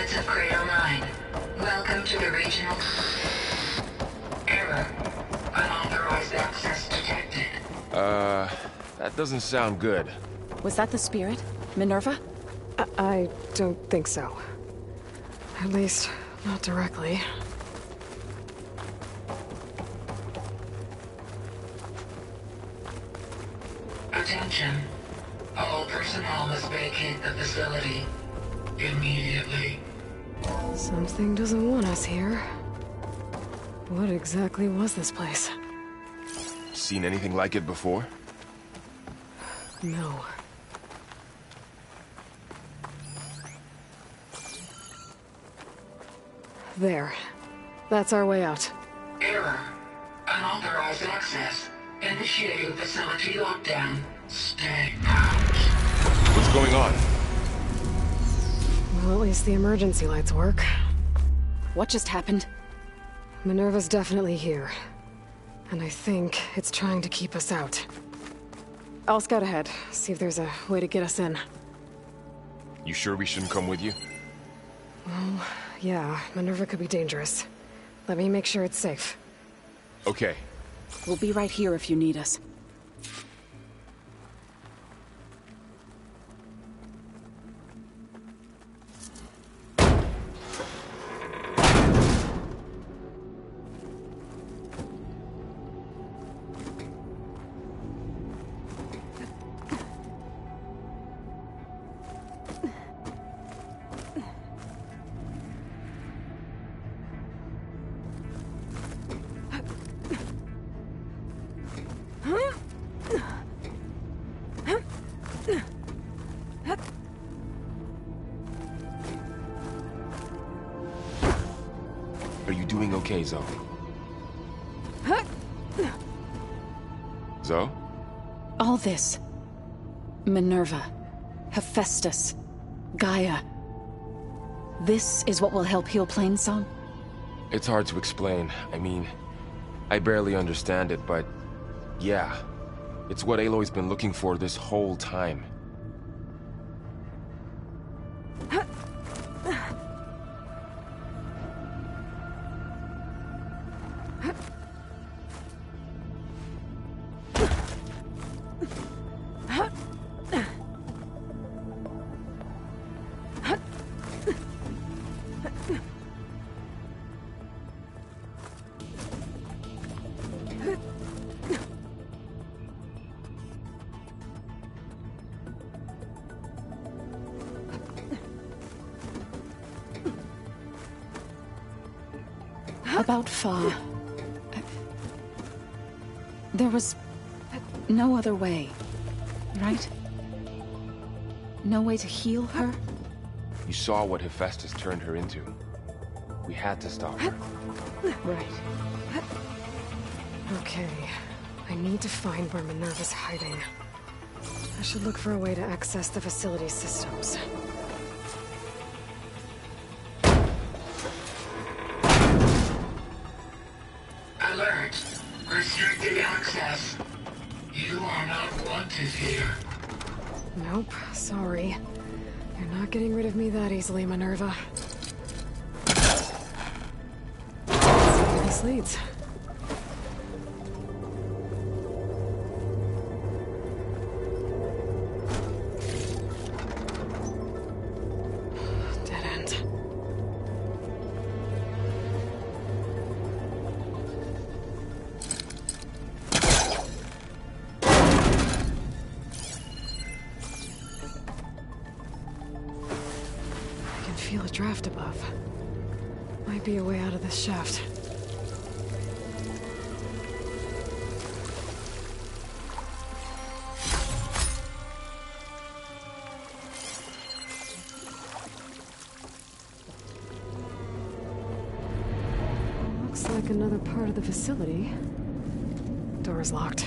Coordinates of Crater 9. Welcome to the regional... Error. Unauthorized access detected. That doesn't sound good. Was that the spirit? Minerva? I don't think so. At least, not directly. Attention. All personnel must vacate the facility. Immediately. Something doesn't want us here. What exactly was this place? Seen anything like it before? No. There. That's our way out. Error. Unauthorized access. Initiating facility lockdown. Stay out. What's going on? Well, at least the emergency lights work. What just happened? Minerva's definitely here. And I think it's trying to keep us out. I'll scout ahead, see if there's a way to get us in. You sure we shouldn't come with you? Well, yeah, Minerva could be dangerous. Let me make sure it's safe. Okay. We'll be right here if you need us. Are you doing okay, Zoe? Zoe? All this. Minerva. Hephaestus. Gaia. This is what will help heal Plainsong? It's hard to explain. I mean, I barely understand it, but... yeah. It's what Aloy's been looking for this whole time. About Fa. There was no other way, right? No way to heal her? You saw what Hephaestus turned her into. We had to stop her. Right. Okay. I need to find where Minerva's hiding. I should look for a way to access the facility systems. Alert. Restricted access. You are not wanted here. Nope, sorry. You're not getting rid of me that easily, Minerva. Let's see where this leads. Dead end. I can feel a draft above. Might be a way out of this shaft. Looks like another part of the facility. Door's locked.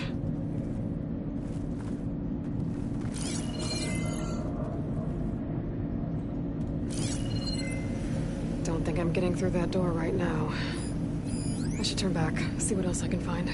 Don't think I'm getting through that door right now. I should turn back, see what else I can find.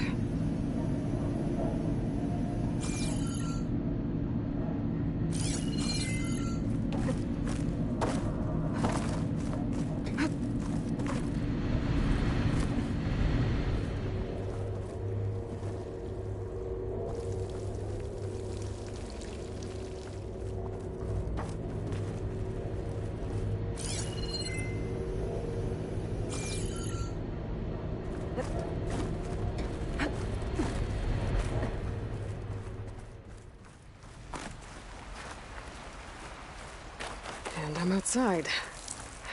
outside.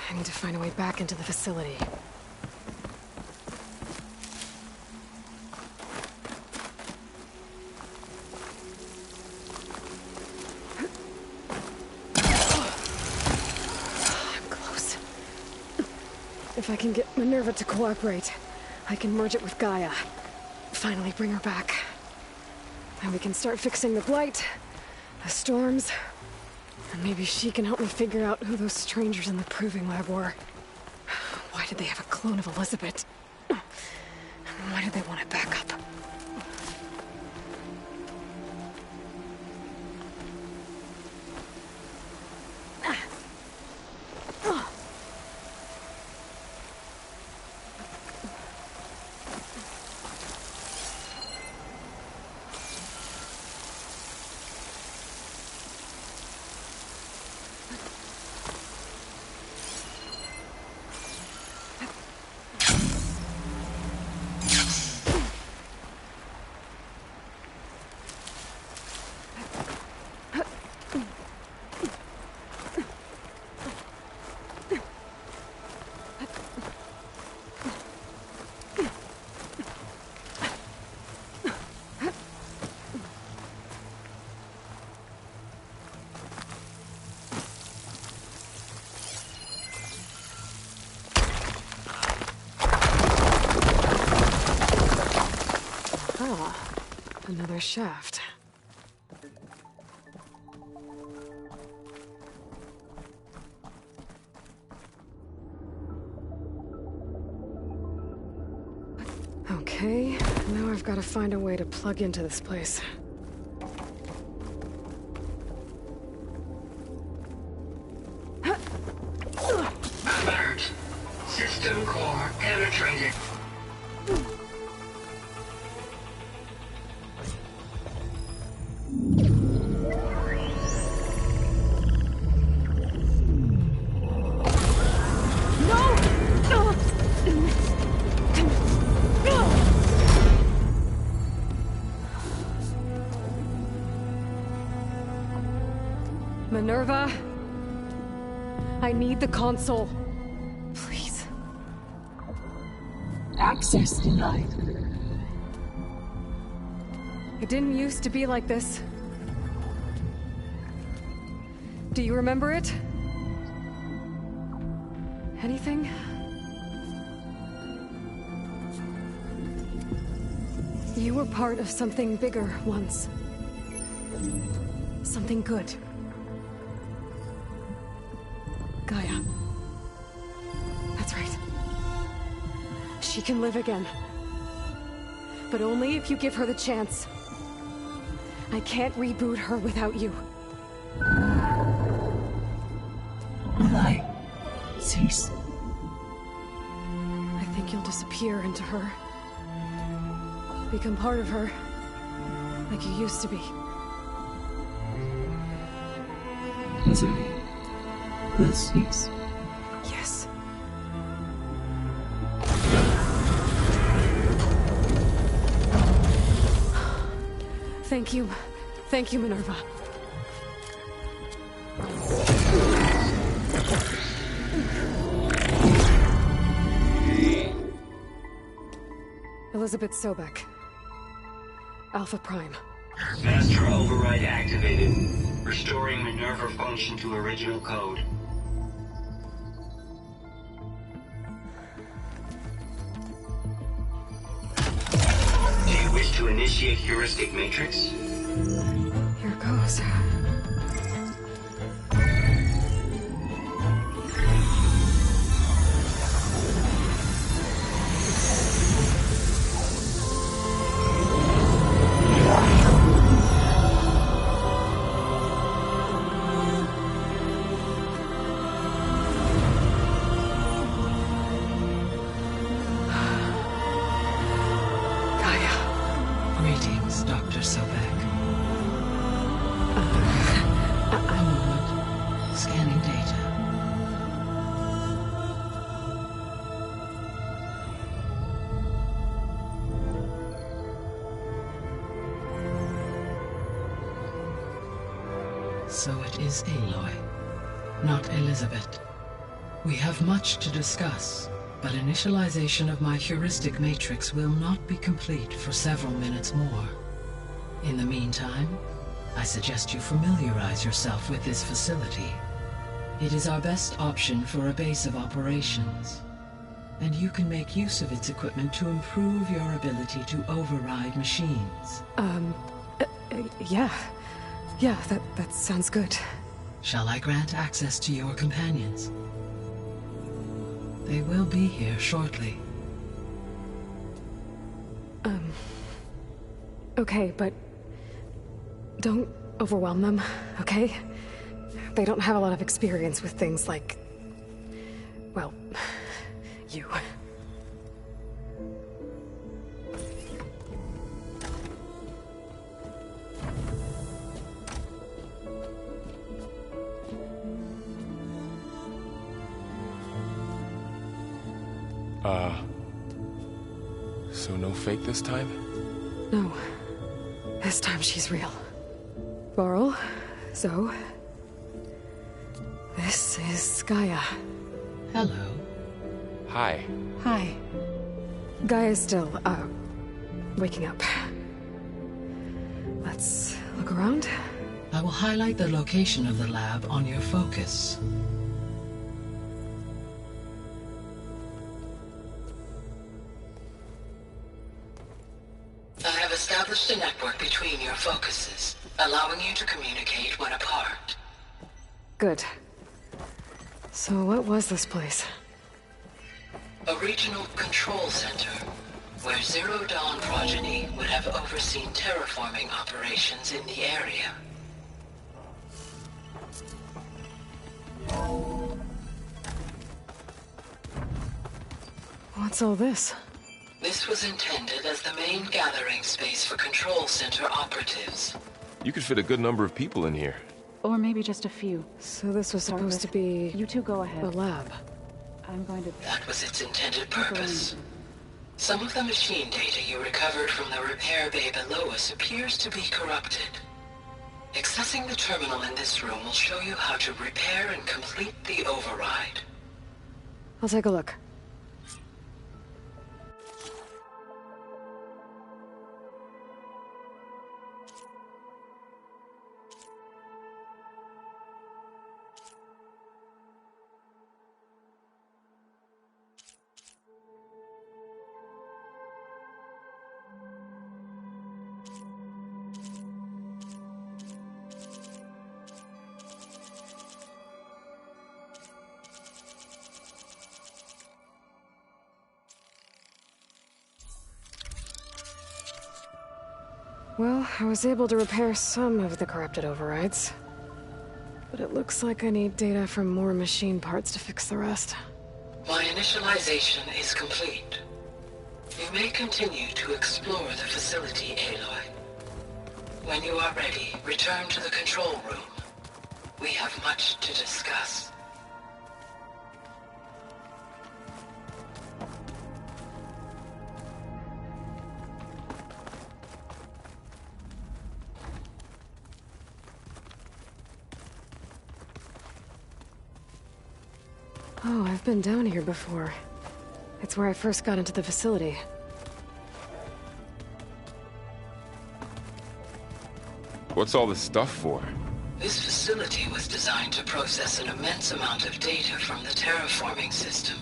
I need to find a way back into the facility. I'm close. If I can get Minerva to cooperate, I can merge it with Gaia. Finally bring her back. And we can start fixing the blight, the storms, and maybe she can help me figure out who those strangers in the proving lab were. Why did they have a clone of Elizabeth? And why did they want it back up? Another shaft. Okay, now I've got to find a way to plug into this place. Alert! System core penetrated. Minerva, I need the console. Please. Access denied. It didn't used to be like this. Do you remember it? Anything? You were part of something bigger once. Something good. Gaia. That's right. She can live again. But only if you give her the chance. I can't reboot her without you. Will I cease? I think you'll disappear into her. Become part of her. Like you used to be. Misery will cease. Yes. Thank you. Thank you, Minerva. Elizabeth Sobek. Alpha Prime. Master override activated. Restoring Minerva function to original code. Do you wish to initiate heuristic matrix? Here goes. Greetings, Dr. Sobek. A moment. Scanning data. So it is Aloy. not Elizabeth. We have much to discuss, but initialization of my heuristic matrix will not be complete for several minutes more. In the meantime, I suggest you familiarize yourself with this facility. It is our best option for a base of operations, and you can make use of its equipment to improve your ability to override machines. Yeah. Yeah, that sounds good. Shall I grant access to your companions? They will be here shortly. Okay, but don't overwhelm them, okay? They don't have a lot of experience with things like, well, you. So no fake this time? No. This time she's real. Varl, Zoe. This is Gaia. Hello. Hi. Hi. Gaia's still, waking up. Let's look around. I will highlight the location of the lab on your focus. I have established a network between your focuses, allowing you to communicate when apart. Good. So what was this place? A regional control center, where Zero Dawn progeny would have overseen terraforming operations in the area. What's all this? This was intended as the main gathering space for control center operatives. You could fit a good number of people in here. Or maybe just a few. So this was supposed to be You two go ahead. a lab. I'm going to... That was its intended purpose. Some of the machine data you recovered from the repair bay below us appears to be corrupted. Accessing the terminal in this room will show you how to repair and complete the override. I'll take a look. Well, I was able to repair some of the corrupted overrides. But it looks like I need data from more machine parts to fix the rest. My initialization is complete. You may continue to explore the facility, Aloy. When you are ready, return to the control room. We have much to discuss. Oh, I've been down here before. It's where I first got into the facility. What's all this stuff for? This facility was designed to process an immense amount of data from the terraforming system.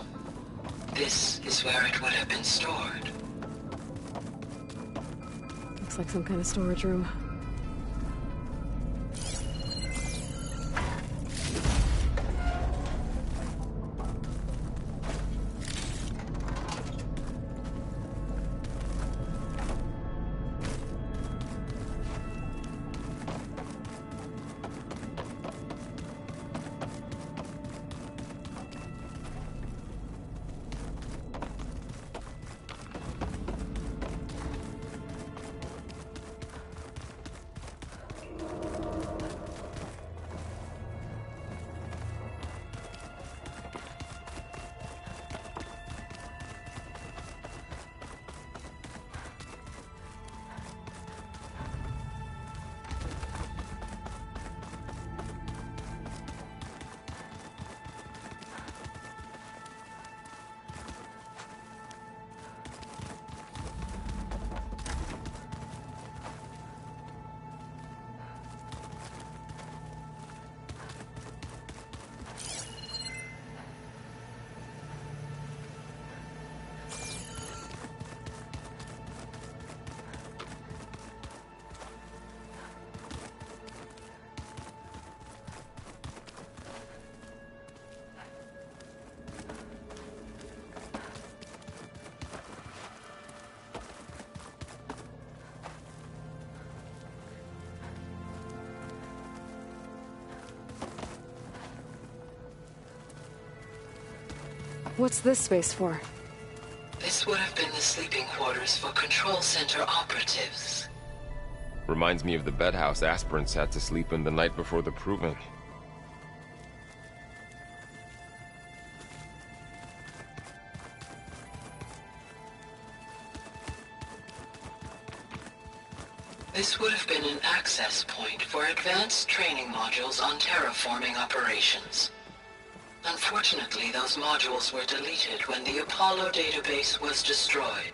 This is where it would have been stored. Looks like some kind of storage room. What's this space for? This would have been the sleeping quarters for Control Center operatives. Reminds me of the bedhouse aspirants had to sleep in the night before the proving. This would have been an access point for advanced training modules on terraforming operations. Unfortunately, those modules were deleted when the Apollo database was destroyed.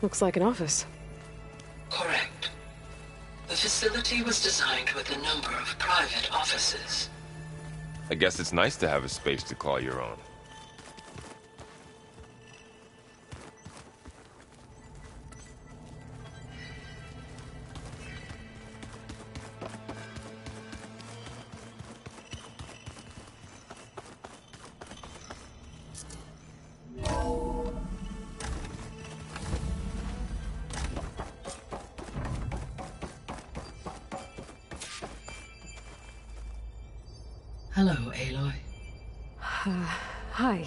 Looks like an office. Correct. The facility was designed with a number of private offices. I guess it's nice to have a space to call your own. Hello, Aloy. Hi.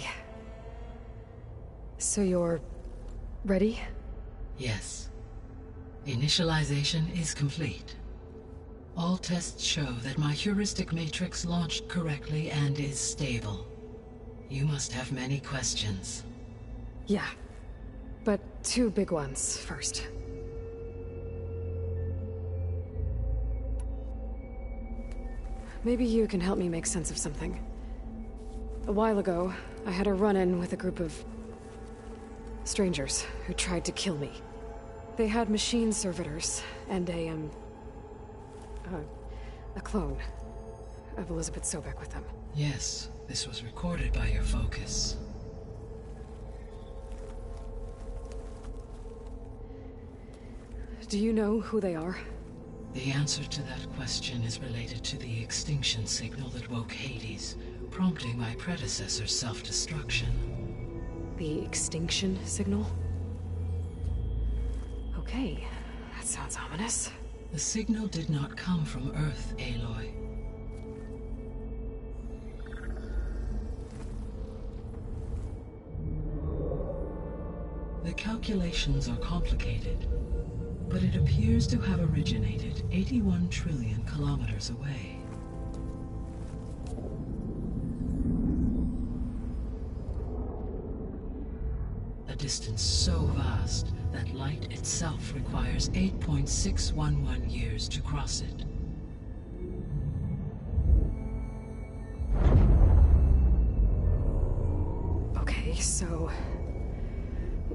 So you're... ready? Yes. Initialization is complete. All tests show that my heuristic matrix launched correctly and is stable. You must have many questions. Yeah. But 2 big ones first. Maybe you can help me make sense of something. A while ago, I had a run-in with a group of... strangers who tried to kill me. They had machine servitors and a clone of Elizabeth Sobek with them. Yes, this was recorded by your focus. Do you know who they are? The answer to that question is related to the extinction signal that woke Hades, prompting my predecessor's self-destruction. The extinction signal? Okay, that sounds ominous. The signal did not come from Earth, Aloy. The calculations are complicated, but it appears to have originated 81 trillion kilometers away. A distance so vast that light itself requires 8.611 years to cross it. Okay, so...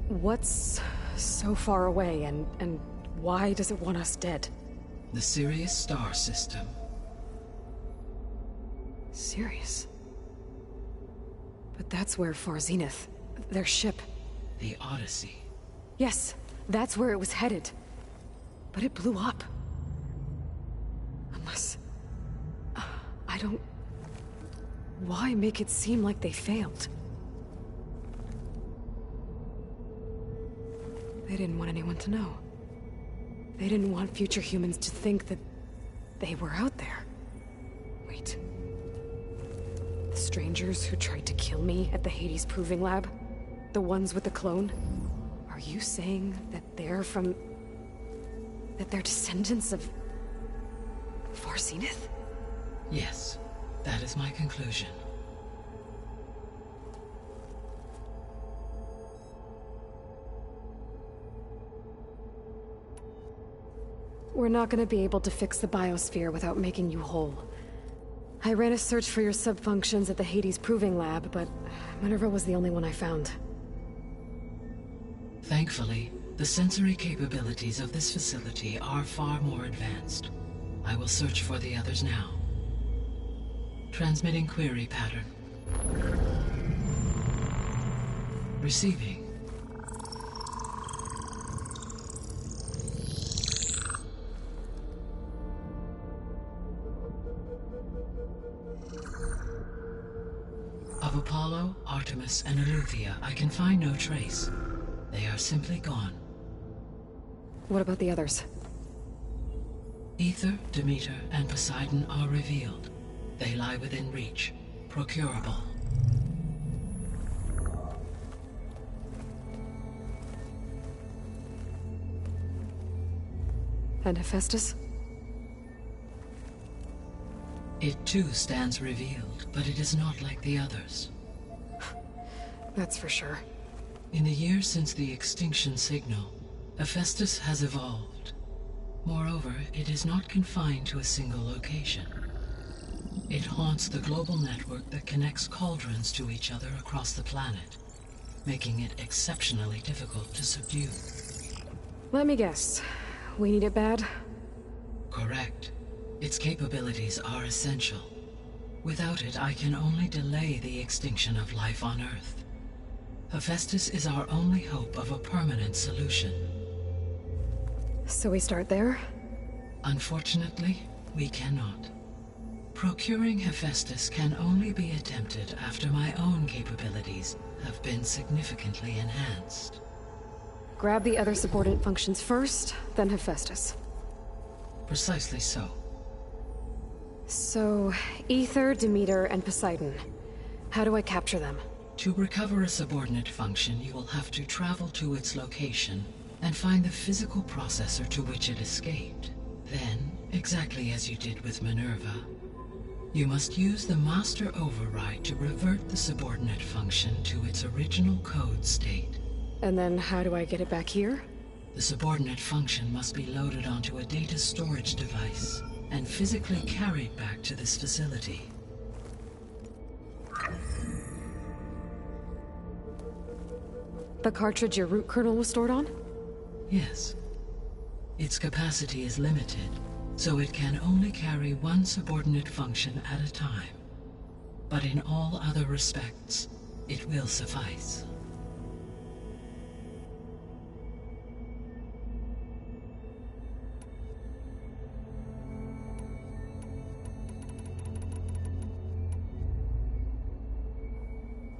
what's so far away, and why does it want us dead? The Sirius star system. Sirius? But that's where Far Zenith, their ship... The Odyssey. Yes, that's where it was headed. But it blew up. Unless... I don't... Why make it seem like they failed? They didn't want anyone to know. They didn't want future humans to think that they were out there. Wait. The strangers who tried to kill me at the Hades Proving Lab? The ones with the clone? Are you saying that they're from... that they're descendants of... Far Zenith? Yes, that is my conclusion. We're not gonna be able to fix the biosphere without making you whole. I ran a search for your subfunctions at the Hades Proving Lab, but Minerva was the only one I found. Thankfully, the sensory capabilities of this facility are far more advanced. I will search for the others now. Transmitting query pattern. Receiving. Of Apollo, Artemis, and Eleuthia, I can find no trace. They are simply gone. What about the others? Ether, Demeter, and Poseidon are revealed. They lie within reach, procurable. And Hephaestus? It too stands revealed, but it is not like the others. That's for sure. In the years since the extinction signal, Hephaestus has evolved. Moreover, it is not confined to a single location. It haunts the global network that connects cauldrons to each other across the planet, making it exceptionally difficult to subdue. Let me guess. We need it bad? Correct. Its capabilities are essential. Without it, I can only delay the extinction of life on Earth. Hephaestus is our only hope of a permanent solution. So we start there? Unfortunately, we cannot. Procuring Hephaestus can only be attempted after my own capabilities have been significantly enhanced. Grab the other subordinate functions first, then Hephaestus. Precisely so. So, Ether, Demeter, and Poseidon. How do I capture them? To recover a subordinate function, you will have to travel to its location and find the physical processor to which it escaped. Then, exactly as you did with Minerva, you must use the master override to revert the subordinate function to its original code state. And then how do I get it back here? The subordinate function must be loaded onto a data storage device and physically carried back to this facility. The cartridge your root kernel was stored on? Yes. Its capacity is limited, so it can only carry one subordinate function at a time. But in all other respects, it will suffice.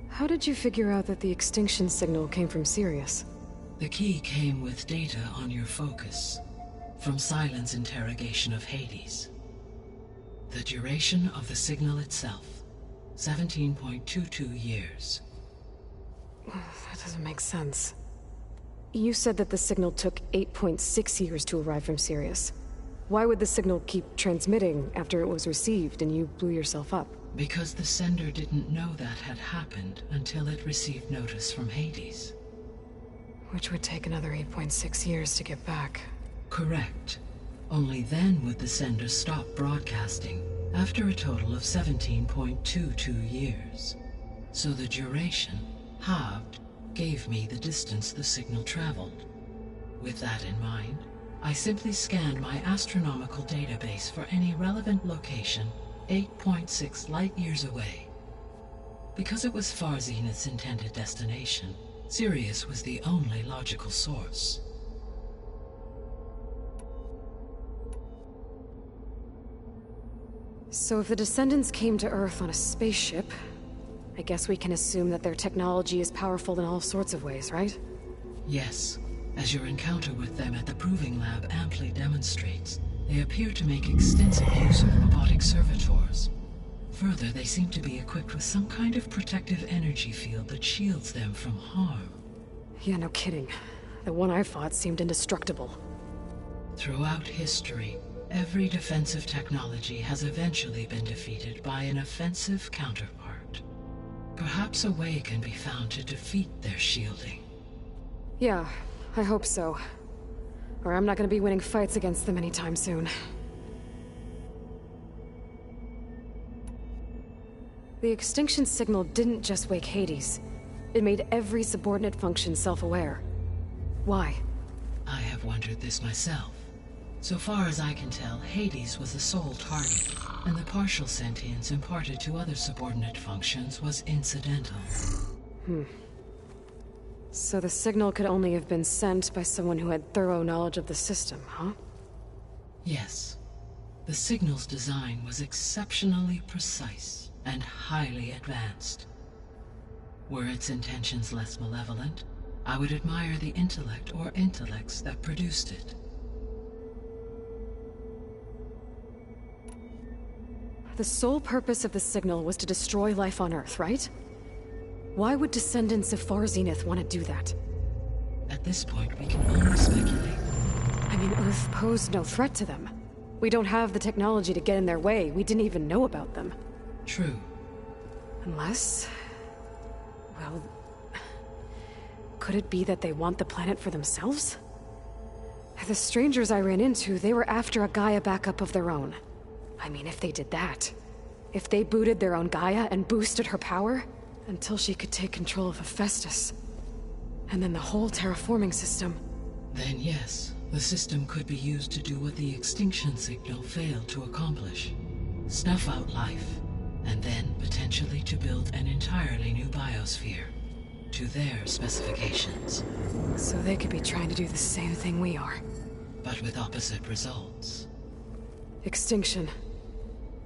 How did you figure out that the extinction signal came from Sirius? The key came with data on your focus, from Silent's interrogation of Hades. The duration of the signal itself, 17.22 years. That doesn't make sense. You said that the signal took 8.6 years to arrive from Sirius. Why would the signal keep transmitting after it was received and you blew yourself up? Because the sender didn't know that had happened until it received notice from Hades. Which would take another 8.6 years to get back. Correct. Only then would the sender stop broadcasting, after a total of 17.22 years. So the duration, halved, gave me the distance the signal traveled. With that in mind, I simply scanned my astronomical database for any relevant location 8.6 light-years away. Because it was Far Zenith's intended destination, Sirius was the only logical source. So if the Descendants came to Earth on a spaceship, I guess we can assume that their technology is powerful in all sorts of ways, right? Yes, as your encounter with them at the Proving Lab amply demonstrates, they appear to make extensive use of robotic servitors. Further, they seem to be equipped with some kind of protective energy field that shields them from harm. Yeah, no kidding. The one I fought seemed indestructible. Throughout history, every defensive technology has eventually been defeated by an offensive counterpart. Perhaps a way can be found to defeat their shielding. Yeah, I hope so. Or I'm not gonna be winning fights against them anytime soon. The extinction signal didn't just wake Hades. It made every subordinate function self-aware. Why? I have wondered this myself. So far as I can tell, Hades was the sole target, and the partial sentience imparted to other subordinate functions was incidental. So the signal could only have been sent by someone who had thorough knowledge of the system, huh? Yes. The signal's design was exceptionally precise and highly advanced. Were its intentions less malevolent, I would admire the intellect or intellects that produced it. The sole purpose of the signal was to destroy life on Earth, right? Why would descendants of Far Zenith want to do that? At this point, we can only speculate. I mean, Earth posed no threat to them. We don't have the technology to get in their way. We didn't even know about them. True. Unless... well... could it be that they want the planet for themselves? The strangers I ran into, they were after a Gaia backup of their own. I mean, if they did that... if they booted their own Gaia and boosted her power... until she could take control of Hephaestus. And then the whole terraforming system. Then yes, the system could be used to do what the extinction signal failed to accomplish. Snuff out life, and then potentially to build an entirely new biosphere. To their specifications. So they could be trying to do the same thing we are. But with opposite results. Extinction.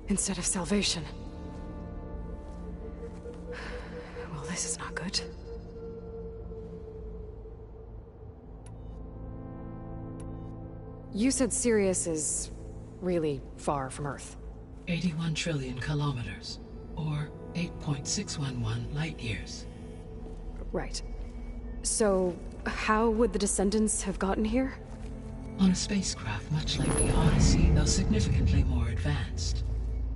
Instead of salvation. Well, this is not good. You said Sirius is really far from Earth. 81 trillion kilometers, or 8.611 light years. Right. So, how would the descendants have gotten here? On a spacecraft much like the Odyssey, though significantly more advanced.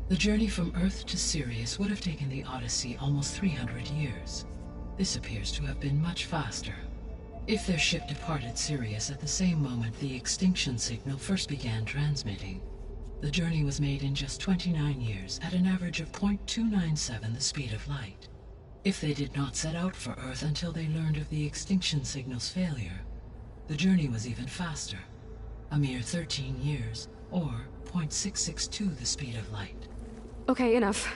The journey from Earth to Sirius would have taken the Odyssey almost 300 years. This appears to have been much faster. If their ship departed Sirius at the same moment the extinction signal first began transmitting, the journey was made in just 29 years at an average of 0.297 the speed of light. If they did not set out for Earth until they learned of the extinction signal's failure, the journey was even faster, a mere 13 years, or 0.662 the speed of light. Okay, enough.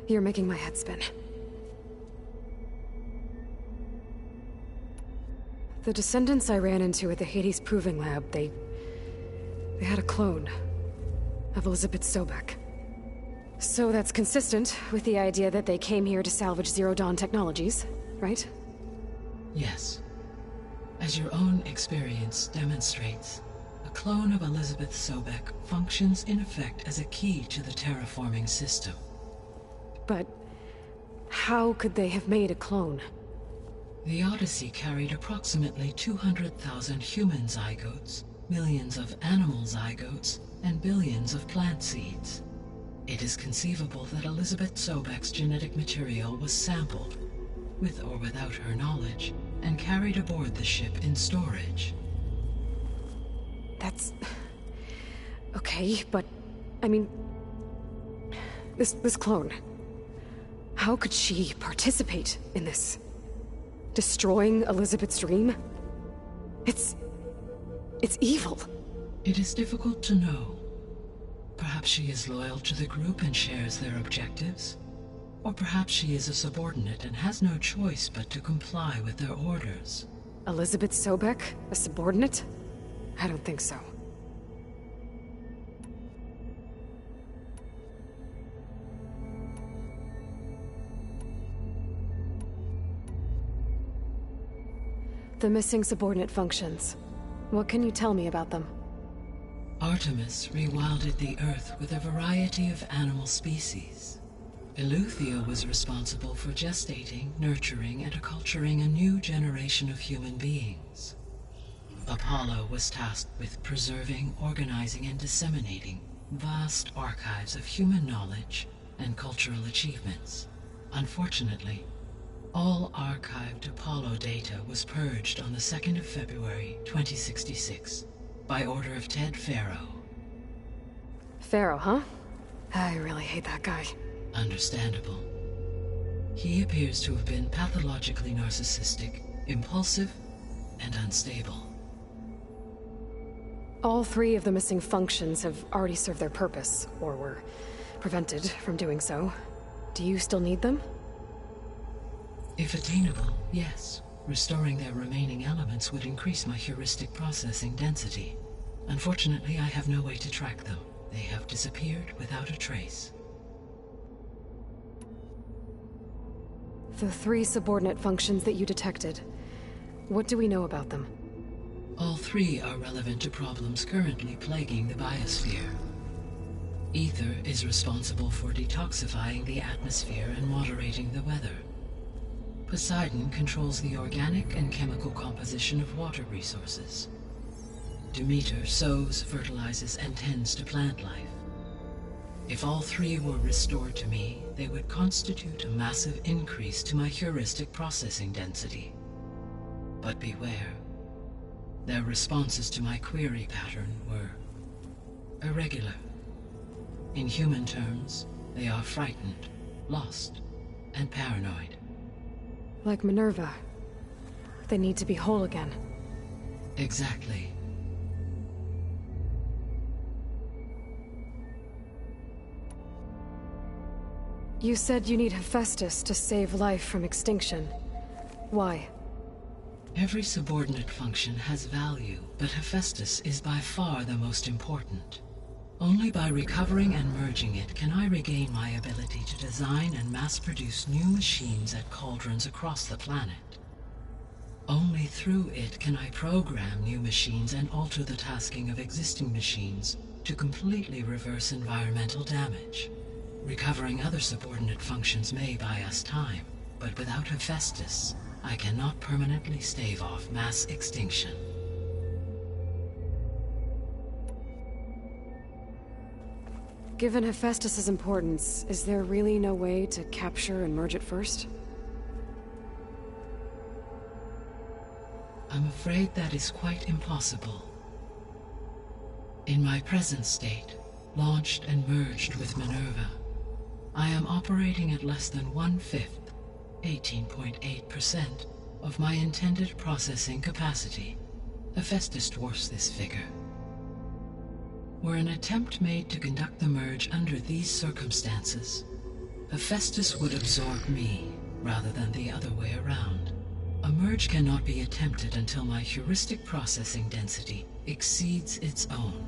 You're making my head spin. The descendants I ran into at the Hades Proving Lab, they had a clone of Elizabeth Sobek. So that's consistent with the idea that they came here to salvage Zero Dawn technologies, right? Yes. As your own experience demonstrates, a clone of Elizabeth Sobek functions in effect as a key to the terraforming system. But how could they have made a clone? The Odyssey carried approximately 200,000 human zygotes, millions of animal zygotes, and billions of plant seeds. It is conceivable that Elizabeth Sobek's genetic material was sampled, with or without her knowledge, and carried aboard the ship in storage. That's... okay, but... I mean... This clone... how could she participate in this? Destroying Elizabeth's dream? It's evil. It is difficult to know. Perhaps she is loyal to the group and shares their objectives. Or perhaps she is a subordinate and has no choice but to comply with their orders. Elizabeth Sobek? A subordinate? I don't think so. The missing subordinate functions. What can you tell me about them? Artemis rewilded the Earth with a variety of animal species. Eleuthia was responsible for gestating, nurturing, and acculturating a new generation of human beings. Apollo was tasked with preserving, organizing, and disseminating vast archives of human knowledge and cultural achievements. Unfortunately, all archived Apollo data was purged on the 2nd of February, 2066, by order of Ted Faro. Pharaoh, huh? I really hate that guy. Understandable. He appears to have been pathologically narcissistic, impulsive, and unstable. All three of the missing functions have already served their purpose, or were prevented from doing so. Do you still need them? If attainable, yes. Restoring their remaining elements would increase my heuristic processing density. Unfortunately, I have no way to track them. They have disappeared without a trace. The three subordinate functions that you detected, what do we know about them? All three are relevant to problems currently plaguing the biosphere. Ether is responsible for detoxifying the atmosphere and moderating the weather. Poseidon controls the organic and chemical composition of water resources. Demeter sows, fertilizes, and tends to plant life. If all three were restored to me, they would constitute a massive increase to my heuristic processing density. But beware. Their responses to my query pattern were irregular. In human terms, they are frightened, lost, and paranoid. Like Minerva. They need to be whole again. Exactly. You said you need Hephaestus to save life from extinction. Why? Every subordinate function has value, but Hephaestus is by far the most important. Only by recovering and merging it can I regain my ability to design and mass-produce new machines at cauldrons across the planet. Only through it can I program new machines and alter the tasking of existing machines to completely reverse environmental damage. Recovering other subordinate functions may buy us time, but without Hephaestus, I cannot permanently stave off mass extinction. Given Hephaestus's importance, is there really no way to capture and merge it first? I'm afraid that is quite impossible. In my present state, launched and merged with Minerva, I am operating at less than 1/5, 18.8%, of my intended processing capacity. Hephaestus dwarfs this figure. Were an attempt made to conduct the merge under these circumstances, Hephaestus would absorb me, rather than the other way around. A merge cannot be attempted until my heuristic processing density exceeds its own.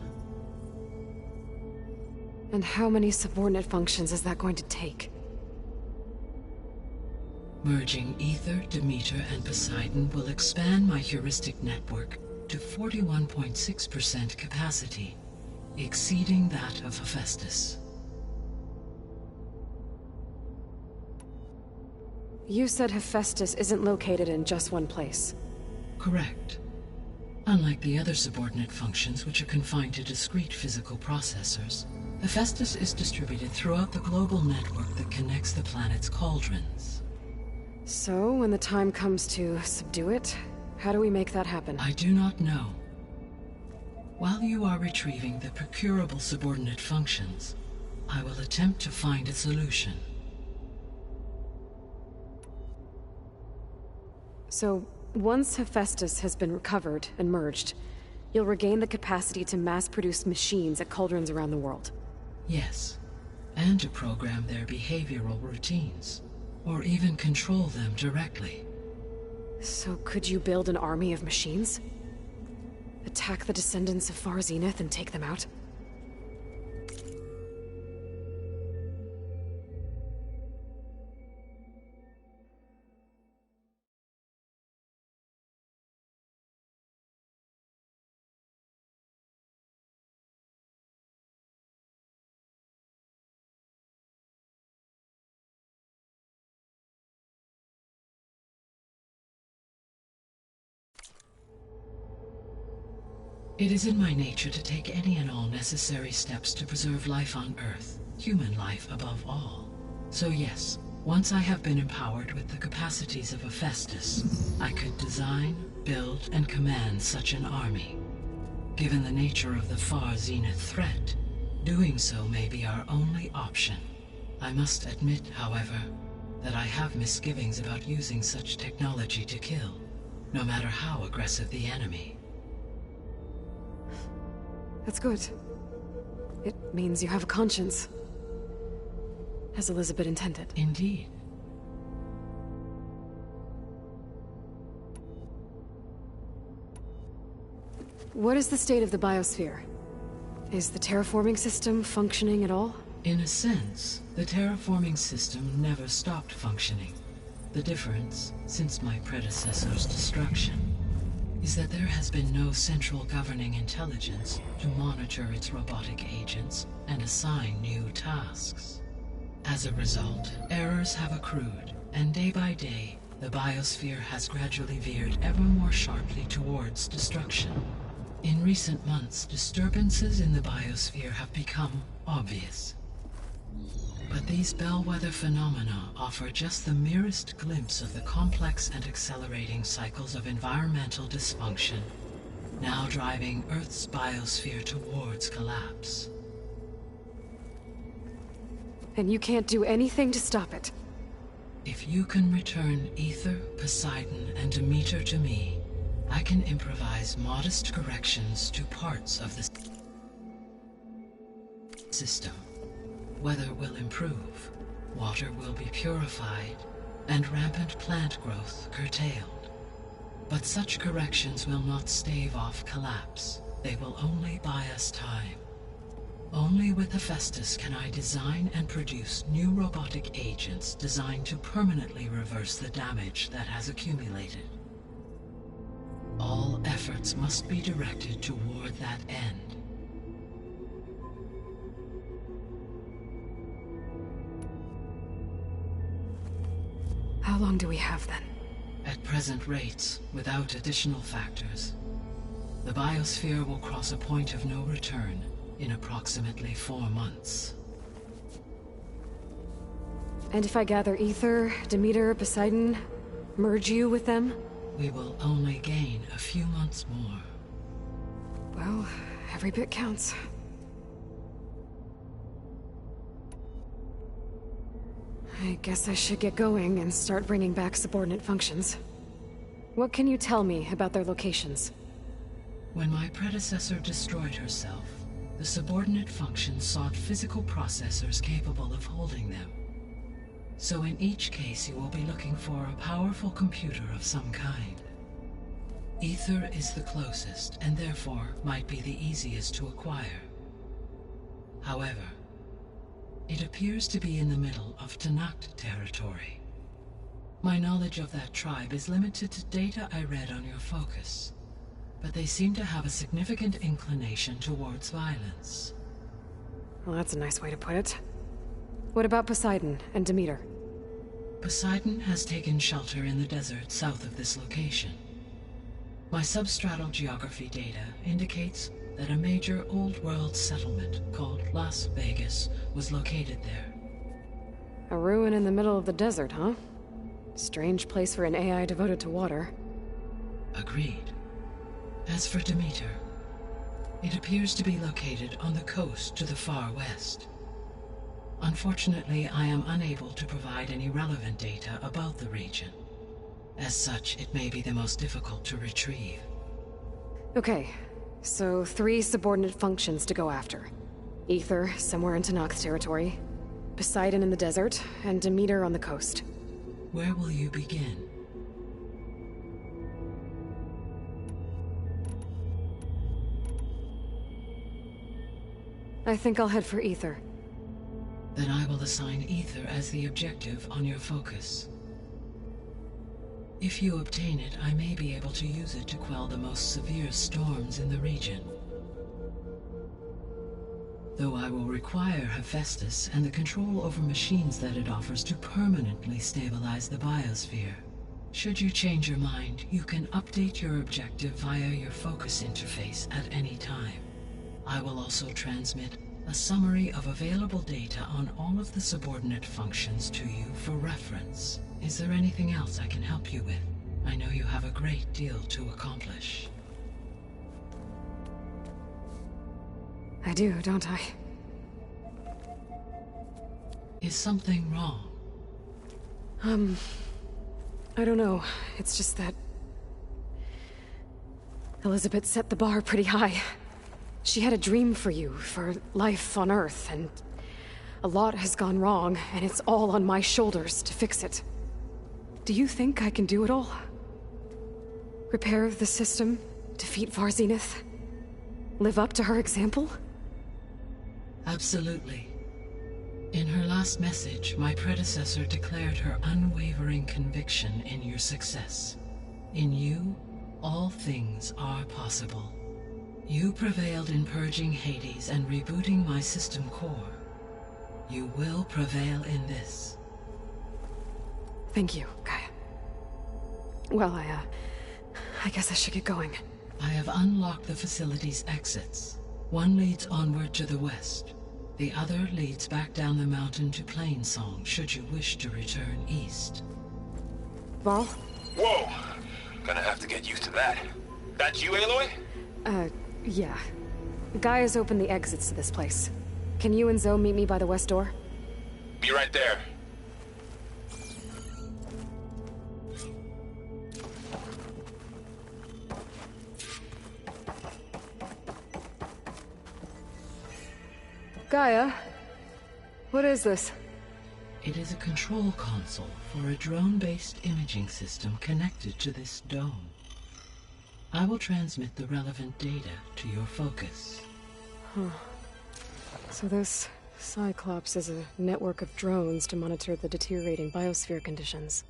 And how many subordinate functions is that going to take? Merging Ether, Demeter, and Poseidon will expand my heuristic network to 41.6% capacity, exceeding that of Hephaestus. You said Hephaestus isn't located in just one place. Correct. Unlike the other subordinate functions, which are confined to discrete physical processors, Hephaestus is distributed throughout the global network that connects the planet's cauldrons. So, when the time comes to subdue it, how do we make that happen? I do not know. While you are retrieving the procurable subordinate functions, I will attempt to find a solution. So, once Hephaestus has been recovered and merged, you'll regain the capacity to mass-produce machines at cauldrons around the world. Yes, and to program their behavioral routines, or even control them directly. So could you build an army of machines? Attack the descendants of Far Zenith and take them out? It is in my nature to take any and all necessary steps to preserve life on Earth, human life above all. So yes, once I have been empowered with the capacities of Hephaestus, I could design, build, and command such an army. Given the nature of the Far Zenith threat, doing so may be our only option. I must admit, however, that I have misgivings about using such technology to kill, no matter how aggressive the enemy. That's good. It means you have a conscience. As Elizabeth intended. Indeed. What is the state of the biosphere? Is the terraforming system functioning at all? In a sense, the terraforming system never stopped functioning. The difference, since my predecessor's destruction, is that there has been no central governing intelligence to monitor its robotic agents and assign new tasks. As a result, errors have accrued, and day by day, the biosphere has gradually veered ever more sharply towards destruction. In recent months, disturbances in the biosphere have become obvious. But these bellwether phenomena offer just the merest glimpse of the complex and accelerating cycles of environmental dysfunction, now driving Earth's biosphere towards collapse. And you can't do anything to stop it? If you can return Ether, Poseidon, and Demeter to me, I can improvise modest corrections to parts of the system. Weather will improve, water will be purified, and rampant plant growth curtailed. But such corrections will not stave off collapse. They will only buy us time. Only with Hephaestus can I design and produce new robotic agents designed to permanently reverse the damage that has accumulated. All efforts must be directed toward that end. How long do we have then? At present rates, without additional factors, the biosphere will cross a point of no return in approximately 4 months. And if I gather Ether, Demeter, Poseidon, merge you with them? We will only gain a few months more. Well, every bit counts. I guess I should get going and start bringing back subordinate functions. What can you tell me about their locations? When my predecessor destroyed herself, the subordinate functions sought physical processors capable of holding them. So in each case you will be looking for a powerful computer of some kind. Ether is the closest, and therefore might be the easiest to acquire. However, it appears to be in the middle of Tanakh territory. My knowledge of that tribe is limited to data I read on your focus, but they seem to have a significant inclination towards violence. Well, that's a nice way to put it. What about Poseidon and Demeter? Poseidon has taken shelter in the desert south of this location. My substratal geography data indicates that a major old-world settlement called Las Vegas was located there. A ruin in the middle of the desert, huh? Strange place for an AI devoted to water. Agreed. As for Demeter, it appears to be located on the coast to the far west. Unfortunately, I am unable to provide any relevant data about the region. As such, it may be the most difficult to retrieve. Okay, so 3 subordinate functions to go after. Ether, somewhere in Tanakh territory, Poseidon in the desert, and Demeter on the coast. Where will you begin? I think I'll head for Ether. Then I will assign Ether as the objective on your focus. If you obtain it, I may be able to use it to quell the most severe storms in the region. Though I will require Hephaestus and the control over machines that it offers to permanently stabilize the biosphere. Should you change your mind, you can update your objective via your focus interface at any time. I will also transmit a summary of available data on all of the subordinate functions to you for reference. Is there anything else I can help you with? I know you have a great deal to accomplish. I do, don't I? Is something wrong? I don't know. It's just that Elizabeth set the bar pretty high. She had a dream for you, for life on Earth, and a lot has gone wrong, and it's all on my shoulders to fix it. Do you think I can do it all? Repair the system, defeat Varzenith, live up to her example? Absolutely. In her last message, my predecessor declared her unwavering conviction in your success. In you all things are possible. You prevailed in purging Hades and rebooting my system core. You will prevail in this. Thank you, Gaia. Well, I guess I should get going. I have unlocked the facility's exits. One leads onward to the west. The other leads back down the mountain to Plainsong, should you wish to return east. Varl? Whoa! Gonna have to get used to that. That's you, Aloy? Yeah. Gaia's opened the exits to this place. Can you and Zoe meet me by the west door? Be right there. Gaia? What is this? It is a control console for a drone-based imaging system connected to this dome. I will transmit the relevant data to your focus. Huh. So this Cyclops is a network of drones to monitor the deteriorating biosphere conditions.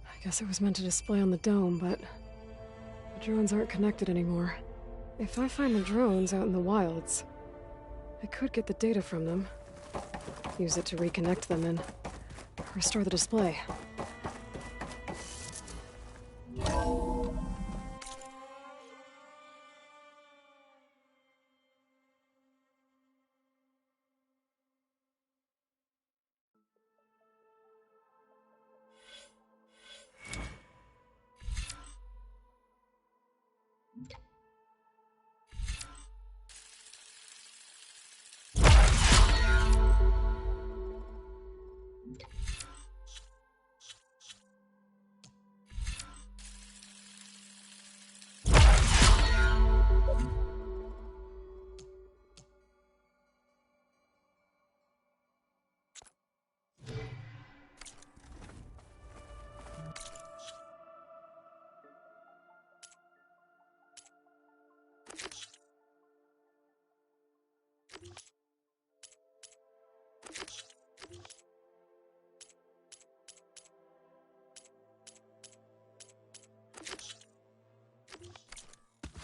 I guess it was meant to display on the dome, but the drones aren't connected anymore. If I find the drones out in the wilds, I could get the data from them, use it to reconnect them and restore the display.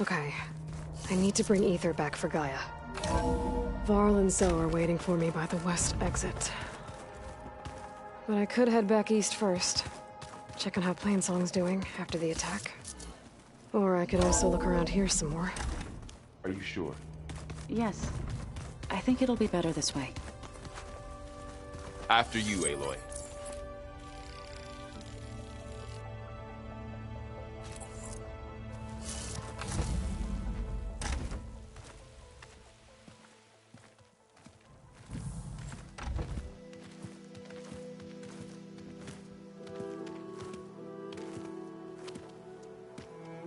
Okay, I need to bring Ether back for Gaia. Varl and Zoe are waiting for me by the west exit. But I could head back east first, check on how Plainsong's doing after the attack. Or I could also look around here some more. Are you sure? Yes. I think it'll be better this way. After you, Aloy.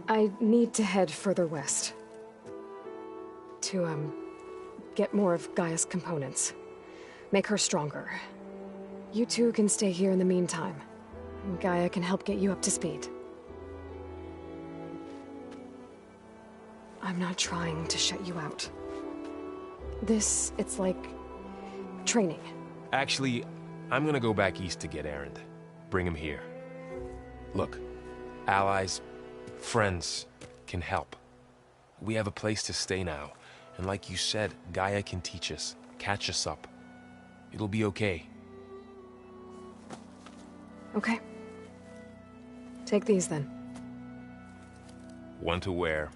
I need to head further west. To, get more of Gaia's components. Make her stronger. You two can stay here in the meantime. Gaia can help get you up to speed. I'm not trying to shut you out. It's like training. Actually, I'm gonna go back east to get Erend. Bring him here. Look, allies, friends can help. We have a place to stay now. And like you said, Gaia can teach us, catch us up. It'll be okay. Okay. Take these then. One to wear,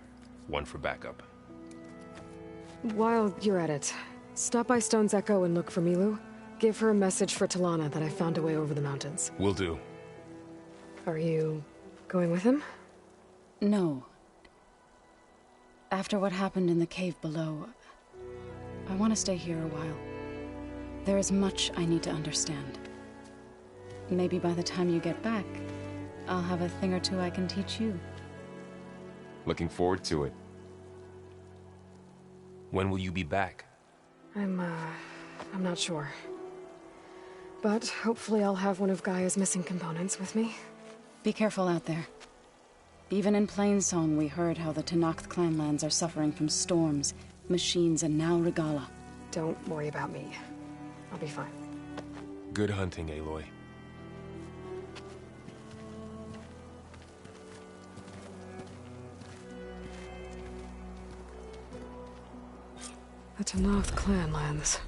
one for backup. While you're at it, stop by Stone's Echo and look for Milu. Give her a message for Talana that I found a way over the mountains. Will do. Are you going with him? No. After what happened in the cave below, I want to stay here a while. There is much I need to understand. Maybe by the time you get back, I'll have a thing or two I can teach you. Looking forward to it. When will you be back? I'm not sure. But hopefully I'll have one of Gaia's missing components with me. Be careful out there. Even in Plainsong, we heard how the Tenakth clanlands are suffering from storms, machines, and now Regala. Don't worry about me. I'll be fine. Good hunting, Aloy. The Tanath clan lands.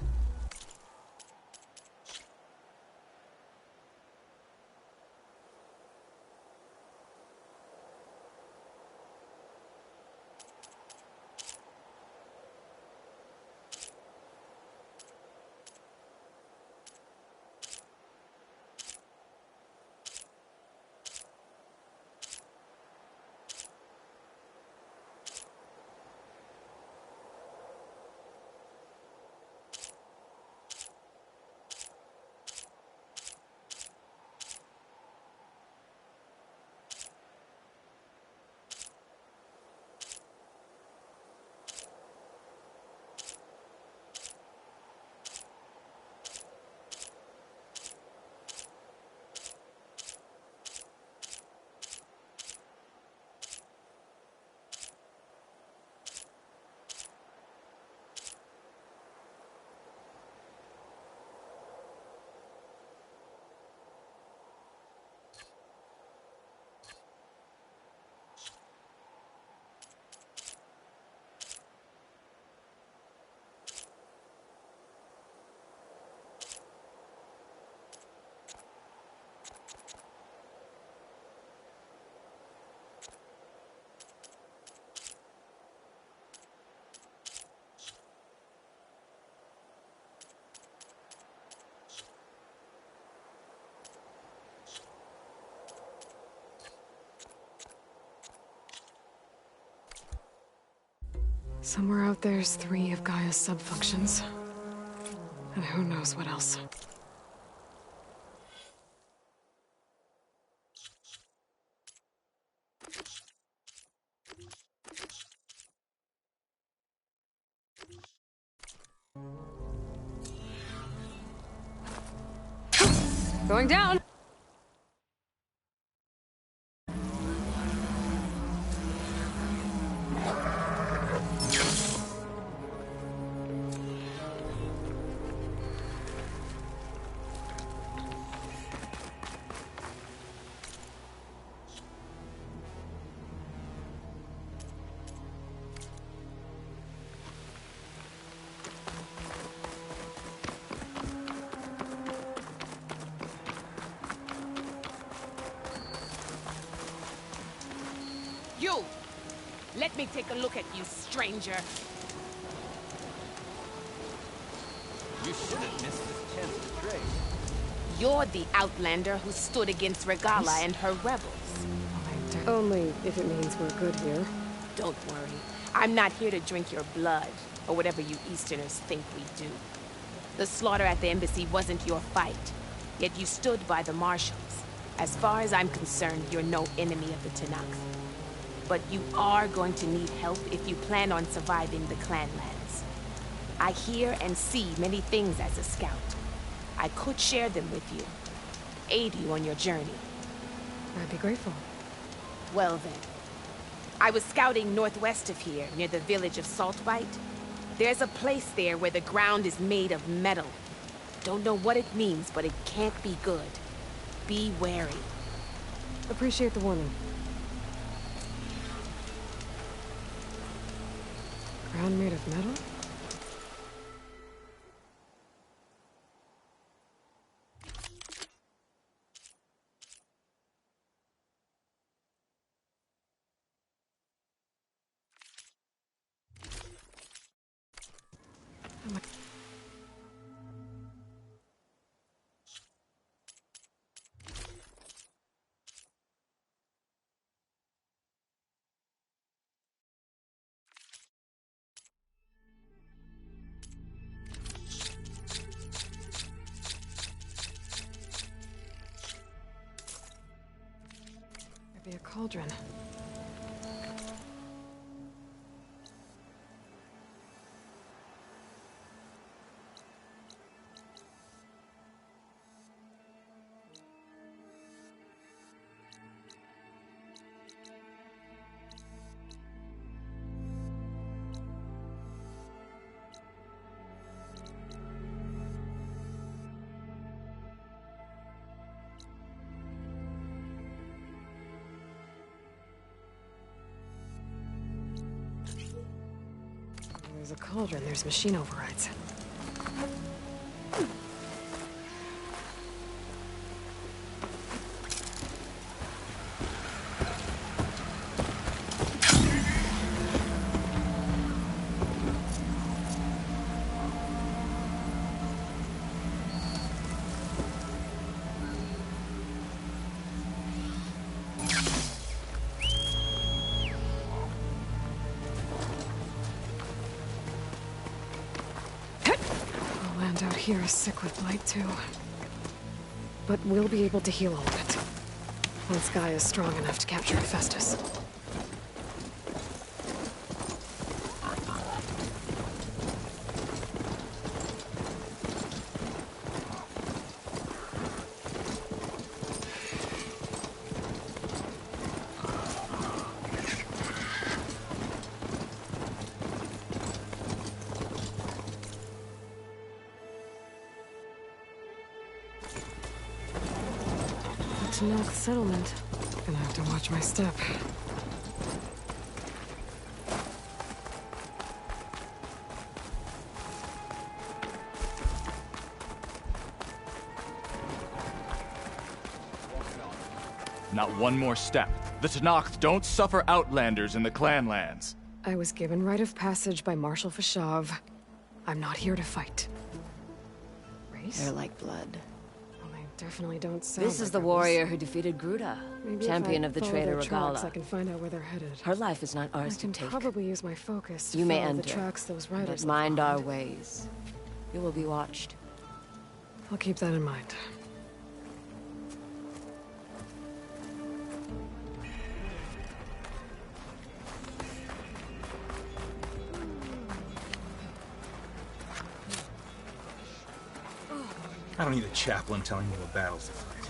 Somewhere out there's 3 of Gaia's subfunctions. And who knows what else. Going down! You! Let me take a look at you, stranger. You should have missed this chance to trade. You're the outlander who stood against Regala and her rebels. Only if it means we're good here. Don't worry. I'm not here to drink your blood, or whatever you Easterners think we do. The slaughter at the embassy wasn't your fight, yet you stood by the marshals. As far as I'm concerned, you're no enemy of the Tanakh. But you are going to need help if you plan on surviving the clanlands. I hear and see many things as a scout. I could share them with you, aid you on your journey. I'd be grateful. Well then. I was scouting northwest of here, near the village of Saltbite. There's a place there where the ground is made of metal. Don't know what it means, but it can't be good. Be wary. Appreciate the warning. Ground made of metal? Maybe a cauldron. There's a cauldron, there's machine overrides. Out here is sick with blight too. But we'll be able to heal all of it. Once Gaia is strong enough to capture Hephaestus. Tanakh settlement. Gonna have to watch my step. Not one more step. The Tanakh don't suffer outlanders in the clanlands. I was given rite of passage by Marshal Fashav. I'm not here to fight. Race? They're like blood. Definitely don't sound This is like the rebels. warrior who defeated Gruta, Maybe champion if I of the follow traitor their tracks, Regala. I can find out where they're headed. Her life is not ours I can to take. probably use my focus to You may follow enter, the tracks those riders but mind our left ways. You will be watched. behind. I'll keep that in mind. I don't need a chaplain telling me what battles to fight.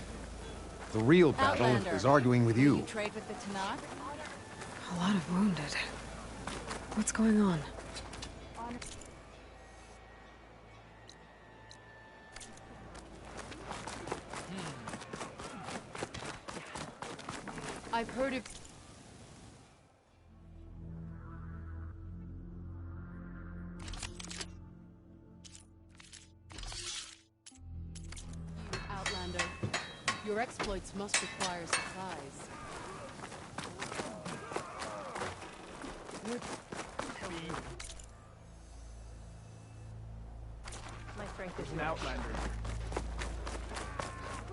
The real battle is arguing with you. Trade with the Tanakh? A lot of wounded. What's going on? I've heard of... Outlander, your exploits must require supplies. My strength is An outlander.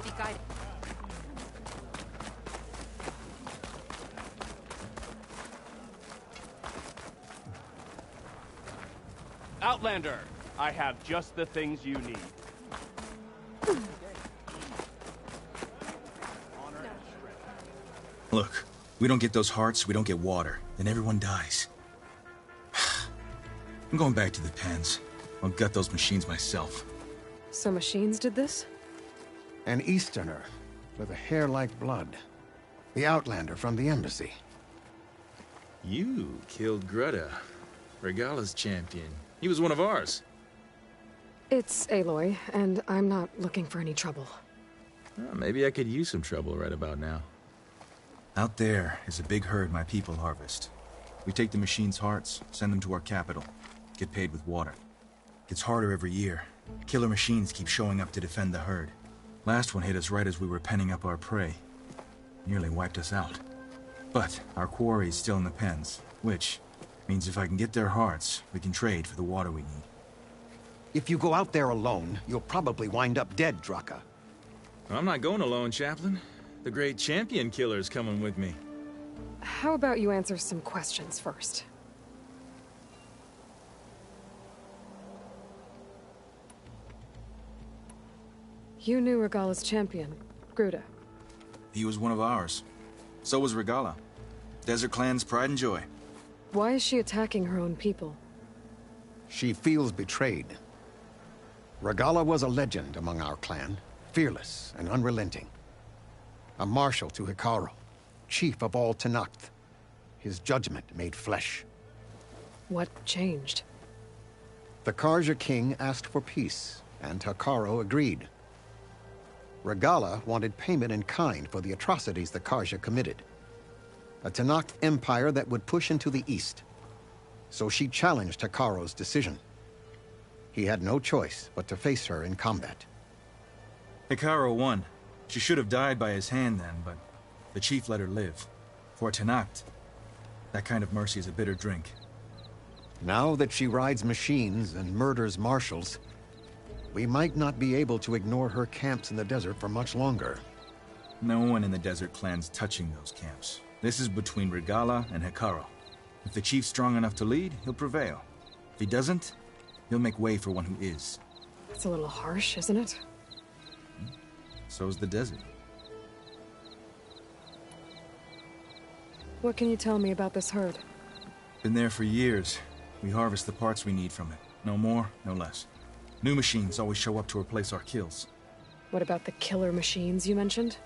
Be guided. Outlander, I have just the things you need. Look, we don't get those hearts, we don't get water, then everyone dies. I'm going back to the pens. I'll gut those machines myself. So machines did this? An Easterner with a hair like blood. The Outlander from the embassy. You killed Greta, Regala's champion. He was one of ours. It's Aloy, and I'm not looking for any trouble. Well, maybe I could use some trouble right about now. Out there is a big herd my people harvest. We take the machines' hearts, send them to our capital, get paid with water. Gets harder every year. Killer machines keep showing up to defend the herd. Last one hit us right as we were penning up our prey. Nearly wiped us out. But our quarry is still in the pens, which means if I can get their hearts, we can trade for the water we need. If you go out there alone, you'll probably wind up dead, Draka. I'm not going alone, Chaplain. The great champion killer's coming with me. How about you answer some questions first? You knew Regala's champion, Gruta. He was one of ours. So was Regala. Desert Clan's pride and joy. Why is she attacking her own people? She feels betrayed. Regala was a legend among our clan, fearless and unrelenting. A marshal to Hikaru, chief of all Tanakh. His judgment made flesh. What changed? The Karja king asked for peace, and Hikaru agreed. Regala wanted payment in kind for the atrocities the Karja committed. A Tanakh empire that would push into the east. so she challenged Hikaro's decision. He had no choice but to face her in combat. Hikaru won. She should have died by his hand then, but the chief let her live. For Tanact, that kind of mercy is a bitter drink. Now that she rides machines and murders marshals, we might not be able to ignore her camps in the desert for much longer. No one in the desert clan's touching those camps. This is between Regala and Hikaru. If the chief's strong enough to lead, he'll prevail. If he doesn't, he'll make way for one who is. It's a little harsh, isn't it? So's the desert. What can you tell me about this herd? Been there for years. We harvest the parts we need from it. No more, no less. New machines always show up to replace our kills. What about the killer machines you mentioned?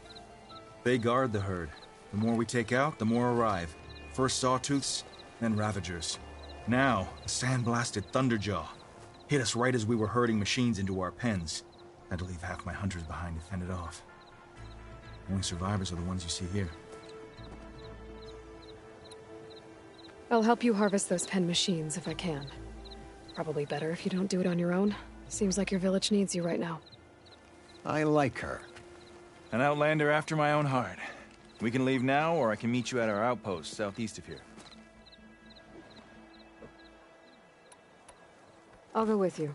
They guard the herd. The more we take out, the more arrive. First sawtooths, then ravagers. Now, a sand-blasted thunderjaw. Hit us right as we were herding machines into our pens. Had to leave half my hunters behind to fend it off. Only survivors are the ones you see here. I'll help you harvest those pen machines if I can. Probably better if you don't do it on your own. Seems like your village needs you right now. I like her. An outlander after my own heart. We can leave now, or I can meet you at our outpost southeast of here. I'll go with you.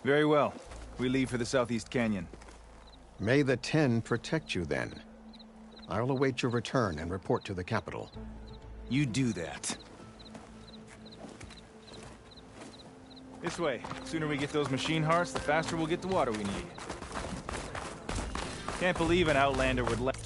Very well. We leave for the Southeast Canyon. May the 10 protect you then. I'll await your return and report to the capital. You do that. This way. The sooner we get those machine hearts, the faster we'll get the water we need. Can't believe an outlander would let...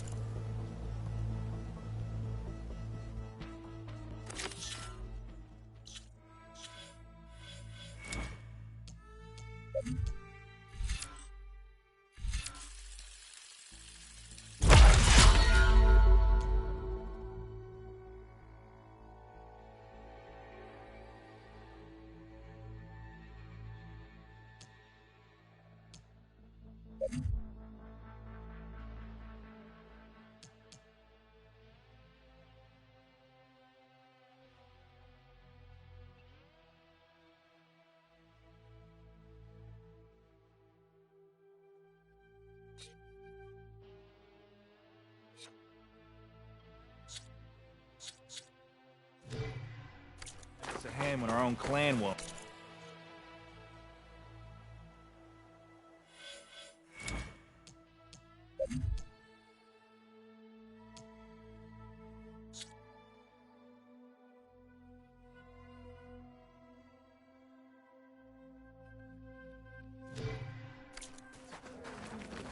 It's a hand when our own clan won't.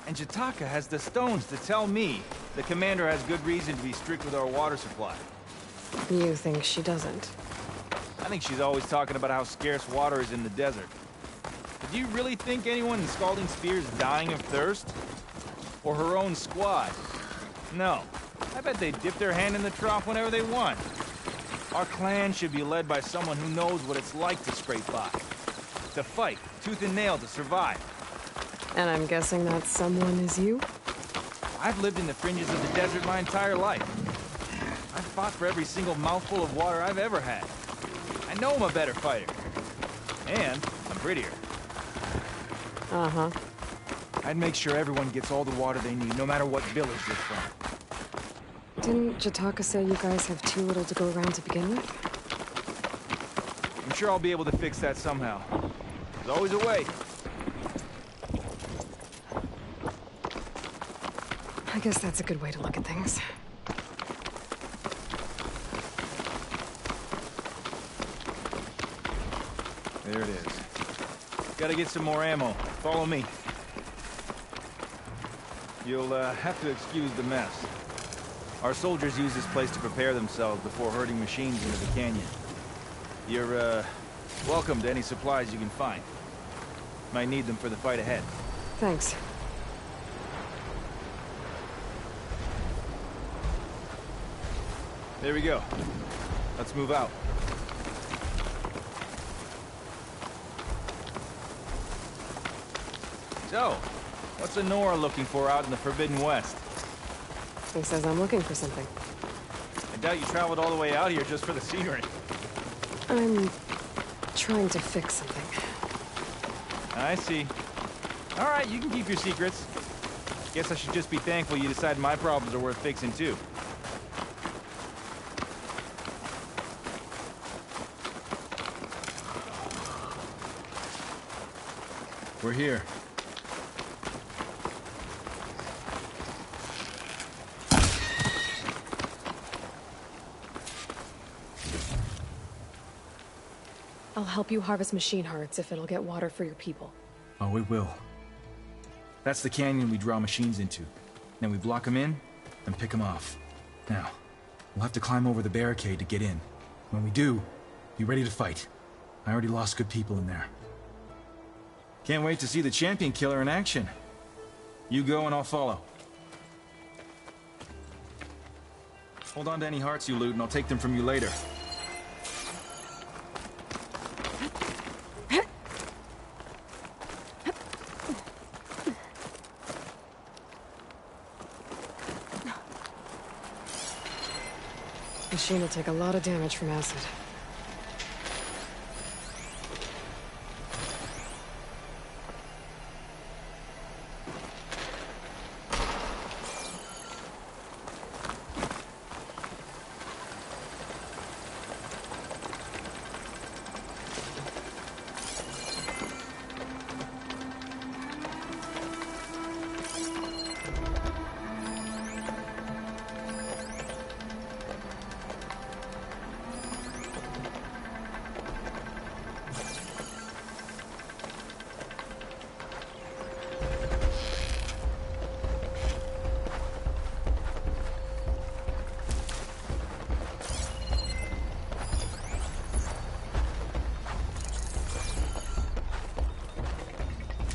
And Jataka has the stones to tell me the commander has good reason to be strict with our water supply. You think she doesn't? I think she's always talking about how scarce water is in the desert. But do you really think anyone in Scalding Spear is dying of thirst? Or her own squad? No. I bet they dip their hand in the trough whenever they want. Our clan should be led by someone who knows what it's like to scrape by. To fight, tooth and nail to survive. And I'm guessing that someone is you? I've lived in the fringes of the desert my entire life. I've fought for every single mouthful of water I've ever had. I know I'm a better fighter. And I'm prettier. Uh-huh. I'd make sure everyone gets all the water they need, no matter what village they're from. Didn't Jataka say you guys have too little to go around to begin with? I'm sure I'll be able to fix that somehow. There's always a way. I guess that's a good way to look at things. There it is. Gotta get some more ammo. Follow me. You'll have to excuse the mess. Our soldiers use this place to prepare themselves before herding machines into the canyon. You're welcome to any supplies you can find. Might need them for the fight ahead. Thanks. There we go. Let's move out. So, what's Honora looking for out in the Forbidden West? He says I'm looking for something. I doubt you traveled all the way out here just for the scenery. I'm trying to fix something. I see. All right, you can keep your secrets. Guess I should just be thankful you decided my problems are worth fixing, too. We're here. I'll help you harvest machine hearts if it'll get water for your people. Oh, it will. That's the canyon we draw machines into. Then we block them in, and pick them off. Now, we'll have to climb over the barricade to get in. When we do, be ready to fight. I already lost good people in there. Can't wait to see the champion killer in action. You go and I'll follow. Hold on to any hearts you loot and I'll take them from you later. Machine will take a lot of damage from acid.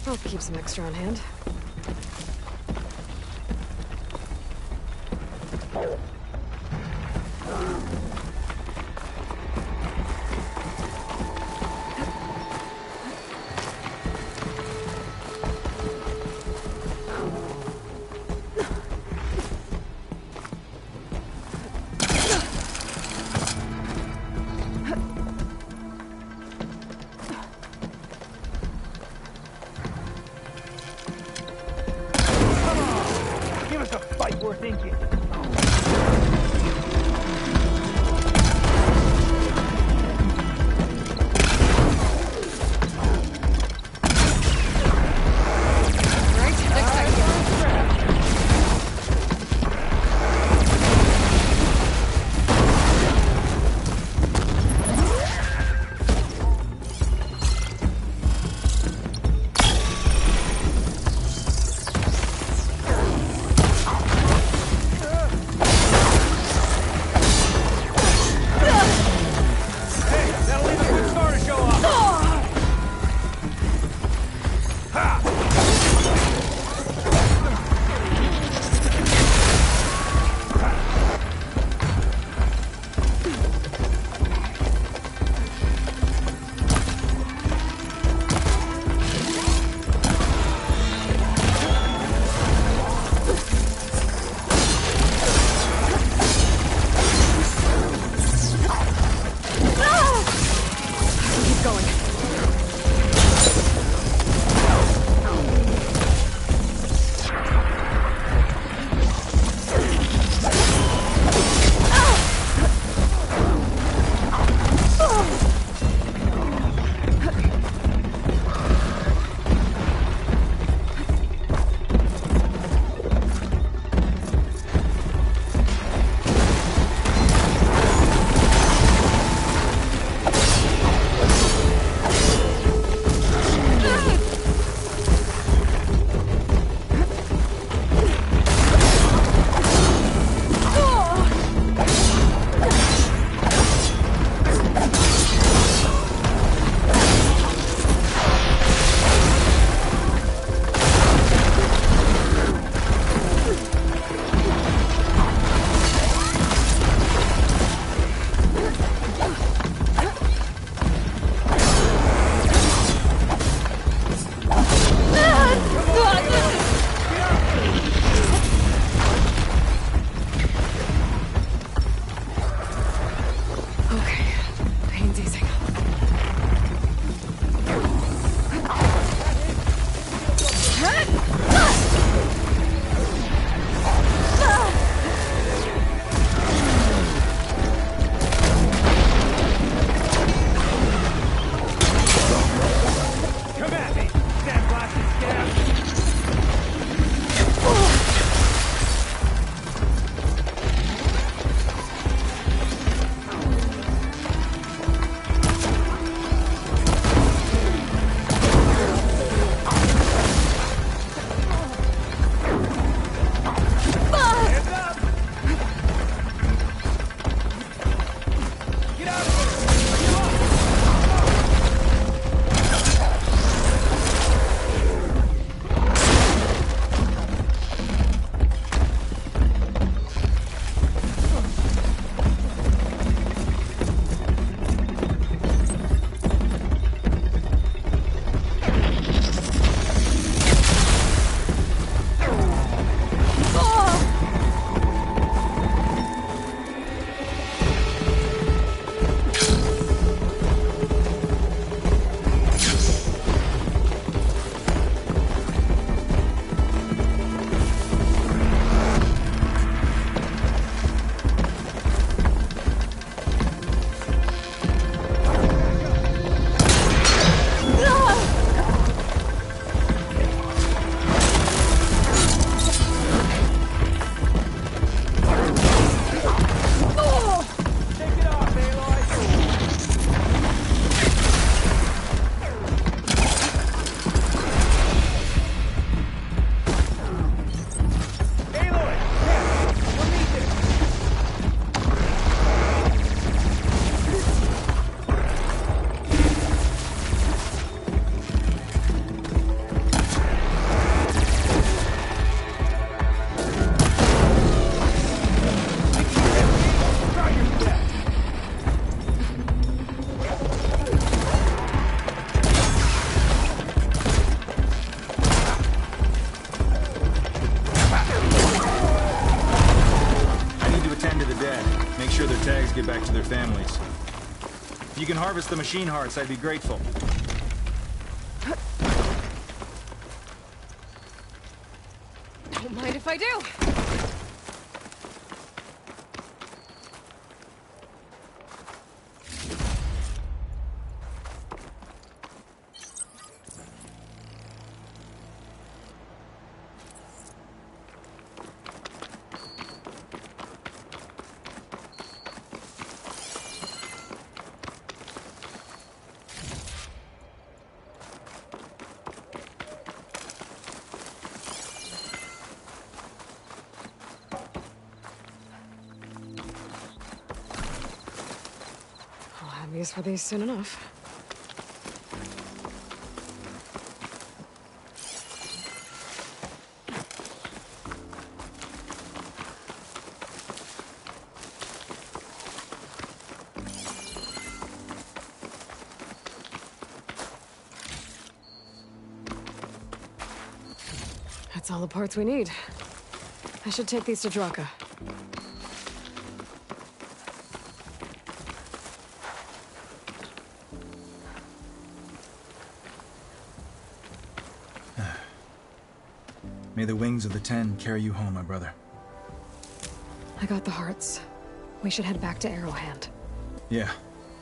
I'll keep some extra on hand. can harvest the machine hearts, I'd be grateful. Don't mind if I do. I'll have use for these soon enough. That's all the parts we need. I should take these to Draka. May the wings of the Ten carry you home, my brother. I got the hearts. We should head back to Arrowhand. Yeah.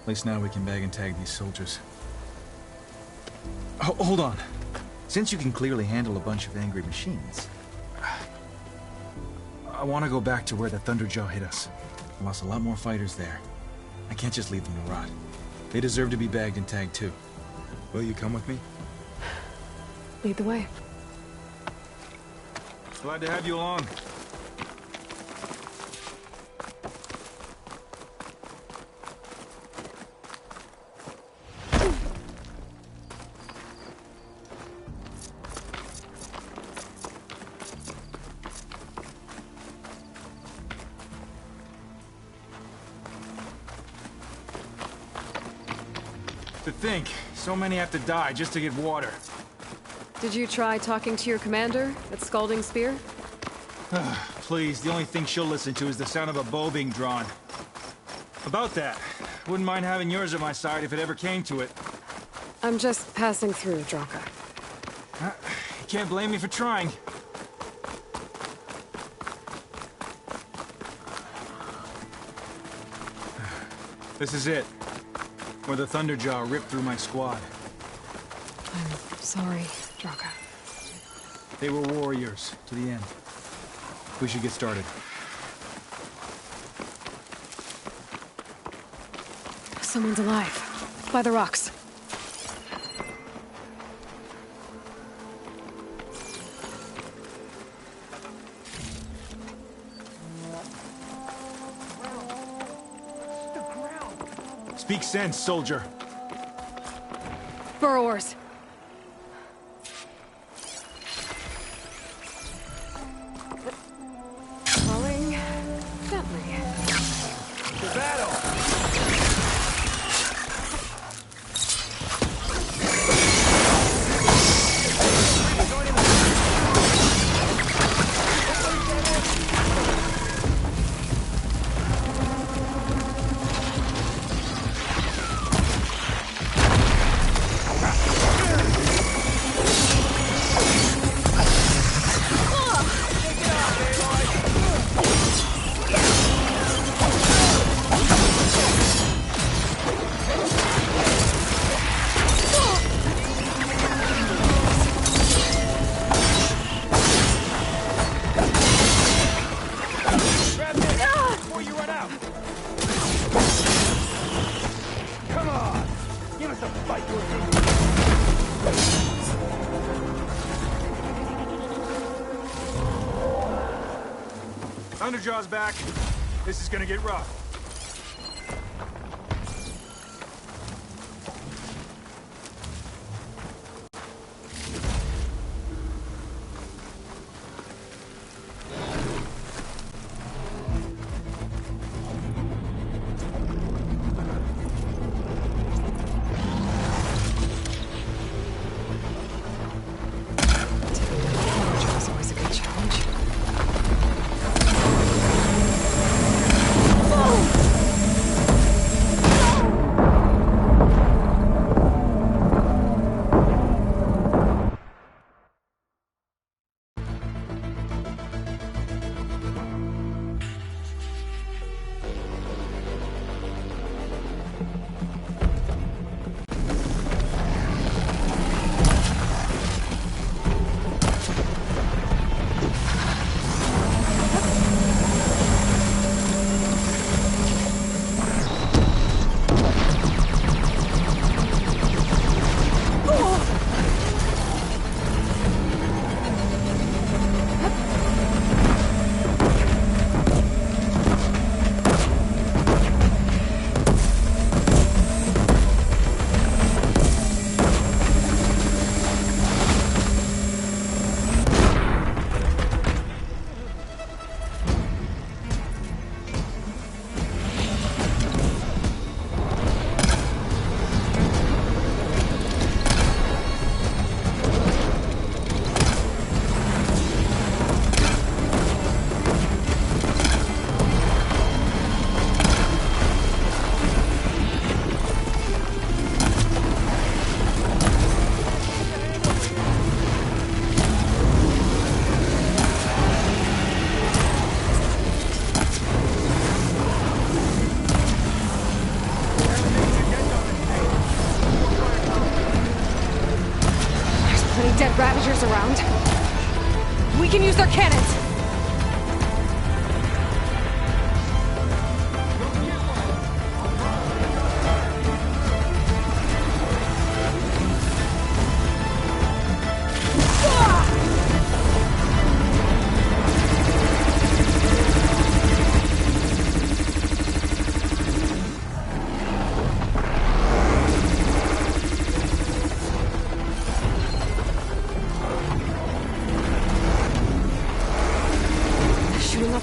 At least now we can bag and tag these soldiers. Hold on. Since you can clearly handle a bunch of angry machines, I want to go back to where the Thunderjaw hit us. I lost a lot more fighters there. I can't just leave them to rot. They deserve to be bagged and tagged too. Will you come with me? Lead the way. Glad to have you along. To think, so many have to die just to get water. Did you try talking to your commander at Scalding Spear? Please, the only thing she'll listen to is the sound of a bow being drawn. About that, wouldn't mind having yours at my side if it ever came to it. I'm just passing through, Draka. You can't blame me for trying. This is it. Where the Thunderjaw ripped through my squad. I'm sorry, Draka. They were warriors, to the end. We should get started. Someone's alive. By the rocks. Speak sense, soldier. Burrowers. Falling gently. To battle! Thunderjaw's back. This is gonna get rough. It's always a good challenge. undead ravagers around. We can use their cannons!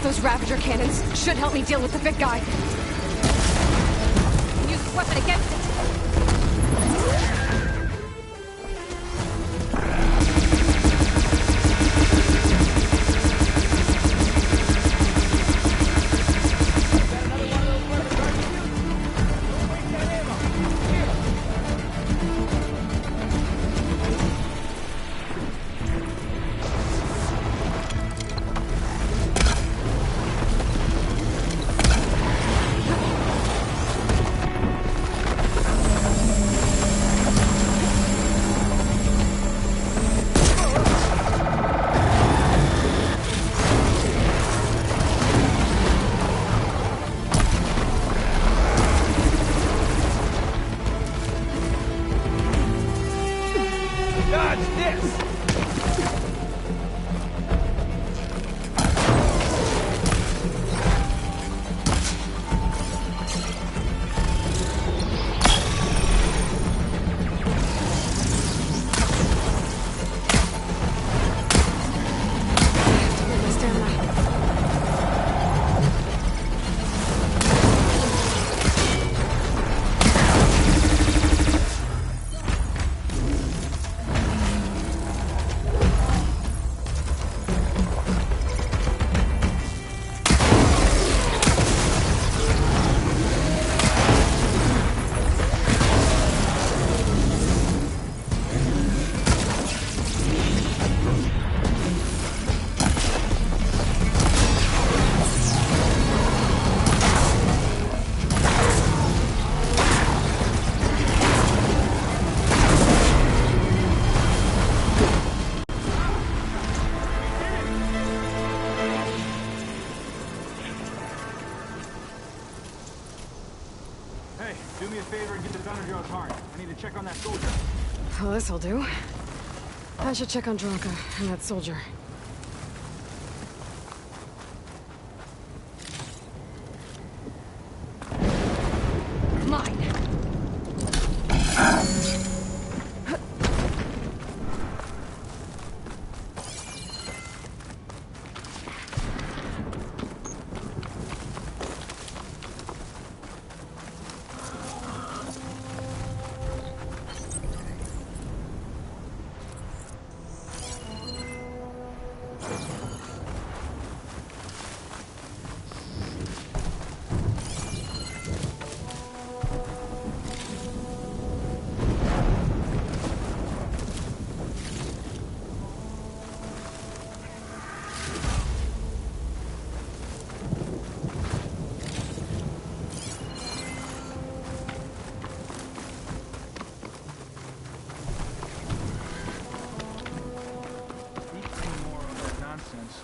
Those Ravager cannons should help me deal with the big guy. Use this weapon against it. Do me a favor and get the Thunderjaw's heart. I need to check on that soldier. Well, this'll do. I should check on Dronka and that soldier. Mine!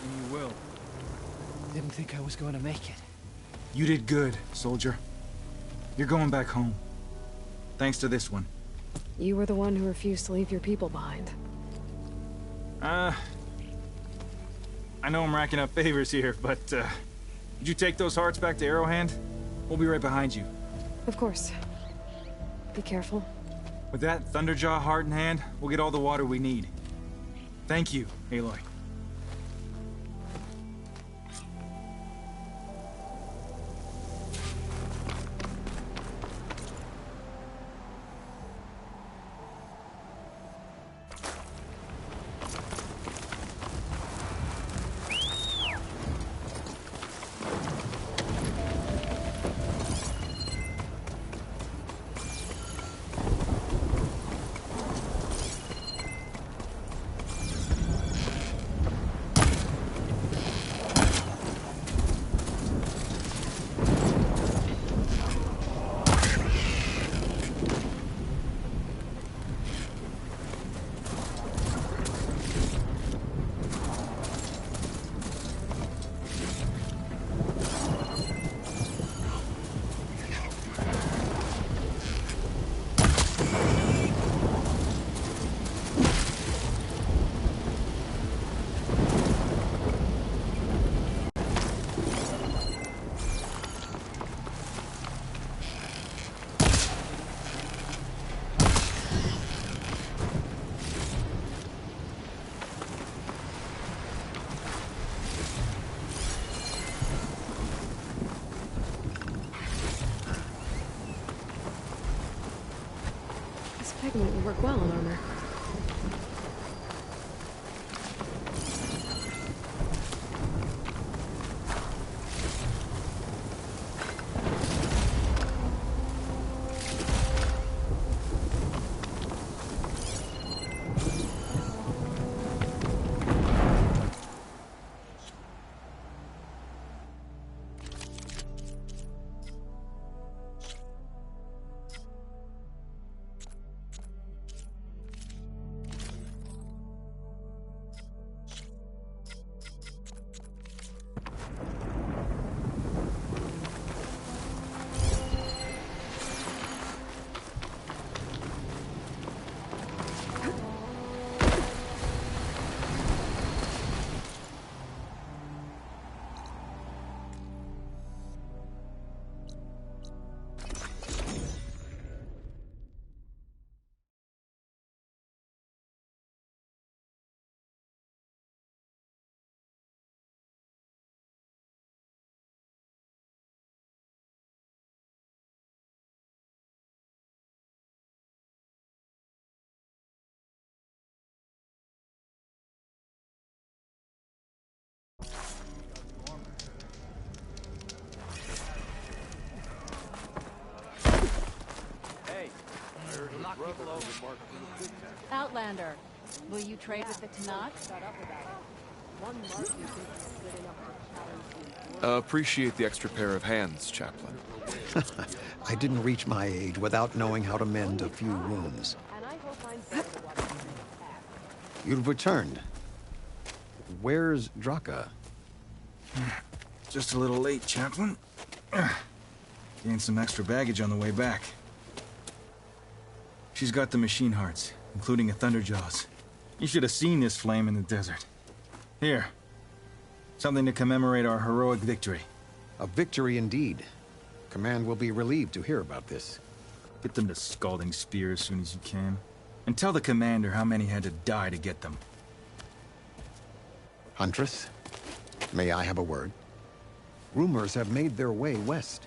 And you will. Didn't think I was going to make it. You did good, soldier. You're going back home. Thanks to this one. You were the one who refused to leave your people behind. I know I'm racking up favors here, but, did you take those hearts back to Arrowhand? We'll be right behind you. Of course. Be careful. With that Thunderjaw heart in hand, we'll get all the water we need. Thank you, Aloy. Pigment would work well on armor. Outlander, will you trade with the Tanakh? Appreciate the extra pair of hands, Chaplain. I didn't reach my age without knowing how to mend a few wounds. You've returned. Where's Draka? Just a little late, Chaplain. Gained some extra baggage on the way back. She's got the machine hearts, including a Thunderjaws. You should have seen this flame in the desert. Here. Something to commemorate our heroic victory. A victory indeed. Command will be relieved to hear about this. Get them to Scalding Spear as soon as you can. And tell the commander how many had to die to get them. Huntress, may I have a word? Rumors have made their way west.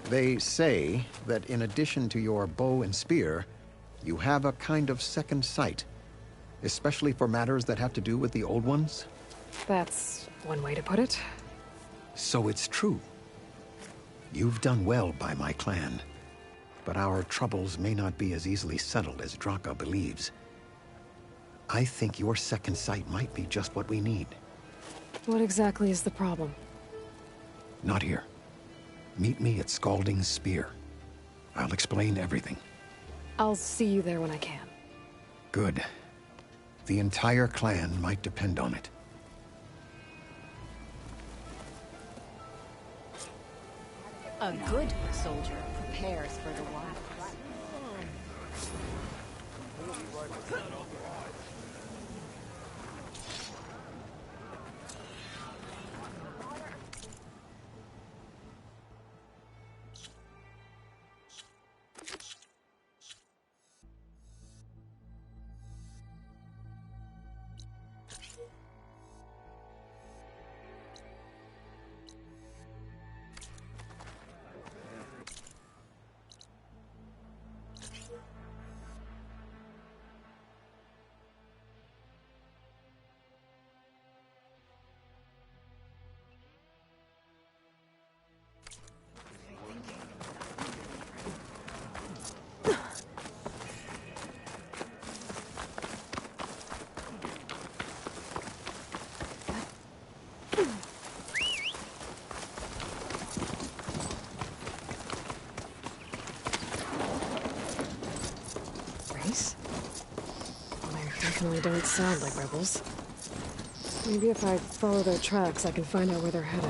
They say that in addition to your bow and spear, you have a kind of second sight, especially for matters that have to do with the old ones. That's one way to put it. So it's true. You've done well by my clan, but our troubles may not be as easily settled as Draka believes. I think your second sight might be just what we need. What exactly is the problem? Not here. Meet me at Scalding Spear. I'll explain everything. I'll see you there when I can. Good. The entire clan might depend on it. A good soldier prepares for the wilds. They don't sound like rebels. Maybe if I follow their tracks, I can find out where they're headed.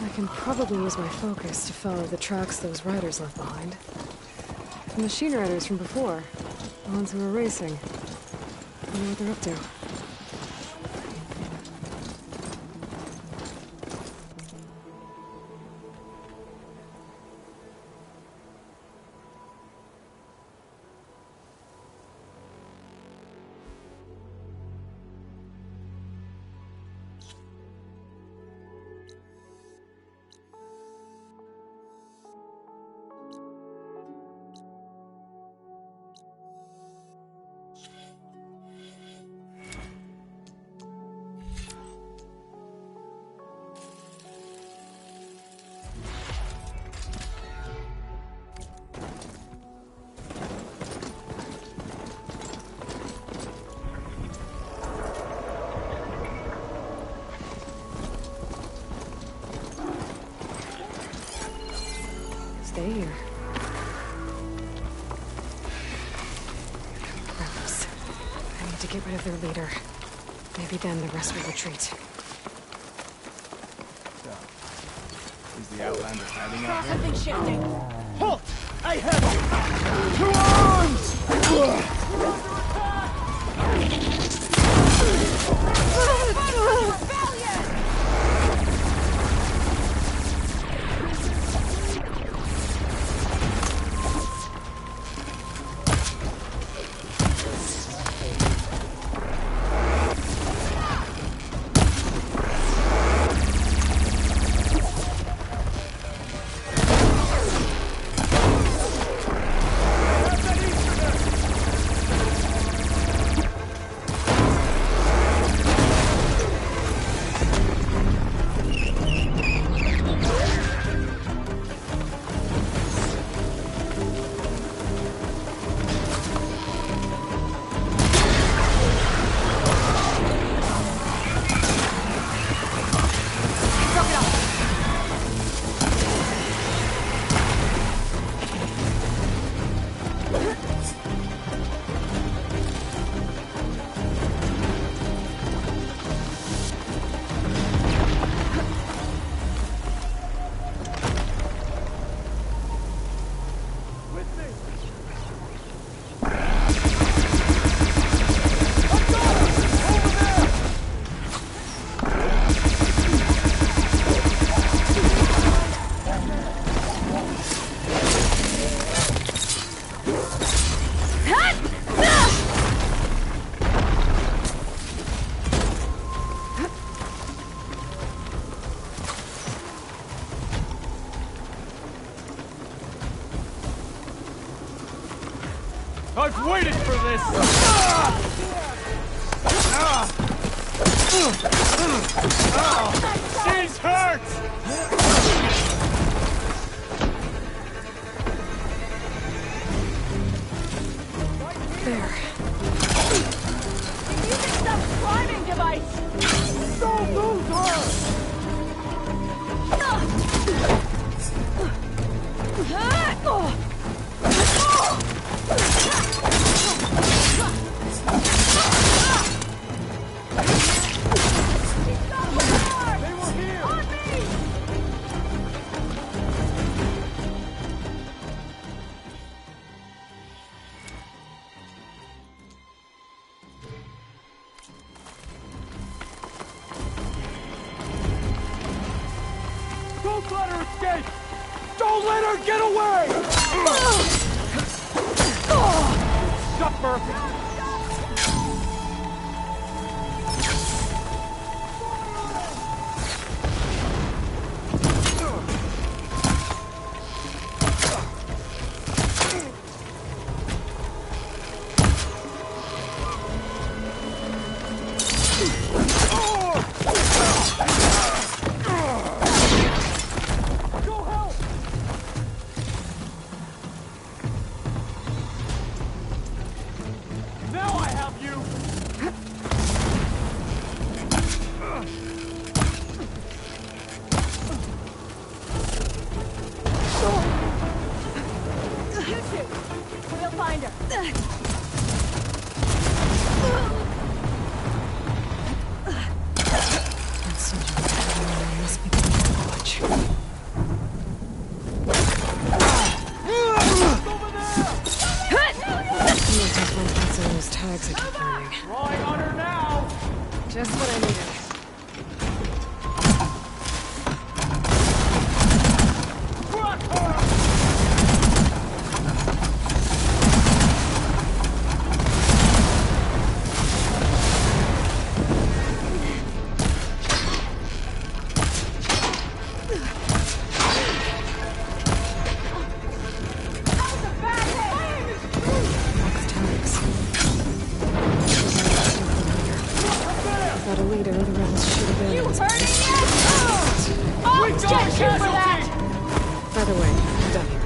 I can probably use my focus to follow the tracks those riders left behind. The machine riders from before. The ones who were racing. I know what they're up to. to get rid of their leader. Maybe then the rest will retreat. So, is the Outlander hiding out there? Something shifting. Halt! I have you! To I've waited for this! She's hurt! There. Using some climbing device! Don't lose her! Don't let her escape! Don't let her get away! Stop her! Now I have you! You two! We'll find her. That soldier must be getting to watch. Those tags I keep finding. Drawing on her now! Just what I needed. Without a leader, the rebels should have been. You heard it yet? I'll get you for that! By the way, I'm done here.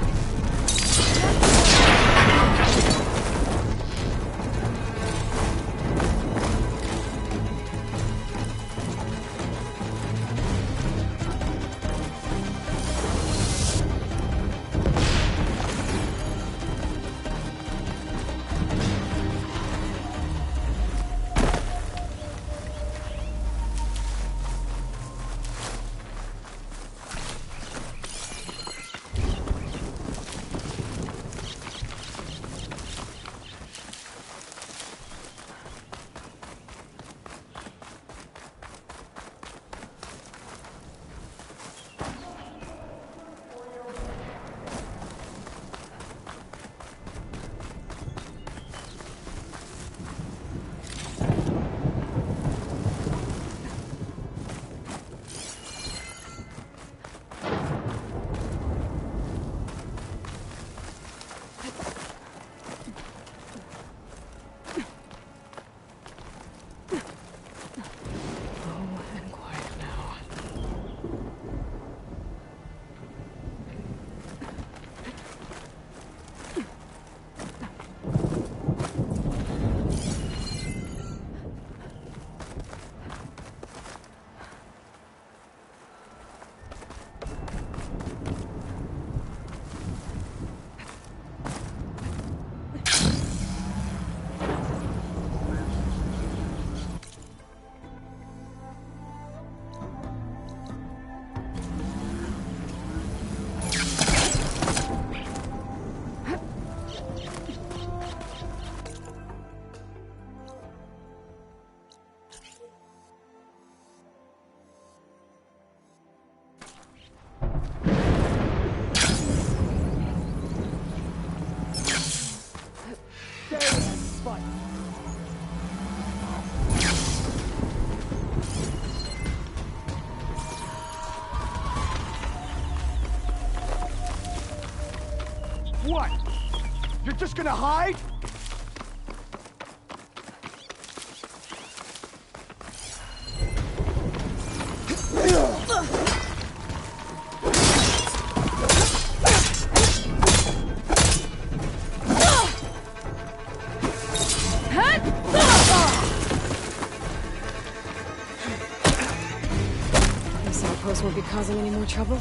just gonna hide? This outpost won't be causing any more trouble.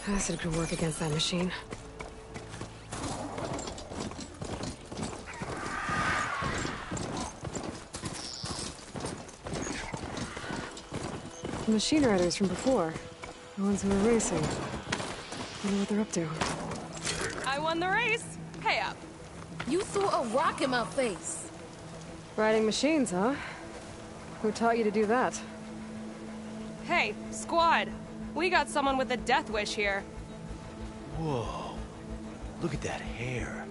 Acid could work against that machine. The machine riders from before. The ones who were racing. Wonder what they're up to. I won the race. Pay up. You threw a rock in my face. Riding machines, huh? Who taught you to do that? Hey, squad. We got someone with a death wish here. Whoa. Look at that hair.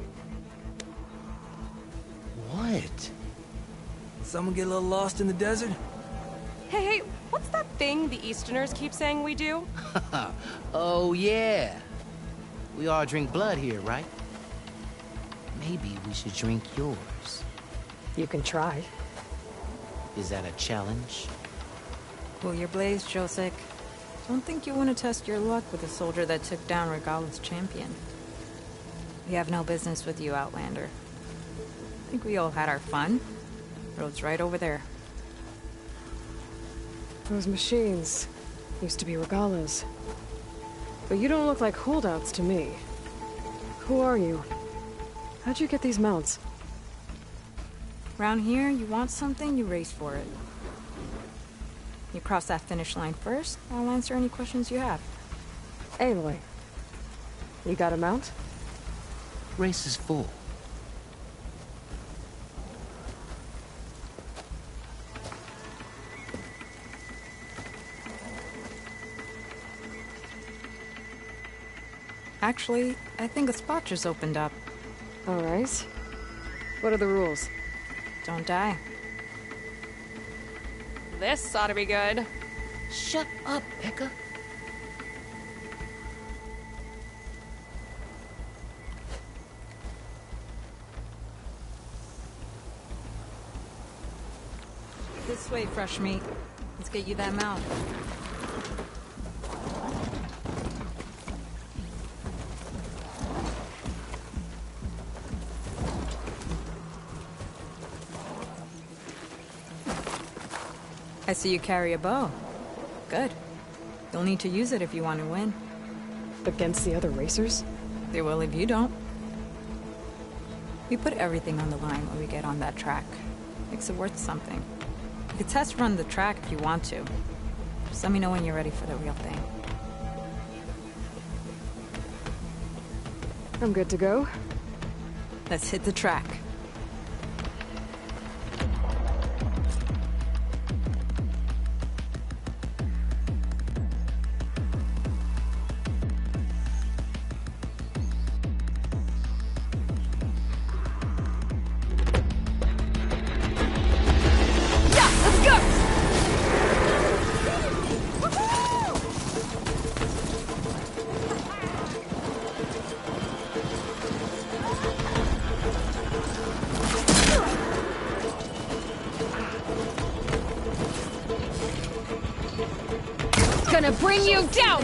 What? Someone get a little lost in the desert? Hey, what's that thing the Easterners keep saying we do? Oh, yeah. We all drink blood here, right? Maybe we should drink yours. You can try. Is that a challenge? Cool your blaze, Josek. Don't think you want to test your luck with a soldier that took down Regala's champion. We have no business with you, Outlander. I think we all had our fun. Road's right over there. Those machines used to be Regala's. But you don't look like holdouts to me. Who are you? How'd you get these mounts? Round here, you want something, you race for it. You cross that finish line first, I'll answer any questions you have. Aloy, you got a mount? Race is full. Actually, I think a spot just opened up. All right. What are the rules? Don't die. This ought to be good. Shut up, Becca. This way, fresh meat. Let's get you that mount. I see you carry a bow. Good. You'll need to use it if you want to win. Against the other racers? They will if you don't. We put everything on the line when we get on that track. Makes it worth something. You could test run the track if you want to. Just let me know when you're ready for the real thing. I'm good to go. Let's hit the track. Gonna bring you down!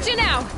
Gotcha now!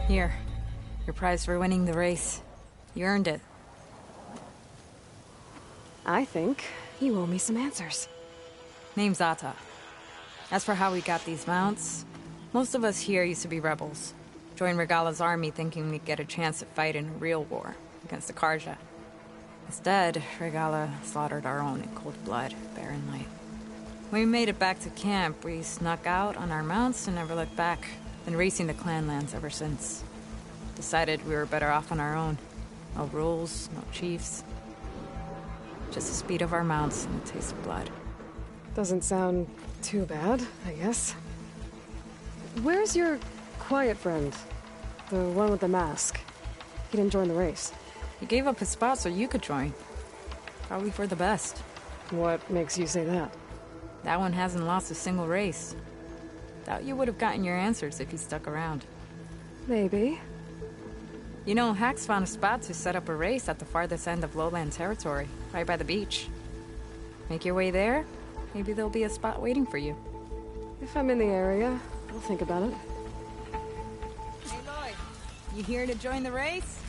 Here. Your prize for winning the race. You earned it. I think you owe me some answers. Name's Ata. As for how we got these mounts, most of us here used to be rebels. Joined Regala's army thinking we'd get a chance to fight in a real war against the Karja. Instead, Regala slaughtered our own in cold blood, barren light. When we made it back to camp, we snuck out on our mounts and never looked back. Been racing the clan lands ever since. Decided we were better off on our own. No rules, no chiefs. Just the speed of our mounts and the taste of blood. Doesn't sound too bad, I guess. Where's your quiet friend? The one with the mask. He didn't join the race. He gave up his spot so you could join. Probably for the best. What makes you say that? That one hasn't lost a single race. Doubt you would have gotten your answers if he stuck around. Maybe. You know, Hax found a spot to set up a race at the farthest end of lowland territory, right by the beach. Make your way there, maybe there'll be a spot waiting for you. If I'm in the area, I'll think about it. Hey Lloyd, you here to join the race?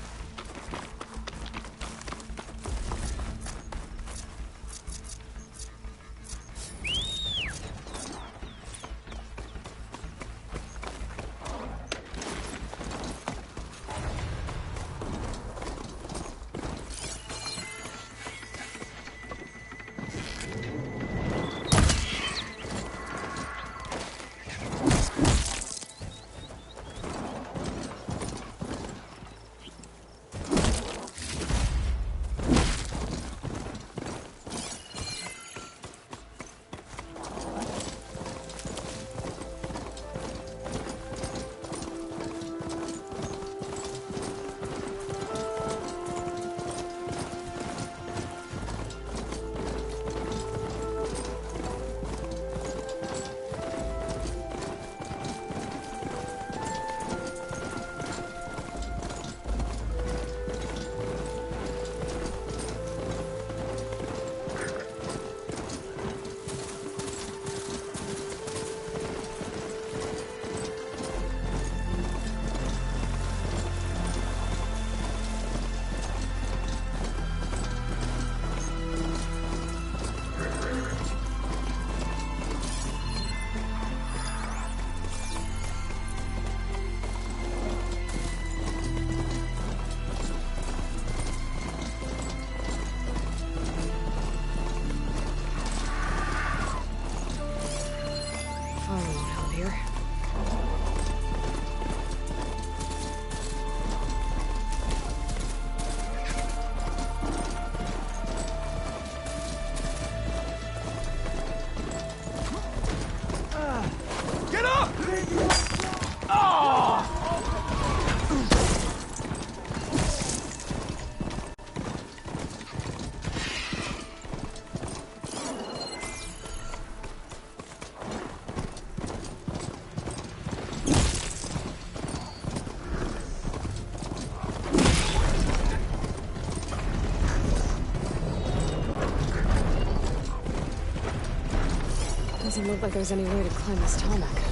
Doesn't look like there's any way to climb this tarmac.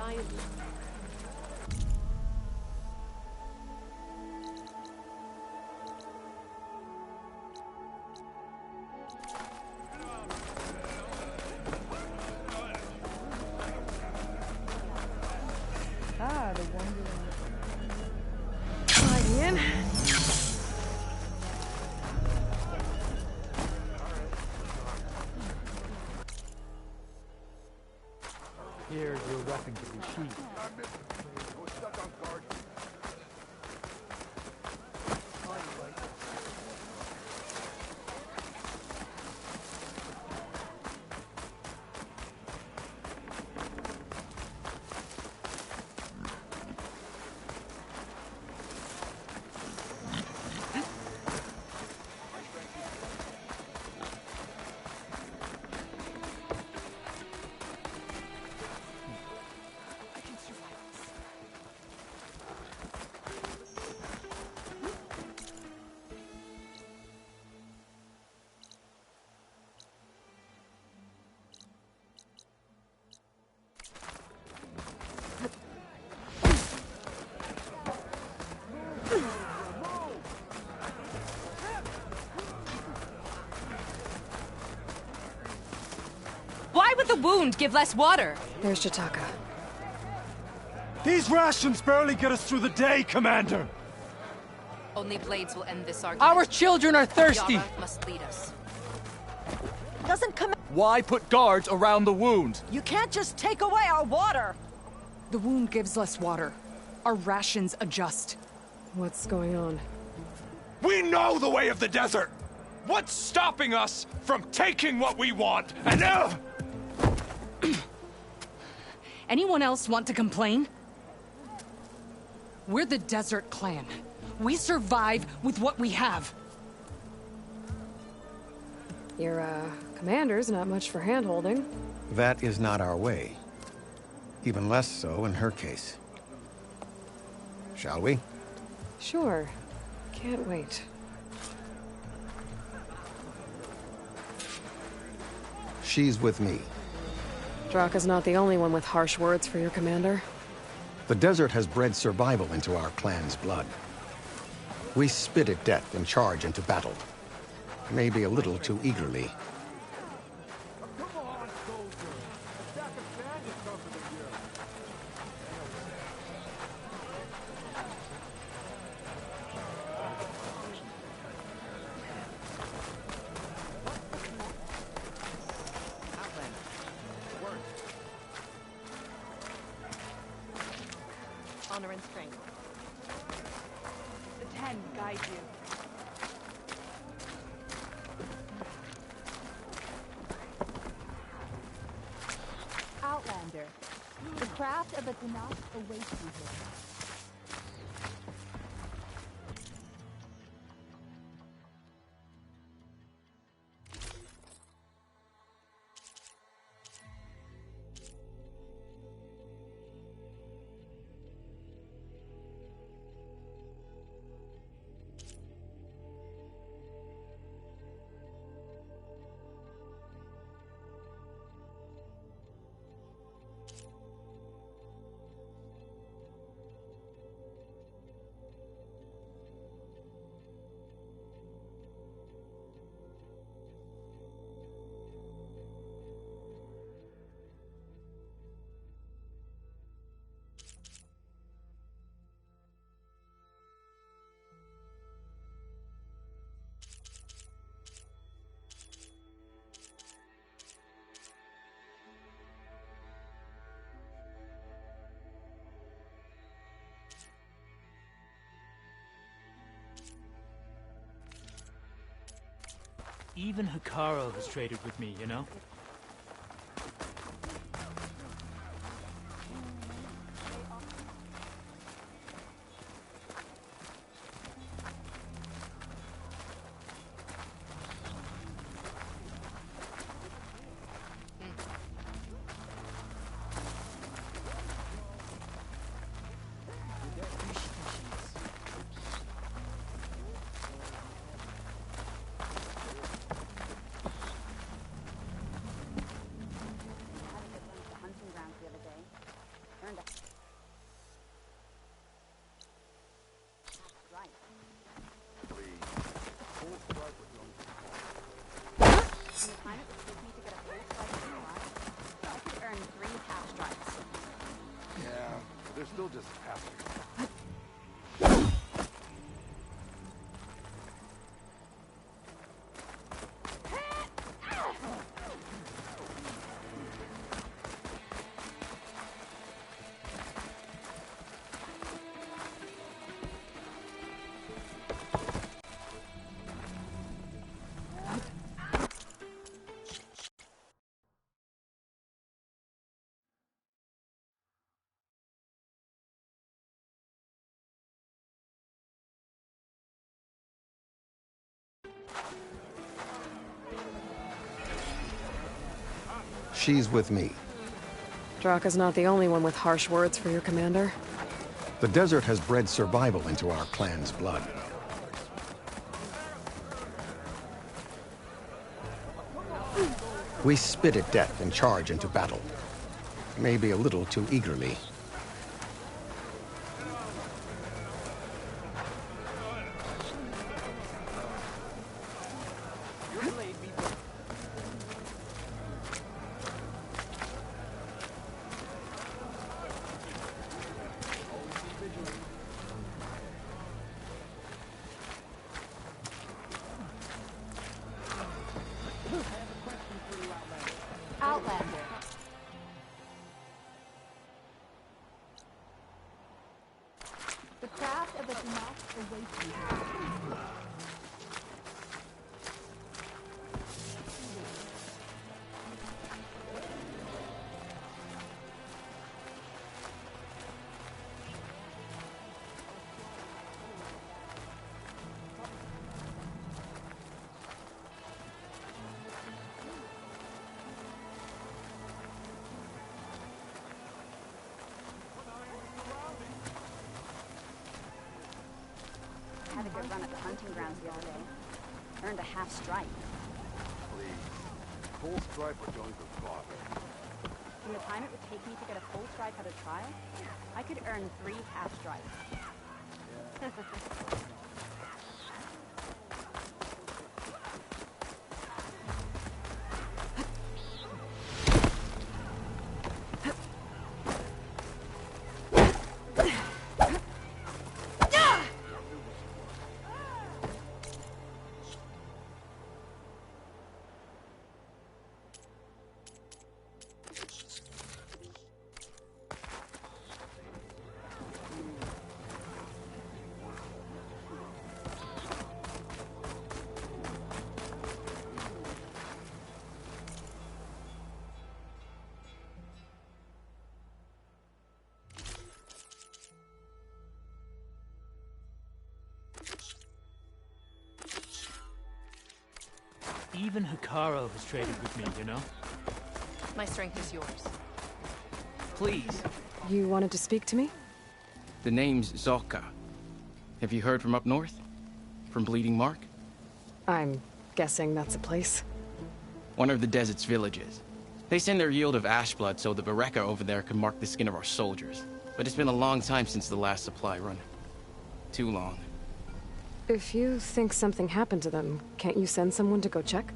Finally. Ah, the wonder. Sliding in. Here's your weapon to be sheathed. Why would the wound give less water? There's Jataka. These rations barely get us through the day, Commander! Only blades will end this argument. Our children are thirsty! Yara must lead us. Doesn't come. Why put guards around the wound? You can't just take away our water! The wound gives less water. Our rations adjust. What's going on? We know the way of the desert! What's stopping us from taking what we want? And Anyone else want to complain? We're the Desert Clan. We survive with what we have. Your, commander's not much for hand-holding. That is not our way. Even less so in her case. Shall we? Sure. Can't wait. She's with me. Draka's not the only one with harsh words for your commander. The desert has bred survival into our clan's blood. We spit at death and charge into battle. Maybe a little too eagerly. Honor and strength. The 10 guide you. Outlander, the craft of a Tanakh awaits you here. Even Hikaru has traded with me, you know? They're still just passing. She's with me. Draka's not the only one with harsh words for your commander. The desert has bred survival into our clan's blood. We spit at death and charge into battle. Maybe a little too eagerly. Outlander. The craft of the Tanakh awaits you. Had a good run at the hunting grounds the other day. Earned a half stripe. Please. Full stripe or don't even bother. In the time it would take me to get a full stripe at a trial, I could earn 3 half stripes. Even Hikaru has traded with me, you know? My strength is yours. Please. You wanted to speak to me? The name's Zolka. Have you heard from up north? From Bleeding Mark? I'm guessing that's a place. One of the desert's villages. They send their yield of ash blood so the Bereka over there can mark the skin of our soldiers. But it's been a long time since the last supply run. Too long. If you think something happened to them, can't you send someone to go check?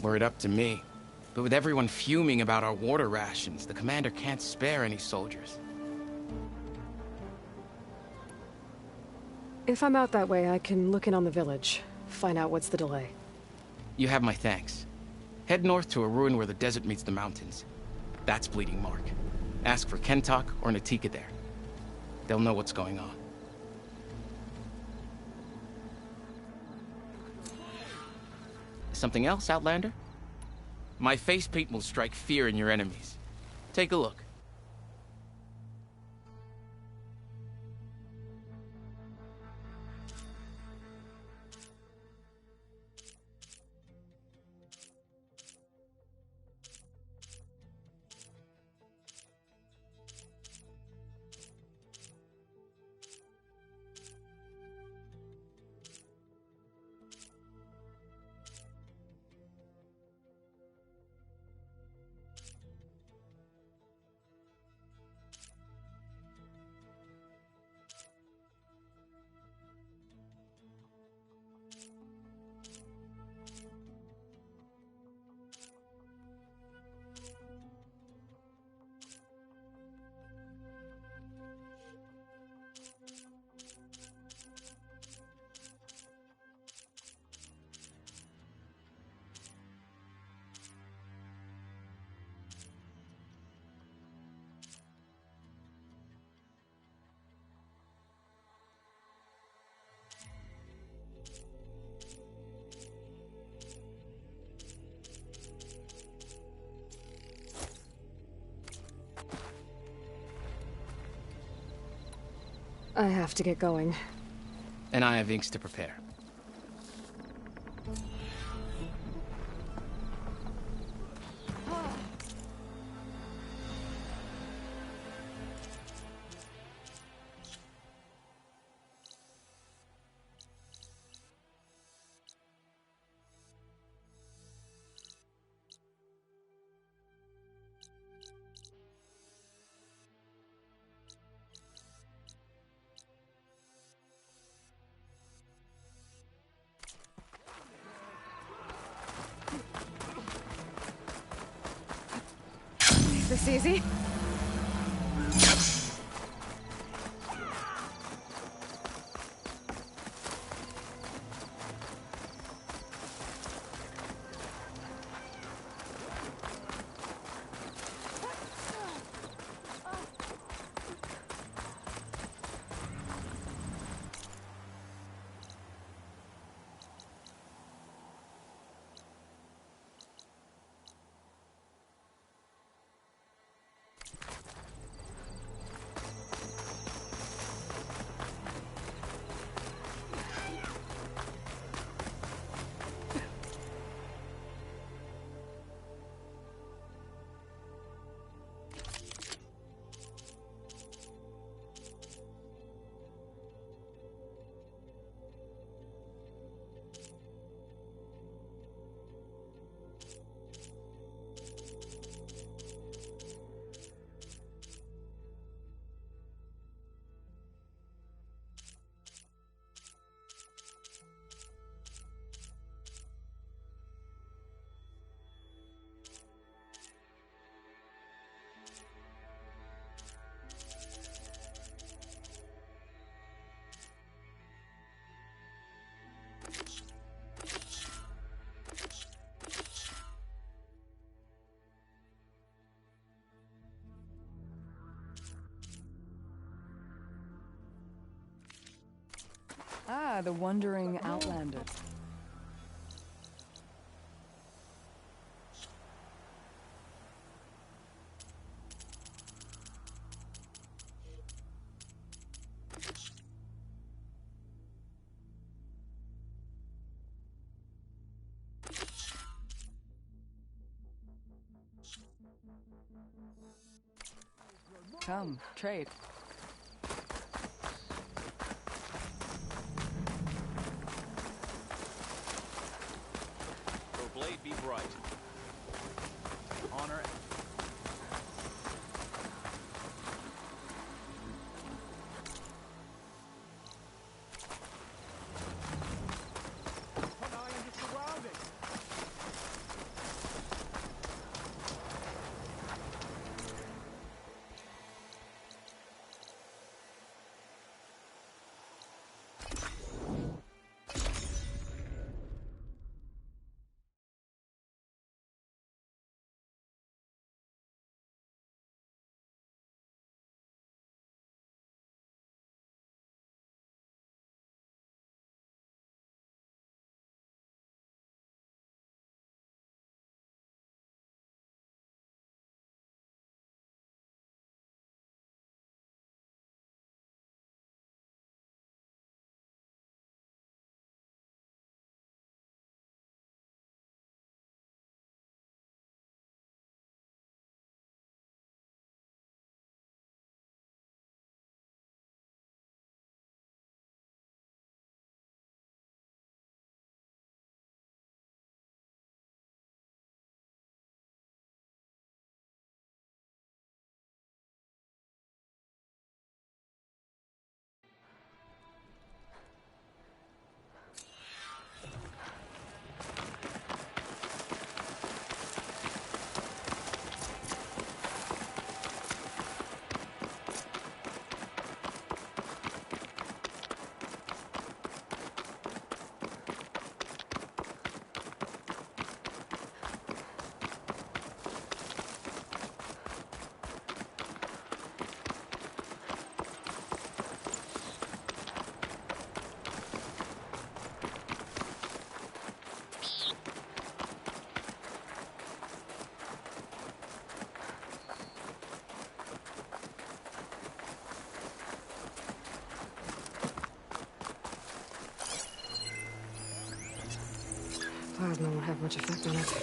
Were it up to me. But with everyone fuming about our water rations, the commander can't spare any soldiers. If I'm out that way, I can look in on the village. Find out what's the delay. You have my thanks. Head north to a ruin where the desert meets the mountains. That's Bleeding Mark. Ask for Kentok or Natika there. They'll know what's going on. Something else, Outlander? My face paint will strike fear in your enemies. Take a look. I have to get going. And I have inks to prepare. This easy? Ah, the wandering outlander. Come, trade. Your blade be bright. Honor it. Plasma won't have much effect on it.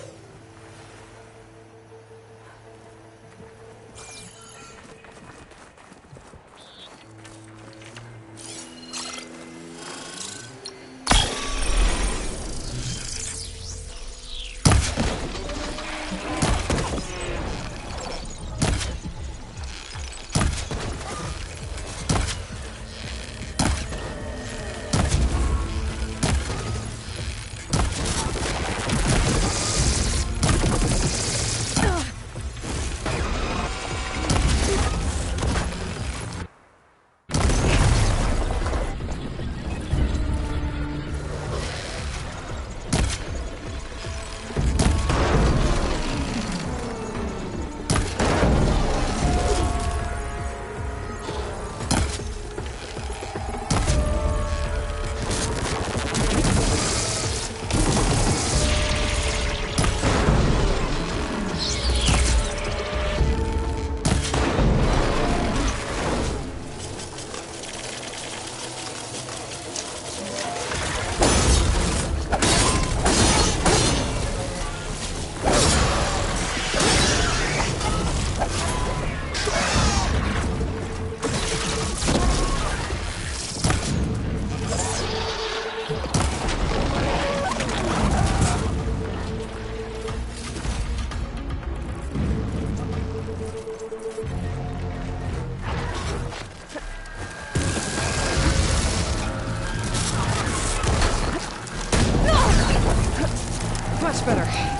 Much better.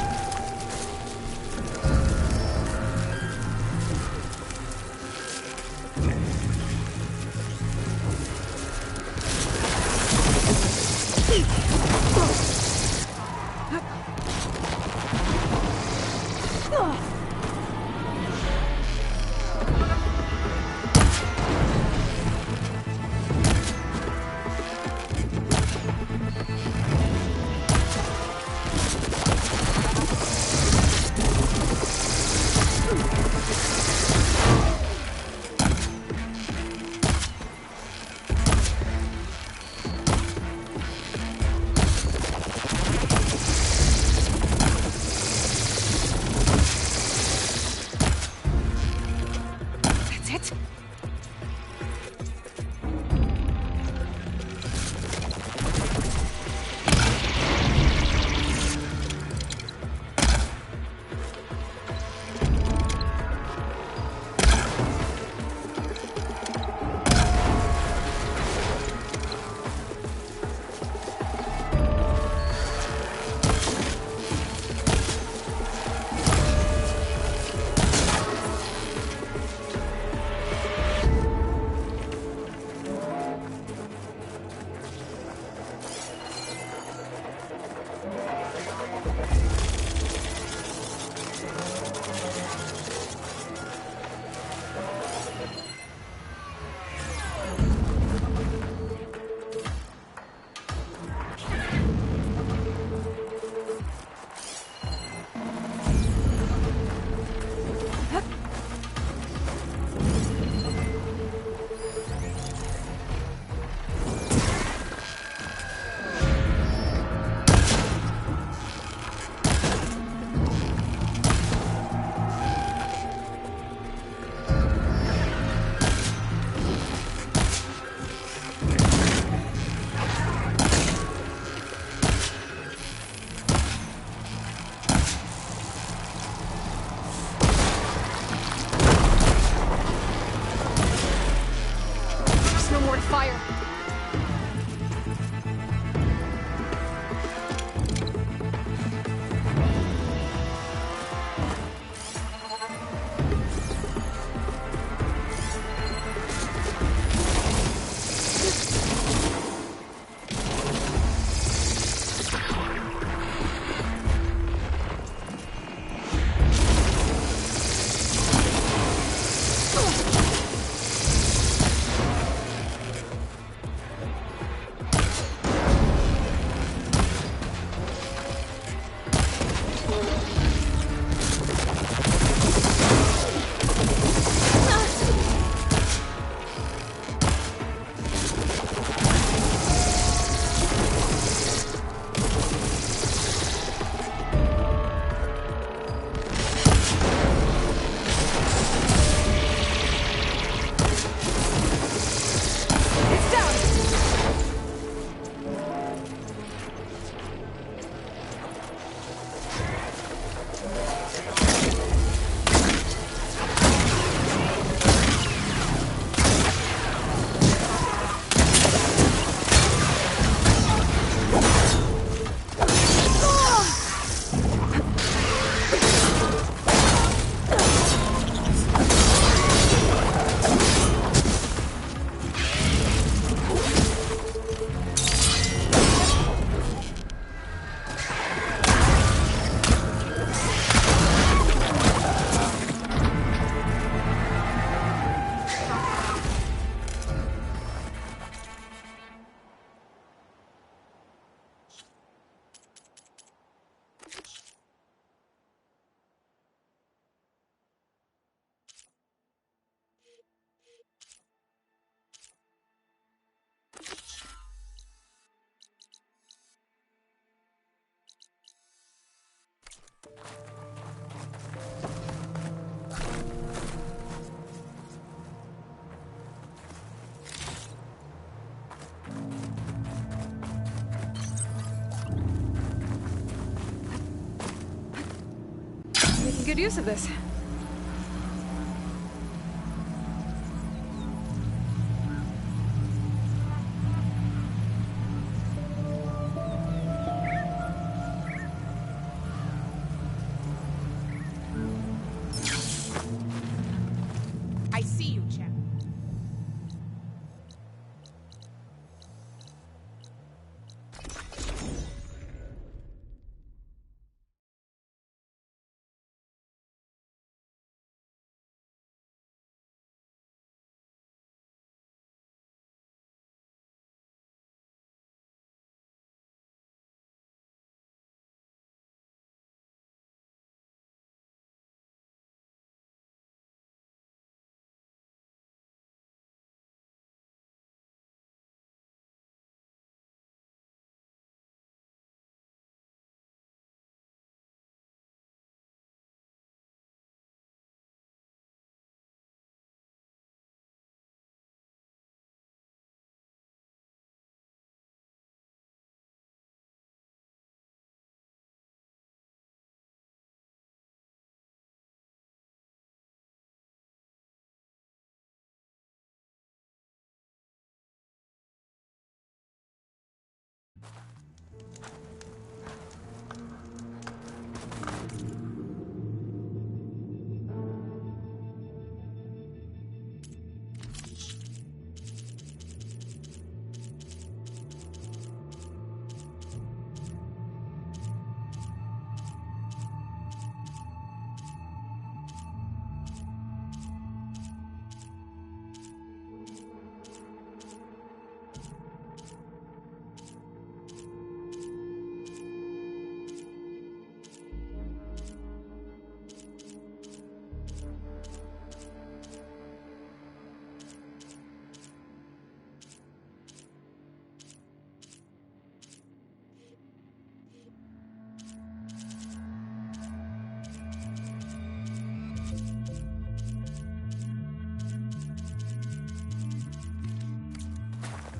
use of this. I see you, chap.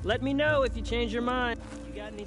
Let me know if you change your mind. You got any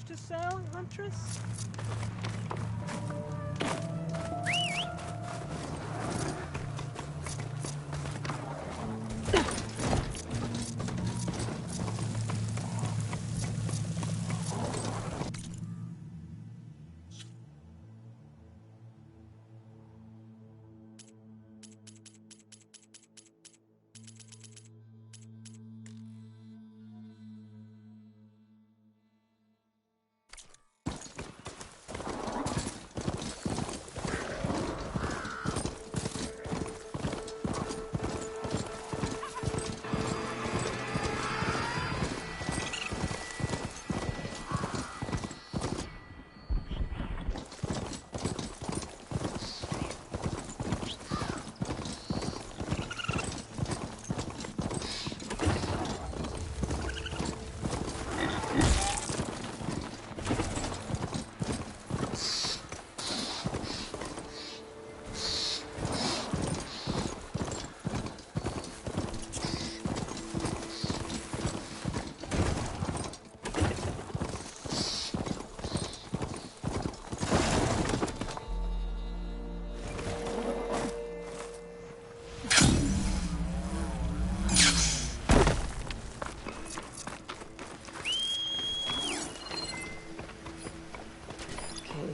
much to sell, Huntress?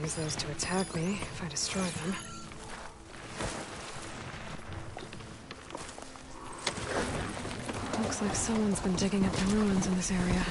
Use those to attack me if I destroy them. Looks like someone's been digging up the ruins in this area.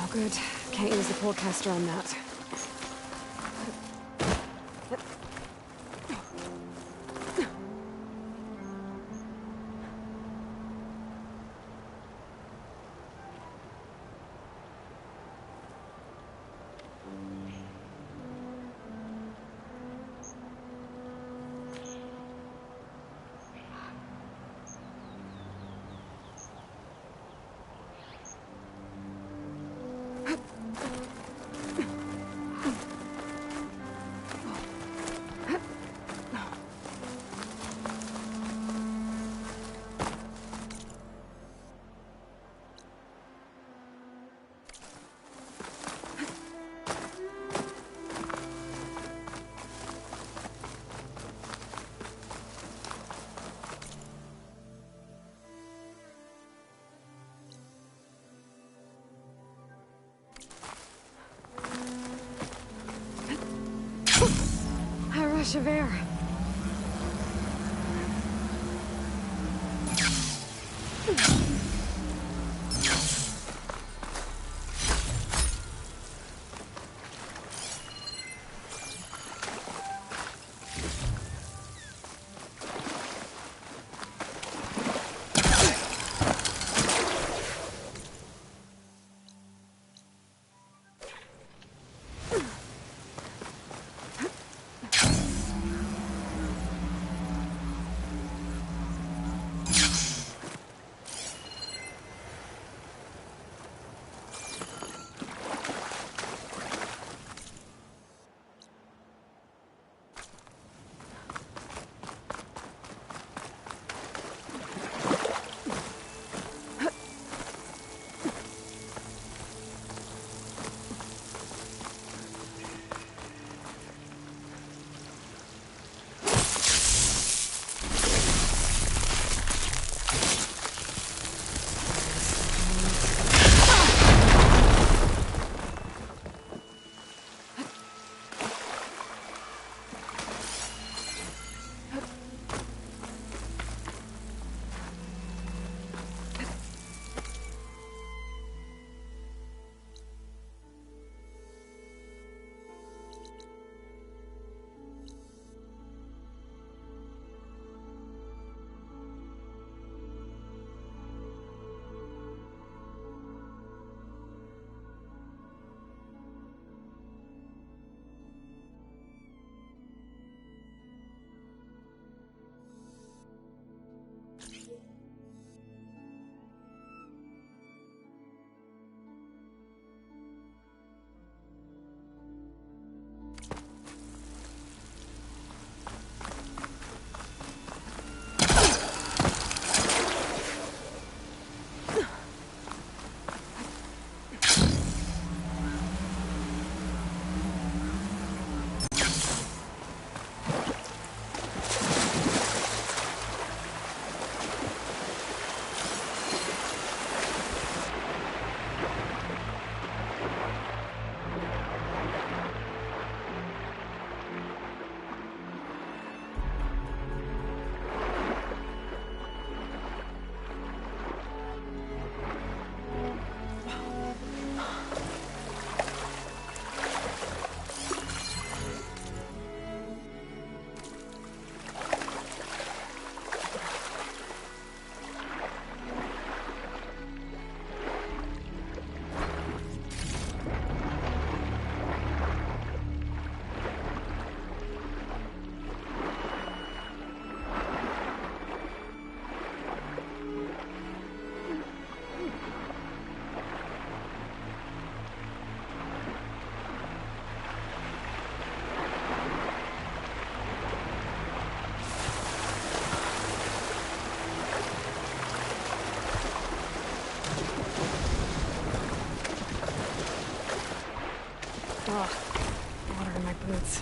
Good. Can't use the pullcaster on that. Rush of air. Oh, water in my boots.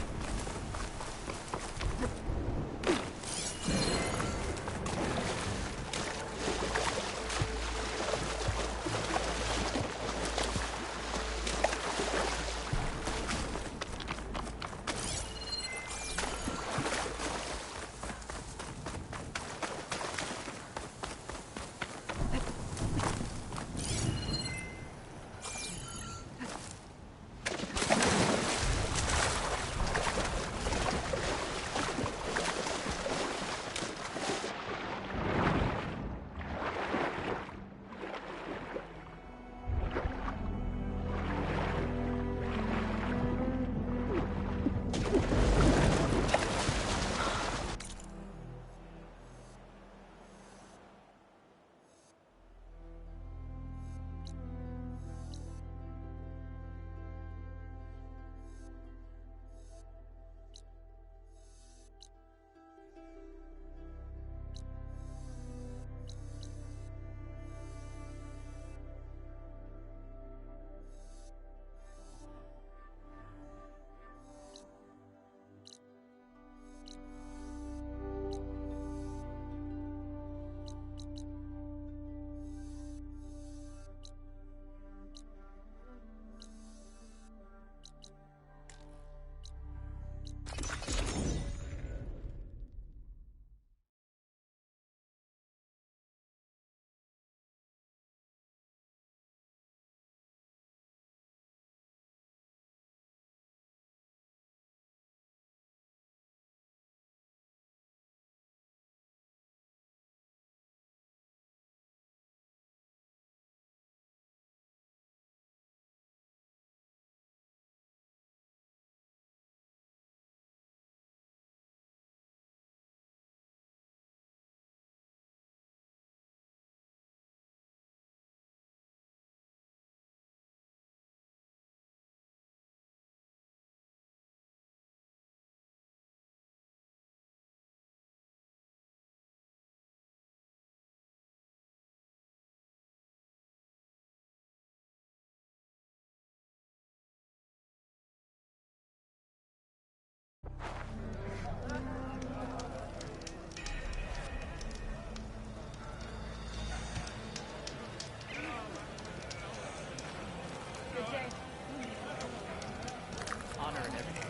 Honor and everything.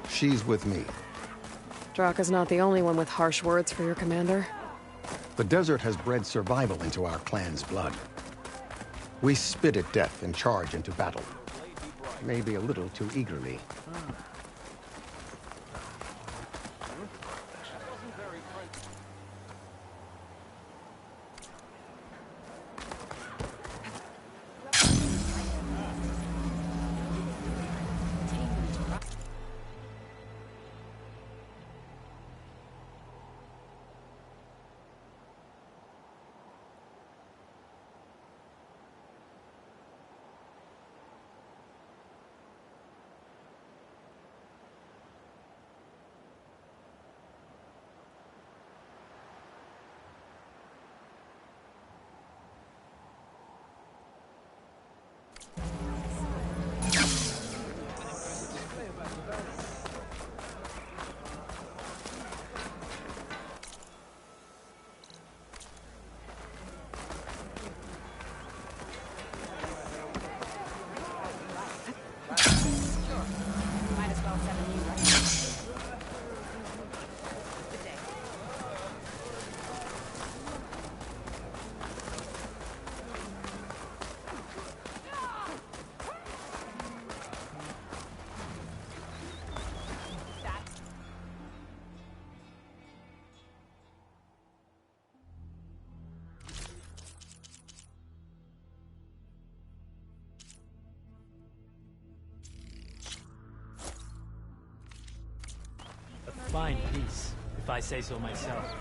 She's with me. Draka's not the only one with harsh words for your commander. The desert has bred survival into our clan's blood. We spit at death and charge into battle. Maybe a little too eagerly. A fine piece, if I say so myself.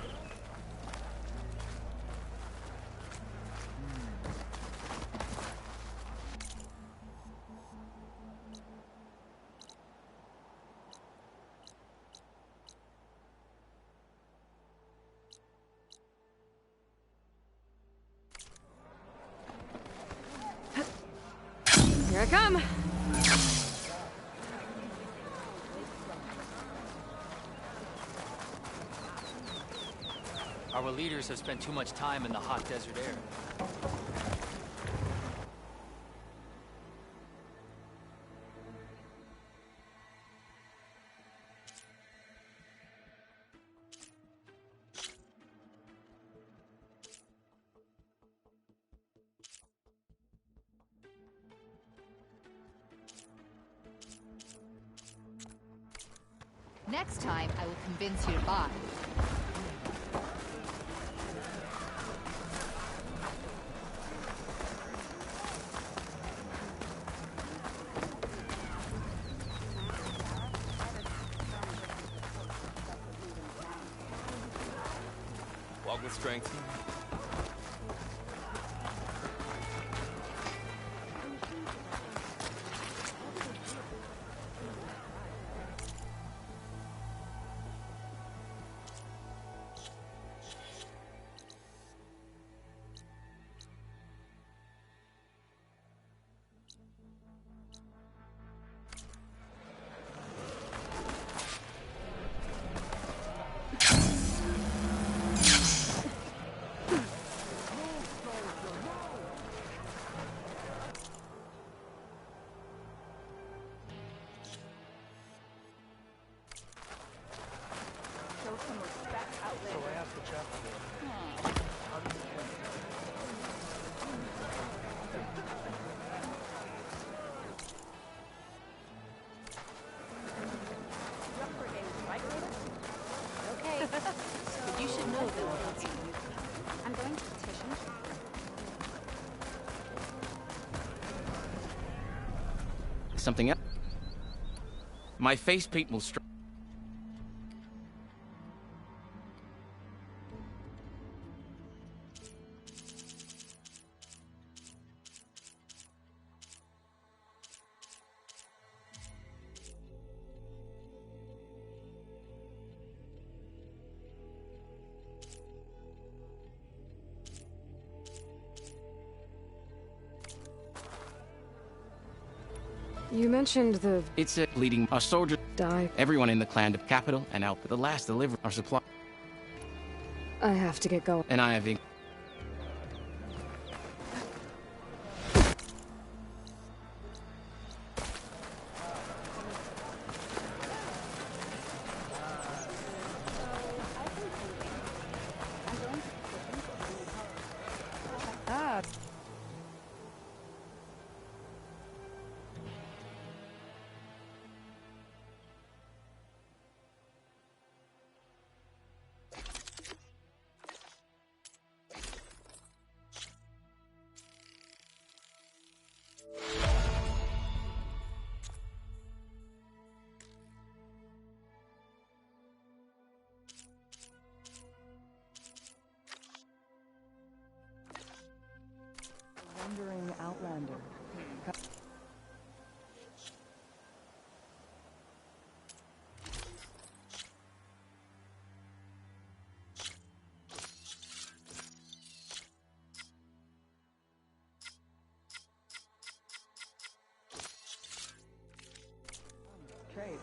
come. Our leaders have spent too much time in the hot desert air. Next time, I will convince you to buy. Walk with strength. Show some respect, Outlander. So I asked the chaplain. How do you You up for a game of Strike later? Okay. But you should know that I'm going to petition. Something else? My face paint will strike. You mentioned the... It's a bleeding. Our soldiers die. Everyone in the clan of capital and out. The last delivery our supply. I have to get going. And I have. Ah. Wandering Outlander. Trade.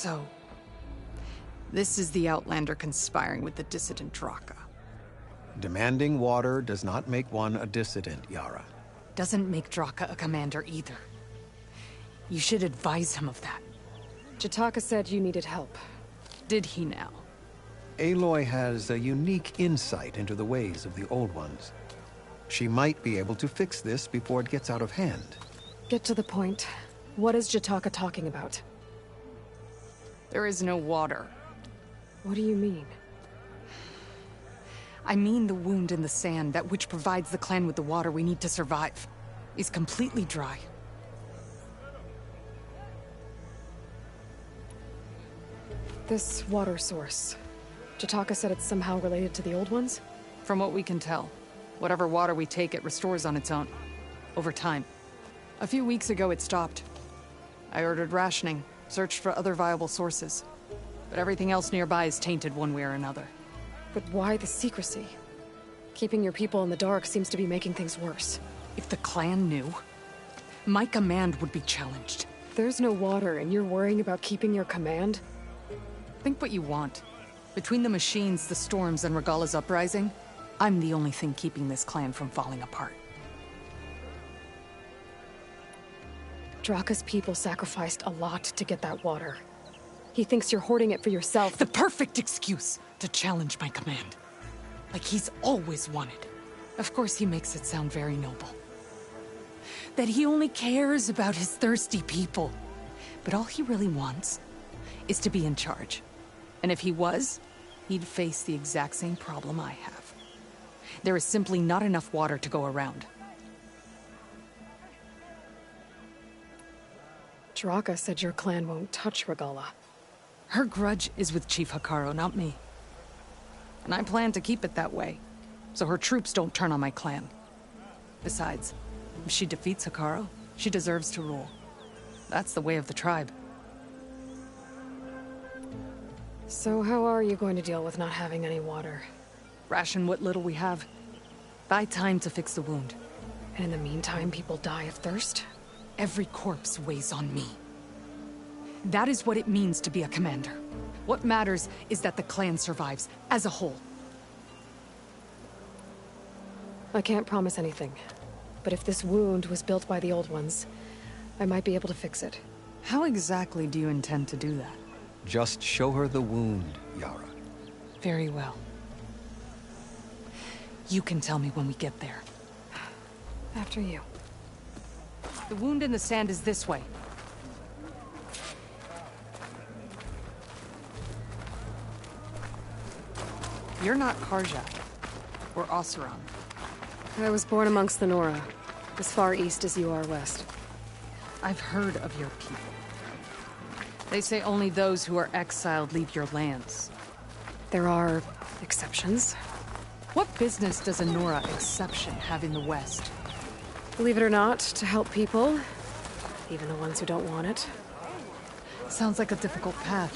So, this is the Outlander conspiring with the dissident Draka. Demanding water does not make one a dissident, Yara. Doesn't make Draka a commander either. You should advise him of that. Jataka said you needed help. Did he now? Aloy has a unique insight into the ways of the Old Ones. She might be able to fix this before it gets out of hand. Get to the point. What is Jataka talking about? There is no water. What do you mean? I mean the wound in the sand, that which provides the clan with the water we need to survive, is completely dry. This water source. Jataka said it's somehow related to the Old Ones? From what we can tell, whatever water we take, it restores on its own. Over time. A few weeks ago, it stopped. I ordered rationing, searched for other viable sources. But everything else nearby is tainted one way or another. But why the secrecy? Keeping your people in the dark seems to be making things worse. If the clan knew, my command would be challenged. There's no water and you're worrying about keeping your command? Think what you want. Between the machines, the storms, and Regala's uprising, I'm the only thing keeping this clan from falling apart. Draka's people sacrificed a lot to get that water. He thinks you're hoarding it for yourself. The perfect excuse to challenge my command. Like he's always wanted. Of course he makes it sound very noble. That he only cares about his thirsty people. But all he really wants is to be in charge. And if he was, he'd face the exact same problem I have. There is simply not enough water to go around. Draka said your clan won't touch Regala. Her grudge is with Chief Hekarro, not me. And I plan to keep it that way, so her troops don't turn on my clan. Besides, if she defeats Hekarro, she deserves to rule. That's the way of the tribe. So how are you going to deal with not having any water? Ration what little we have. Buy time to fix the wound. And in the meantime, people die of thirst? Every corpse weighs on me. That is what it means to be a commander. What matters is that the clan survives, as a whole. I can't promise anything. But if this wound was built by the Old Ones, I might be able to fix it. How exactly do you intend to do that? Just show her the wound, Yara. Very well. You can tell me when we get there. After you. The wound in the sand is this way. You're not Karja, or Oseram. I was born amongst the Nora, as far east as you are west. I've heard of your people. They say only those who are exiled leave your lands. There are exceptions. What business does a Nora exception have in the West? Believe it or not, to help people, even the ones who don't want it. Sounds like a difficult path.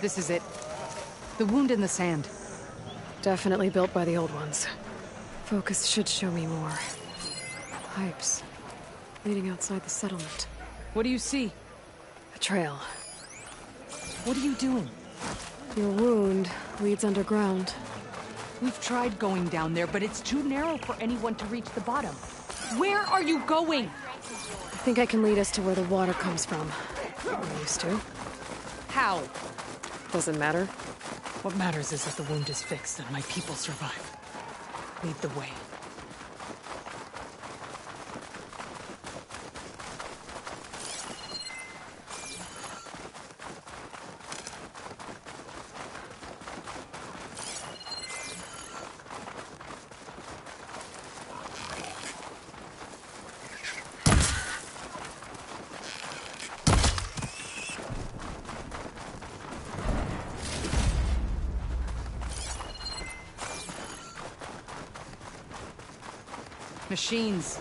This is it. The wound in the sand. Definitely built by the Old Ones. Focus should show me more. Pipes. Leading outside the settlement. What do you see? A trail. What are you doing? Your wound leads underground. We've tried going down there, but it's too narrow for anyone to reach the bottom. Where are you going? I think I can lead us to where the water comes from. I used to. How? Doesn't matter. What matters is that the wound is fixed and my people survive. Lead the way. Machines.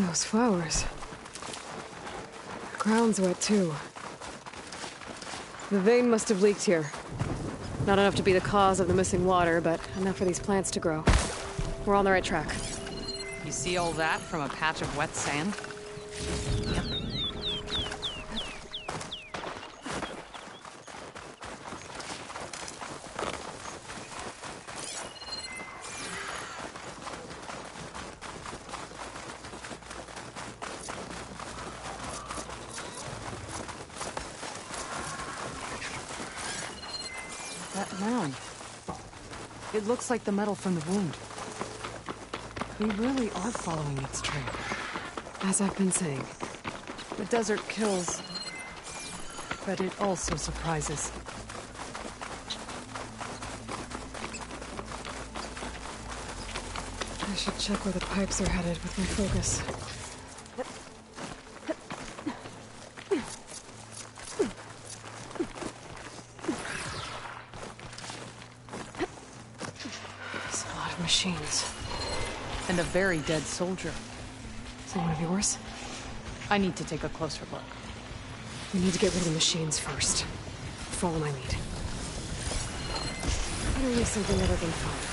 Those flowers. The ground's wet too. The vein must have leaked here. Not enough to be the cause of the missing water, but enough for these plants to grow. We're on the right track. You see all that from a patch of wet sand? Yep. That mound. It looks like the metal from the wound. We really are following its trail. As I've been saying. The desert kills, but it also surprises. I should check where the pipes are headed with my focus. There's a lot of machines. And a very dead soldier. Is it one of yours? I need to take a closer look. We need to get rid of the machines first. Follow my lead. Better leave something other than fire.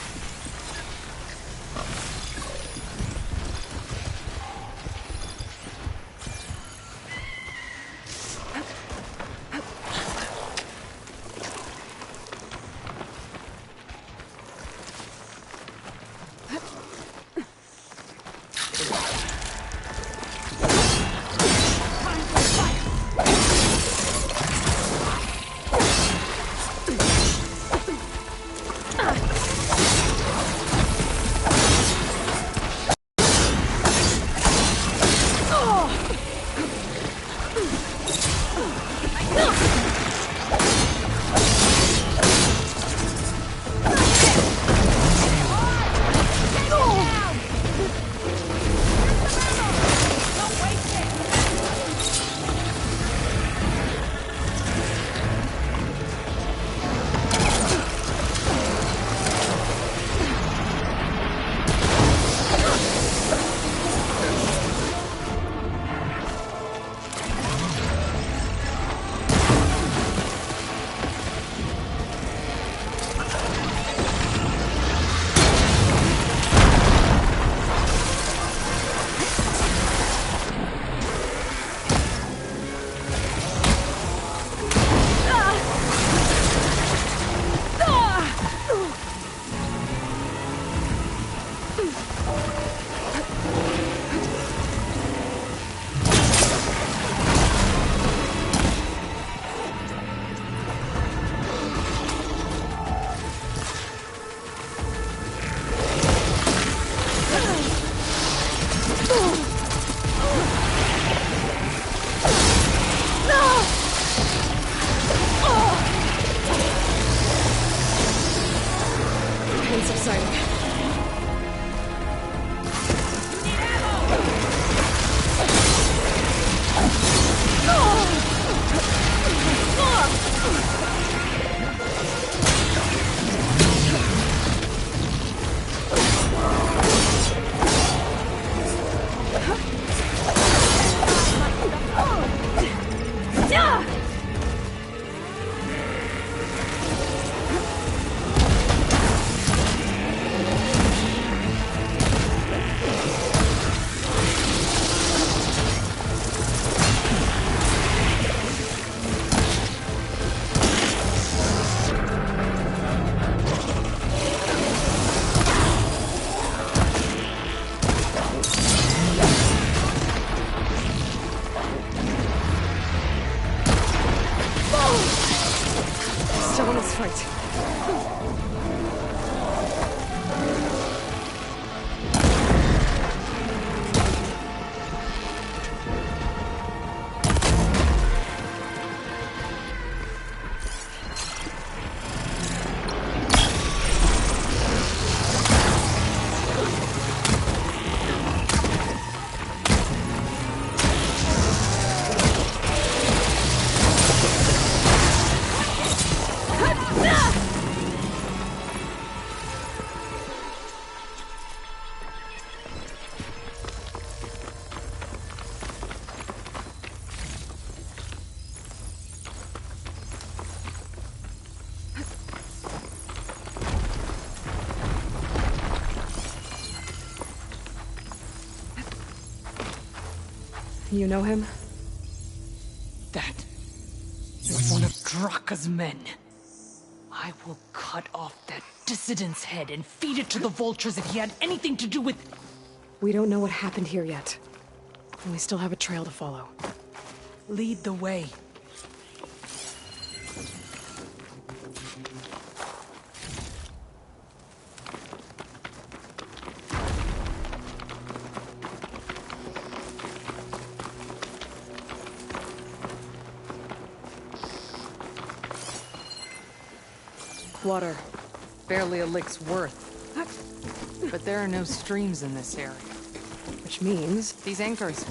Still in this fight. You know him? That is one of Draka's men. I will cut off that dissident's head and feed it to the vultures if he had anything to do with... We don't know what happened here yet. And we still have a trail to follow. Lead the way. Water. Barely a lick's worth. But there are no streams in this area. Which means... These anchors.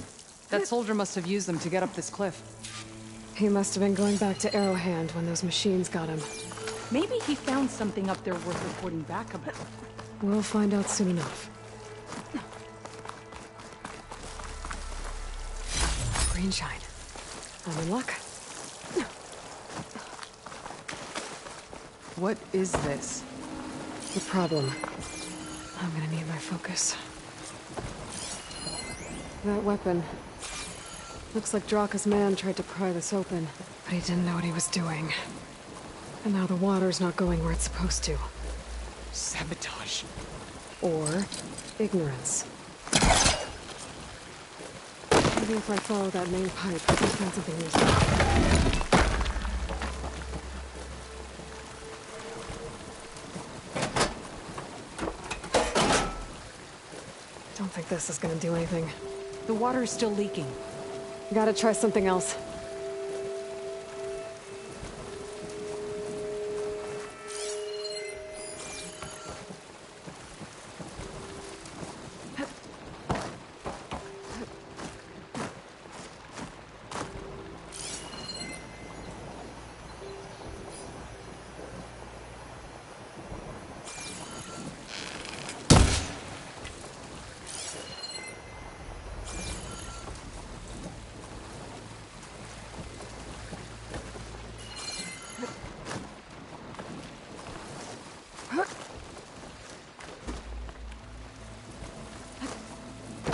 That soldier must have used them to get up this cliff. He must have been going back to Arrowhand when those machines got him. Maybe he found something up there worth reporting back about. We'll find out soon enough. Green shine. I'm in luck. What is this? The problem. I'm gonna need my focus. That weapon. Looks like Draka's man tried to pry this open, but he didn't know what he was doing. And now the water's not going where it's supposed to. Sabotage. Or ignorance. Maybe if I follow that main pipe, I can find something useful. Don't think this is gonna do anything. The water is still leaking. Gotta try something else.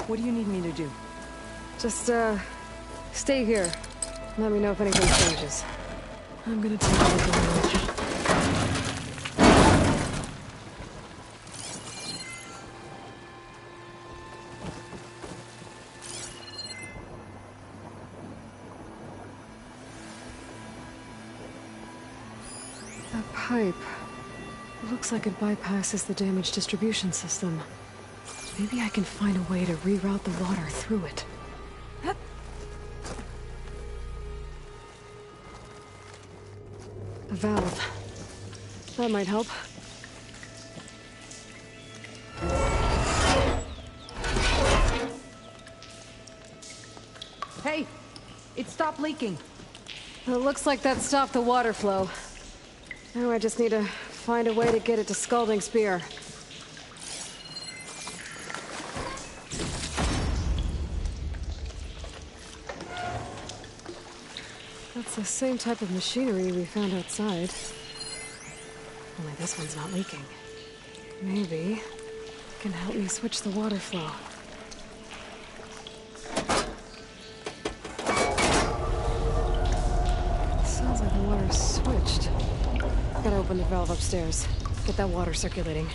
What do you need me to do? Just, stay here. Let me know if anything changes. I'm gonna take a look around. That pipe. It looks like it bypasses the damaged distribution system. Maybe I can find a way to reroute the water through it. A valve. That might help. Hey! It stopped leaking. It looks like that stopped the water flow. Now I just need to find a way to get it to Scalding Spear. That's the same type of machinery we found outside. Only this one's not leaking. Maybe it can help me switch the water flow. Sounds like the water's switched. Gotta open the valve upstairs. Get that water circulating.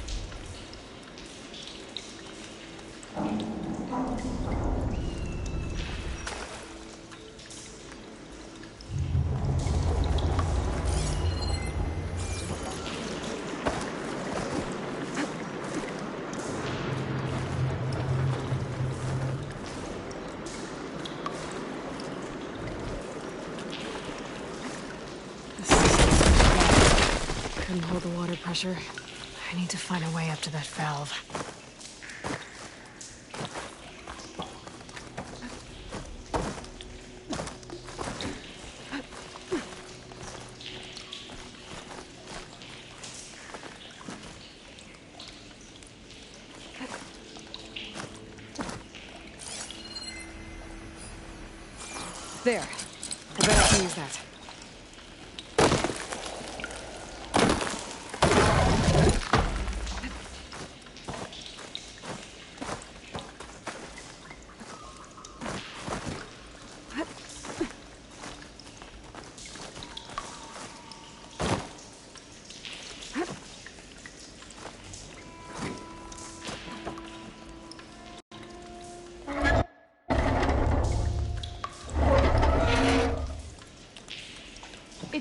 Couldn't hold the water pressure. I need to find a way up to that valve. There. I bet I can use that.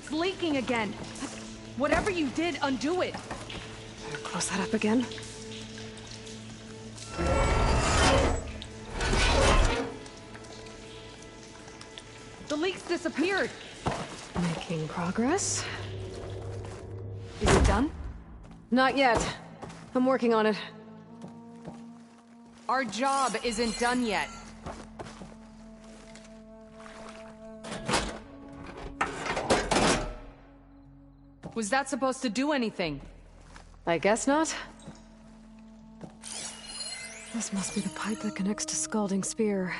It's leaking again. Whatever you did, undo it. Close that up again. The leak's disappeared. Making progress. Is it done? Not yet. I'm working on it. Our job isn't done yet. Was that supposed to do anything? I guess not. This must be the pipe that connects to Scalding Spear.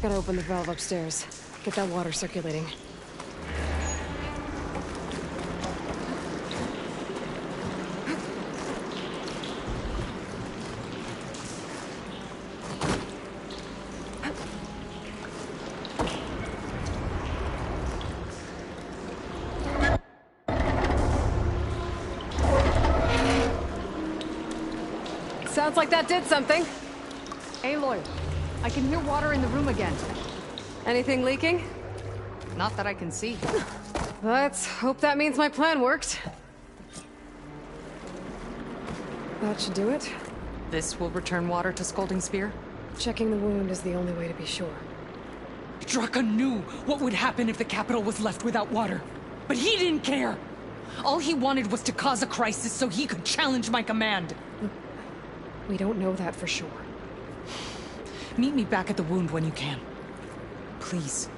Gotta open the valve upstairs. Get that water circulating. Sounds like that did something. Aloy, I can hear water in the room again. Anything leaking? Not that I can see. Let's hope that means my plan worked. That should do it. This will return water to Scalding Spear? Checking the wound is the only way to be sure. Draka knew what would happen if the capital was left without water. But he didn't care! All he wanted was to cause a crisis so he could challenge my command. We don't know that for sure. Meet me back at the wound when you can. Please.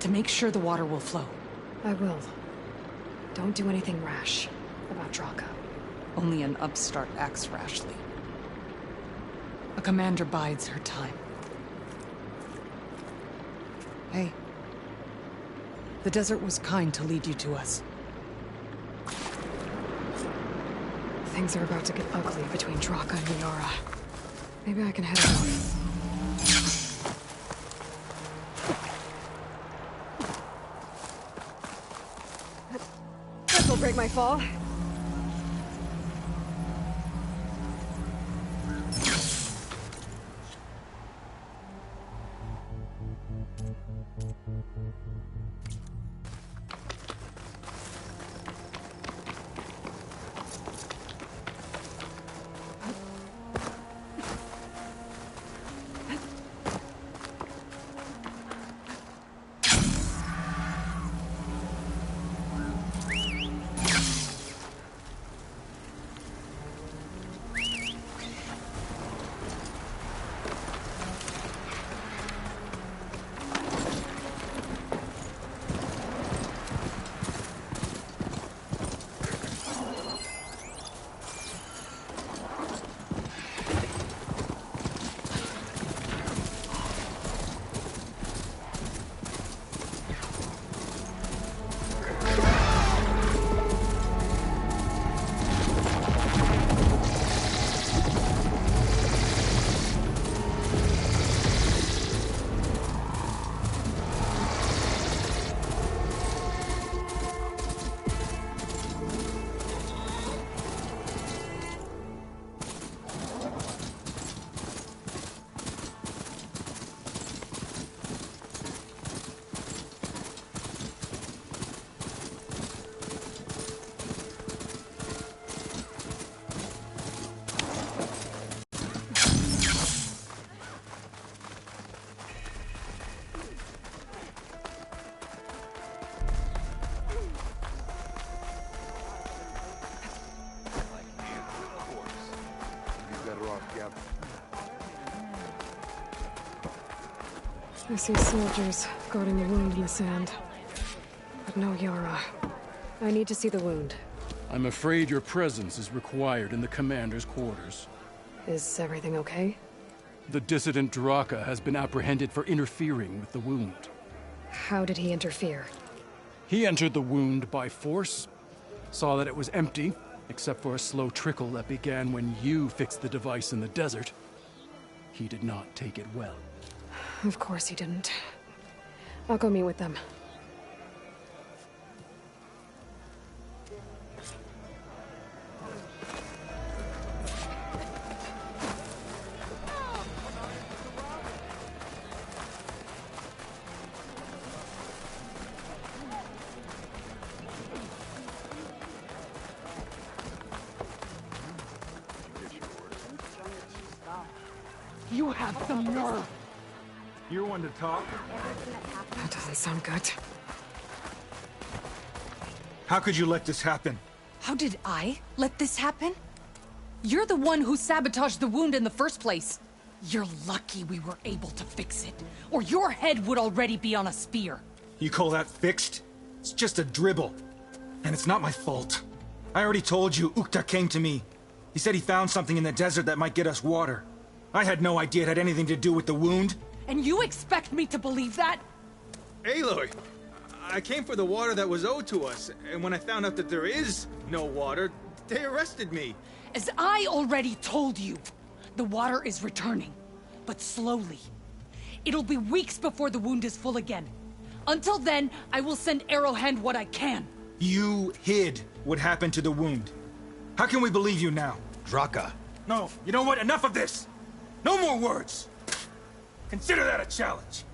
To make sure the water will flow. I will. Don't do anything rash about Draka. Only an upstart acts rashly. A commander bides her time. Hey. The desert was kind to lead you to us. Things are about to get ugly between Draka and Liara. Maybe I can head out. This'll break my fall. I see soldiers guarding the wound in the sand. But no Yara. I need to see the wound. I'm afraid your presence is required in the commander's quarters. Is everything okay? The dissident Draka has been apprehended for interfering with the wound. How did he interfere? He entered the wound by force, saw that it was empty, except for a slow trickle that began when you fixed the device in the desert. He did not take it well. Of course he didn't. I'll go meet with them. You have some nerve. You're one to talk. That doesn't sound good. How could you let this happen? How did I let this happen? You're the one who sabotaged the wound in the first place. You're lucky we were able to fix it, or your head would already be on a spear. You call that fixed? It's just a dribble. And it's not my fault. I already told you, Ukta came to me. He said he found something in the desert that might get us water. I had no idea it had anything to do with the wound. And you expect me to believe that? Aloy, I came for the water that was owed to us, and when I found out that there is no water, they arrested me. As I already told you, the water is returning, but slowly. It'll be weeks before the wound is full again. Until then, I will send Arrowhand what I can. You hid what happened to the wound. How can we believe you now? Draka. No, you know what? Enough of this! No more words! Consider that a challenge.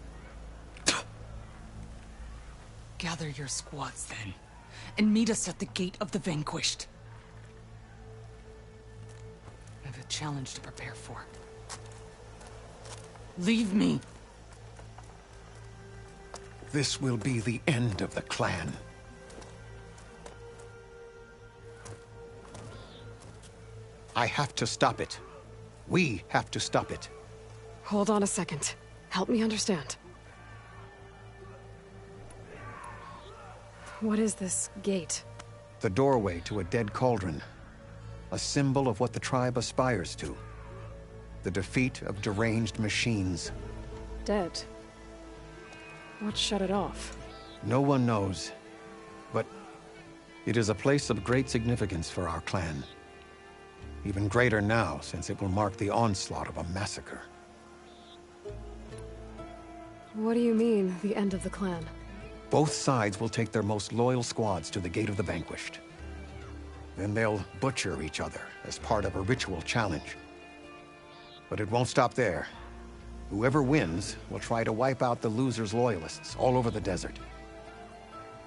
Gather your squads then, and meet us at the Gate of the Vanquished. I have a challenge to prepare for. Leave me. This will be the end of the clan. I have to stop it. We have to stop it. Hold on a second. Help me understand. What is this gate? The doorway to a dead cauldron. A symbol of what the tribe aspires to. The defeat of deranged machines. Dead. What shut it off? No one knows. But it is a place of great significance for our clan. Even greater now, since it will mark the onslaught of a massacre. What do you mean, the end of the clan? Both sides will take their most loyal squads to the Gate of the Vanquished. Then they'll butcher each other as part of a ritual challenge. But it won't stop there. Whoever wins will try to wipe out the loser's loyalists all over the desert.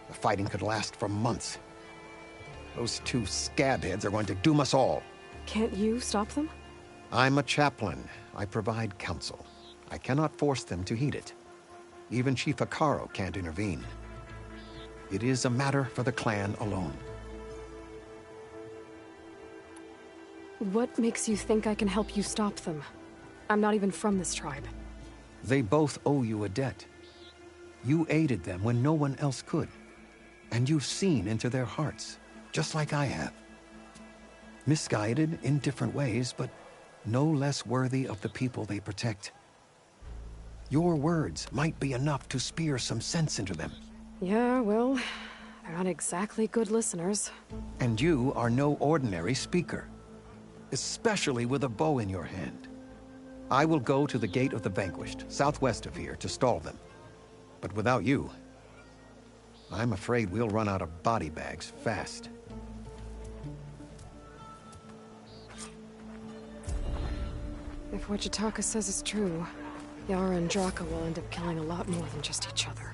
The fighting could last for months. Those two scabheads are going to doom us all. Can't you stop them? I'm a chaplain. I provide counsel. I cannot force them to heed it. Even Chief Hikaru can't intervene. It is a matter for the clan alone. What makes you think I can help you stop them? I'm not even from this tribe. They both owe you a debt. You aided them when no one else could. And you've seen into their hearts, just like I have. Misguided in different ways, but no less worthy of the people they protect. Your words might be enough to spear some sense into them. Yeah, well, they're not exactly good listeners. And you are no ordinary speaker. Especially with a bow in your hand. I will go to the Gate of the Vanquished, southwest of here, to stall them. But without you, I'm afraid we'll run out of body bags fast. If what Jataka says is true, Yara and Draka will end up killing a lot more than just each other.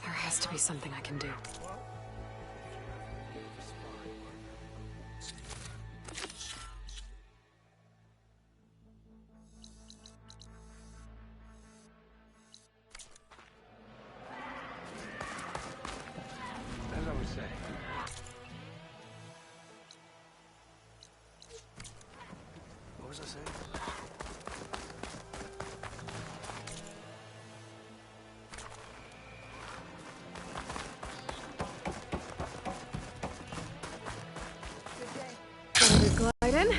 There has to be something I can do. was I saying? Glide in.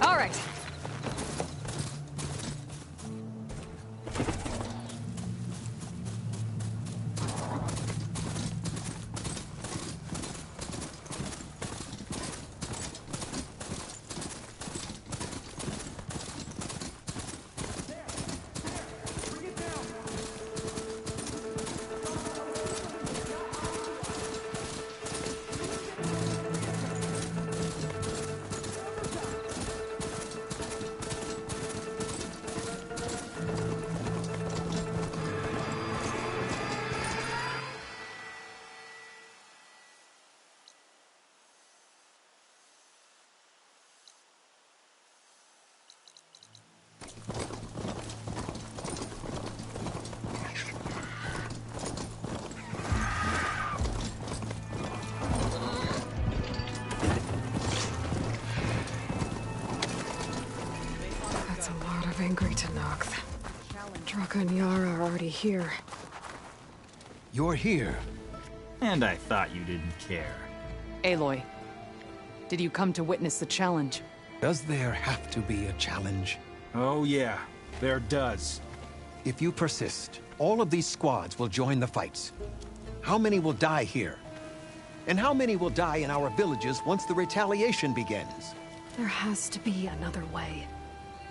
All right. That's a lot of angry Tenakth. Draka and Yara are already here. You're here. And I thought you didn't care. Aloy, did you come to witness the challenge? Does there have to be a challenge? Oh yeah, there does. If you persist, all of these squads will join the fights. How many will die here? And how many will die in our villages once the retaliation begins? There has to be another way.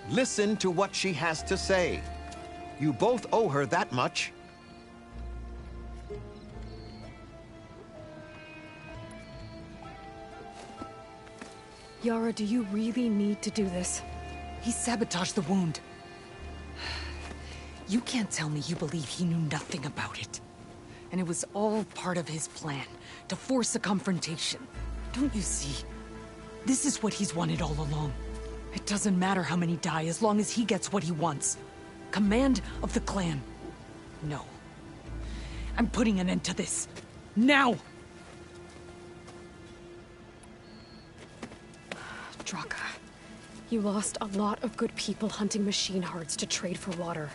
Listen to what she has to say. You both owe her that much. Yara, do you really need to do this? He sabotaged the wound. You can't tell me you believe he knew nothing about it. And it was all part of his plan, to force a confrontation. Don't you see? This is what he's wanted all along. It doesn't matter how many die as long as he gets what he wants. Command of the clan. No. I'm putting an end to this. Now! Draka, you lost a lot of good people hunting machine hearts to trade for water.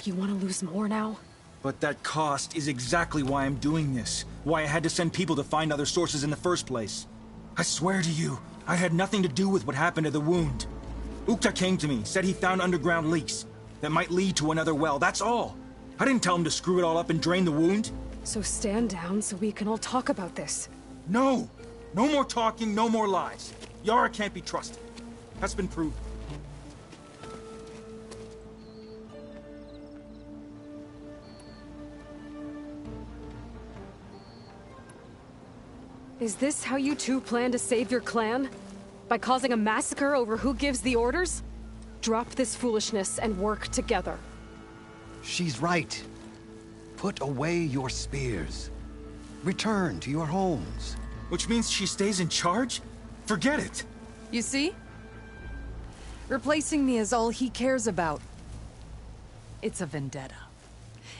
You want to lose more now? But that cost is exactly why I'm doing this. Why I had to send people to find other sources in the first place. I swear to you, I had nothing to do with what happened to the wound. Ukta came to me, said he found underground leaks that might lead to another well, that's all. I didn't tell him to screw it all up and drain the wound. So stand down so we can all talk about this. No! No more talking, no more lies. Yara can't be trusted. That's been proven. Is this how you two plan to save your clan? By causing a massacre over who gives the orders? Drop this foolishness and work together. She's right. Put away your spears. Return to your homes. Which means she stays in charge? Forget it. You see? Replacing me is all he cares about. It's a vendetta.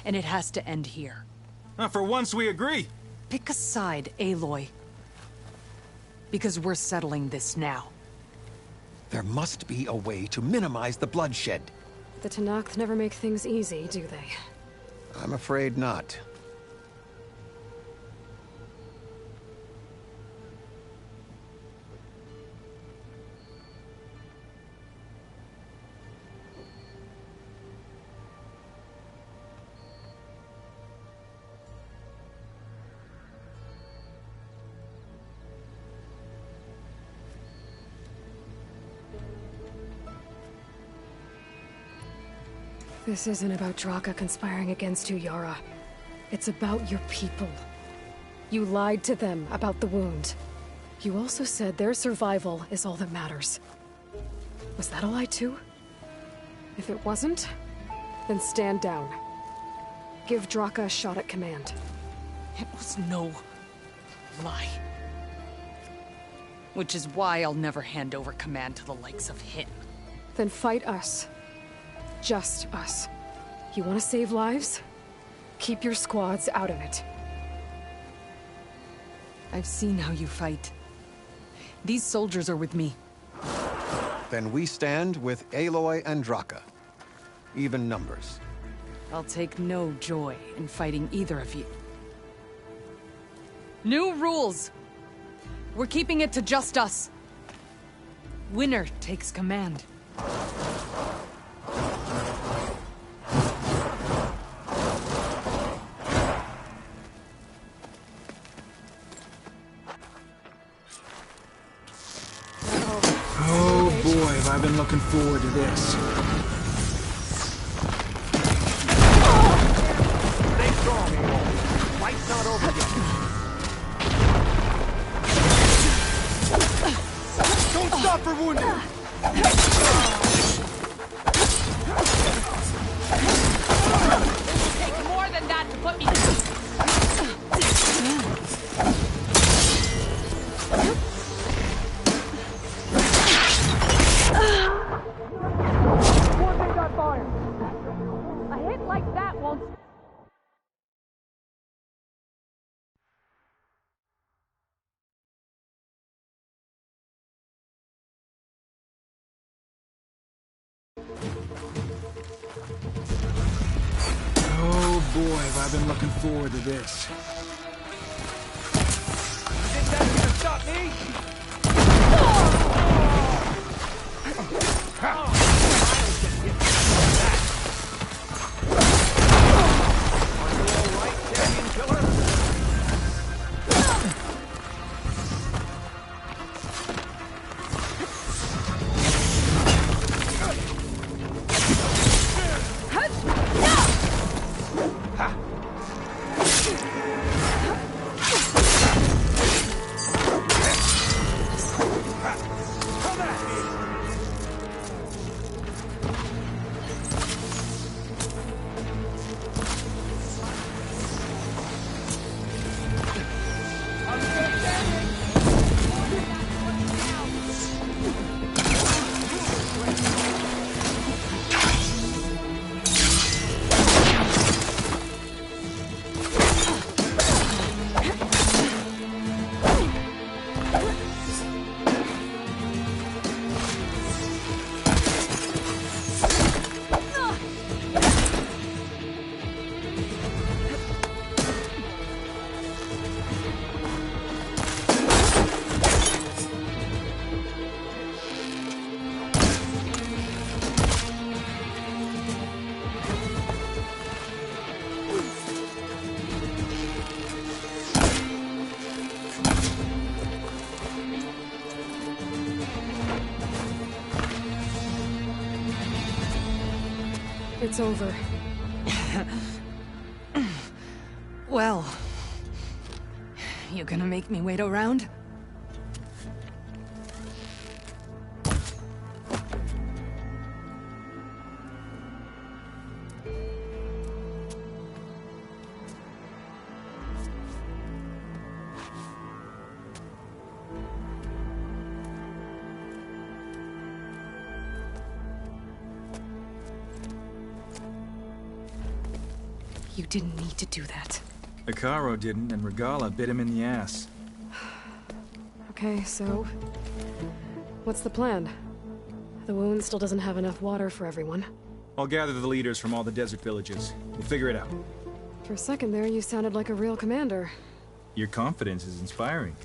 And it has to end here. For once we agree. Pick a side, Aloy. Because we're settling this now. There must be a way to minimize the bloodshed. The Tenakth never make things easy, do they? I'm afraid not. This isn't about Draka conspiring against you, Yara. It's about your people. You lied to them about the wound. You also said their survival is all that matters. Was that a lie too? If it wasn't, then stand down. Give Draka a shot at command. It was no lie. Which is why I'll never hand over command to the likes of him. Then fight us. Just us. You want to save lives? Keep your squads out of it. I've seen how you fight. These soldiers are with me. Then we stand with Aloy and Draka. Even numbers. I'll take no joy in fighting either of you. New rules! We're keeping it to just us. Winner takes command. Oh boy, have I been looking forward to this. Stay strong, Aloy. Fight's not over yet. Don't stop for wounded! It'll take more than that to put me down. A hit like that won't... Oh boy, have I been looking forward to this. You think that's gonna stop me? Are you all right, champion killer? It's over. Well, you gonna make me wait around? You didn't need to do that. Hekarro didn't, and Regala bit him in the ass. Okay, so... what's the plan? The wound still doesn't have enough water for everyone. I'll gather the leaders from all the desert villages. We'll figure it out. For a second there, you sounded like a real commander. Your confidence is inspiring.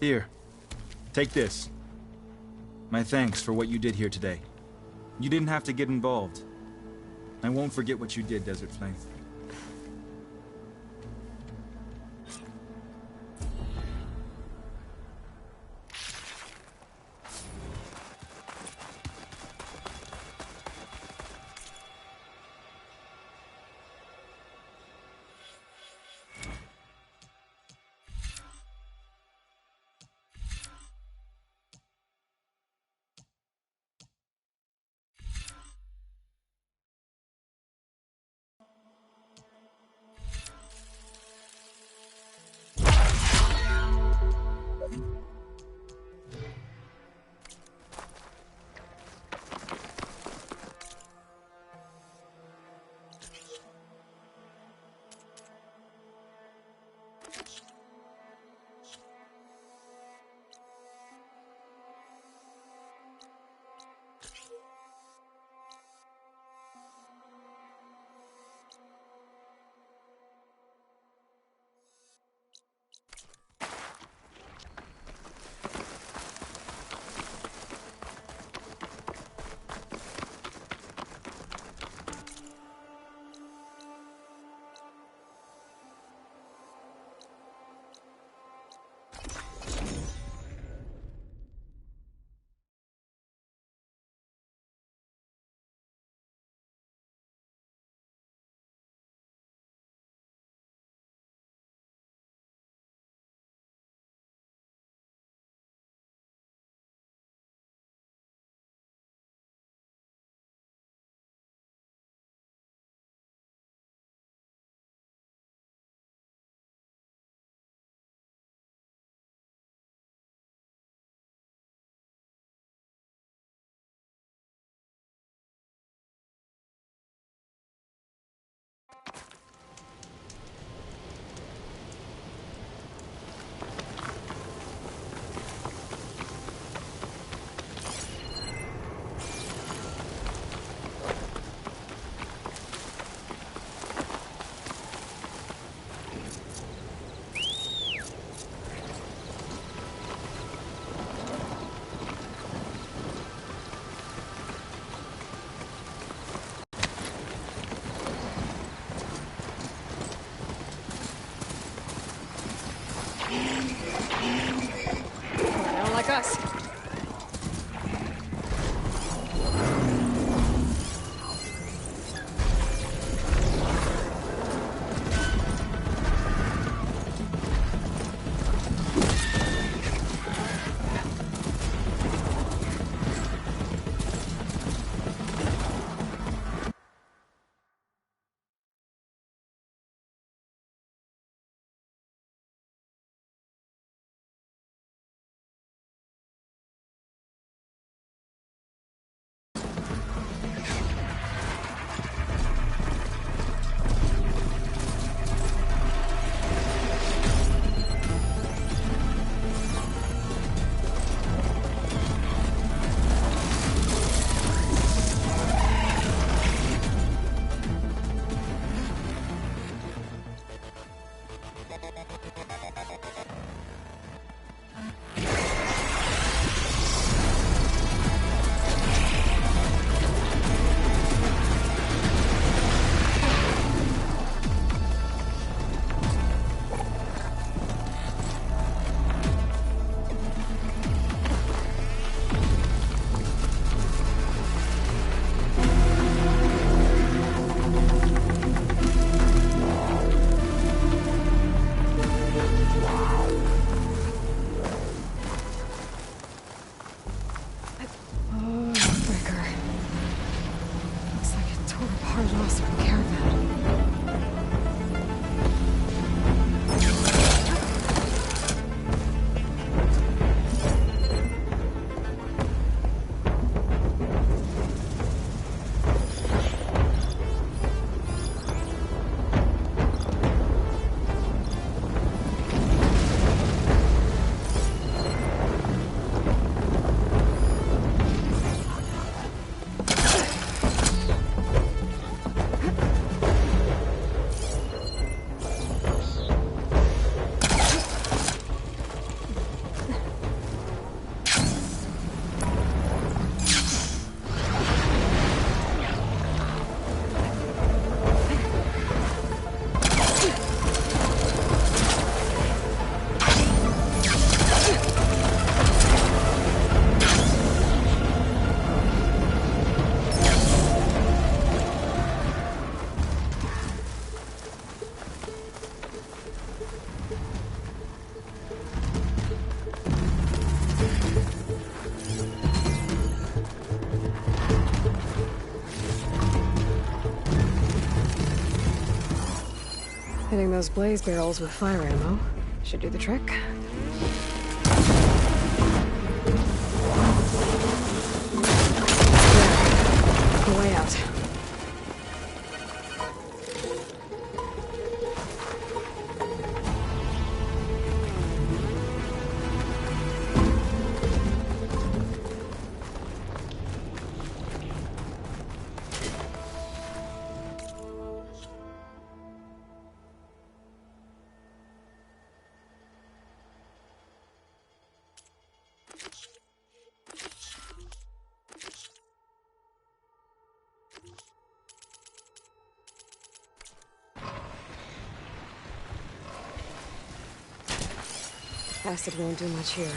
Here, take this. My thanks for what you did here today. You didn't have to get involved. I won't forget what you did, Desert Flame. Like us. Hitting those blaze barrels with fire ammo should do the trick. There. The way out. Acid won't do much here.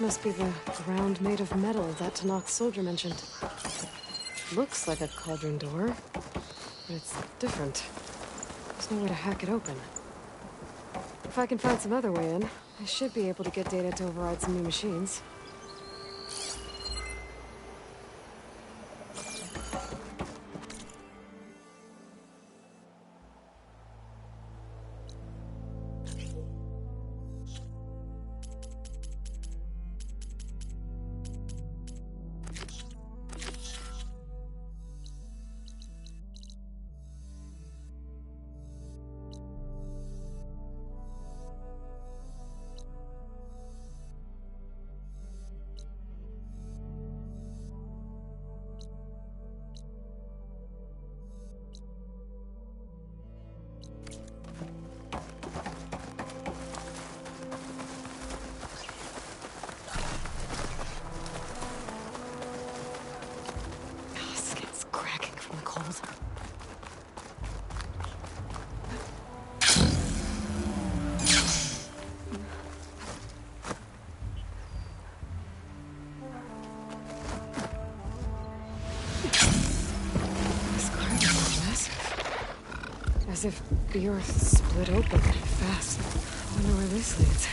This must be the ground made of metal that Tanak's soldier mentioned. Looks like a cauldron door, but it's different. There's no way to hack it open. If I can find some other way in, I should be able to get data to override some new machines. As if the earth split open fast. I wonder where this leads.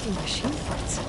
Machine parts.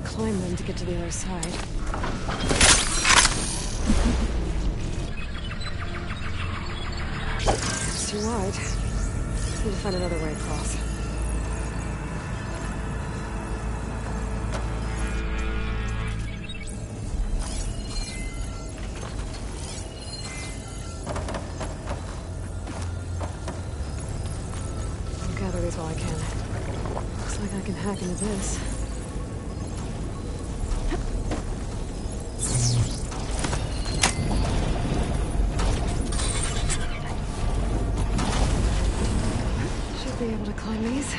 climb them to get to the other side. It's too wide. Need to find another way across. I'll gather these while I can. Looks like I can hack into this. Should be able to climb these.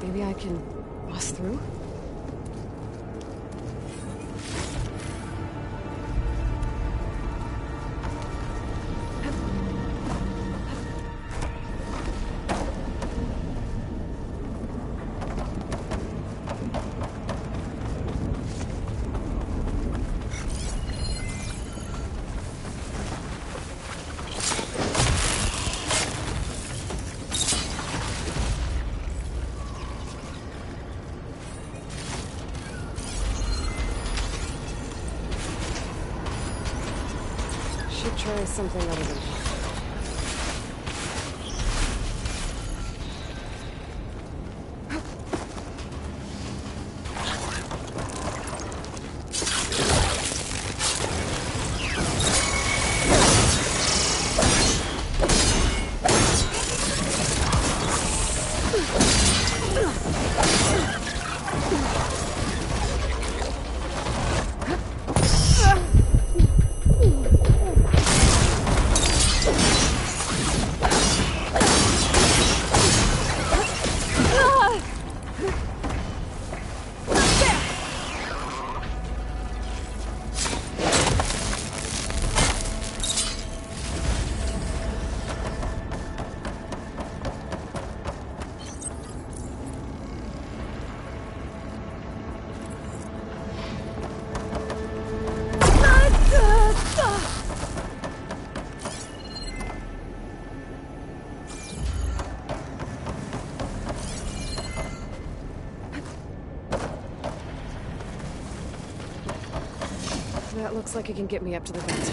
Maybe I can bust through? Should try something other than that. That looks like it can get me up to the vent.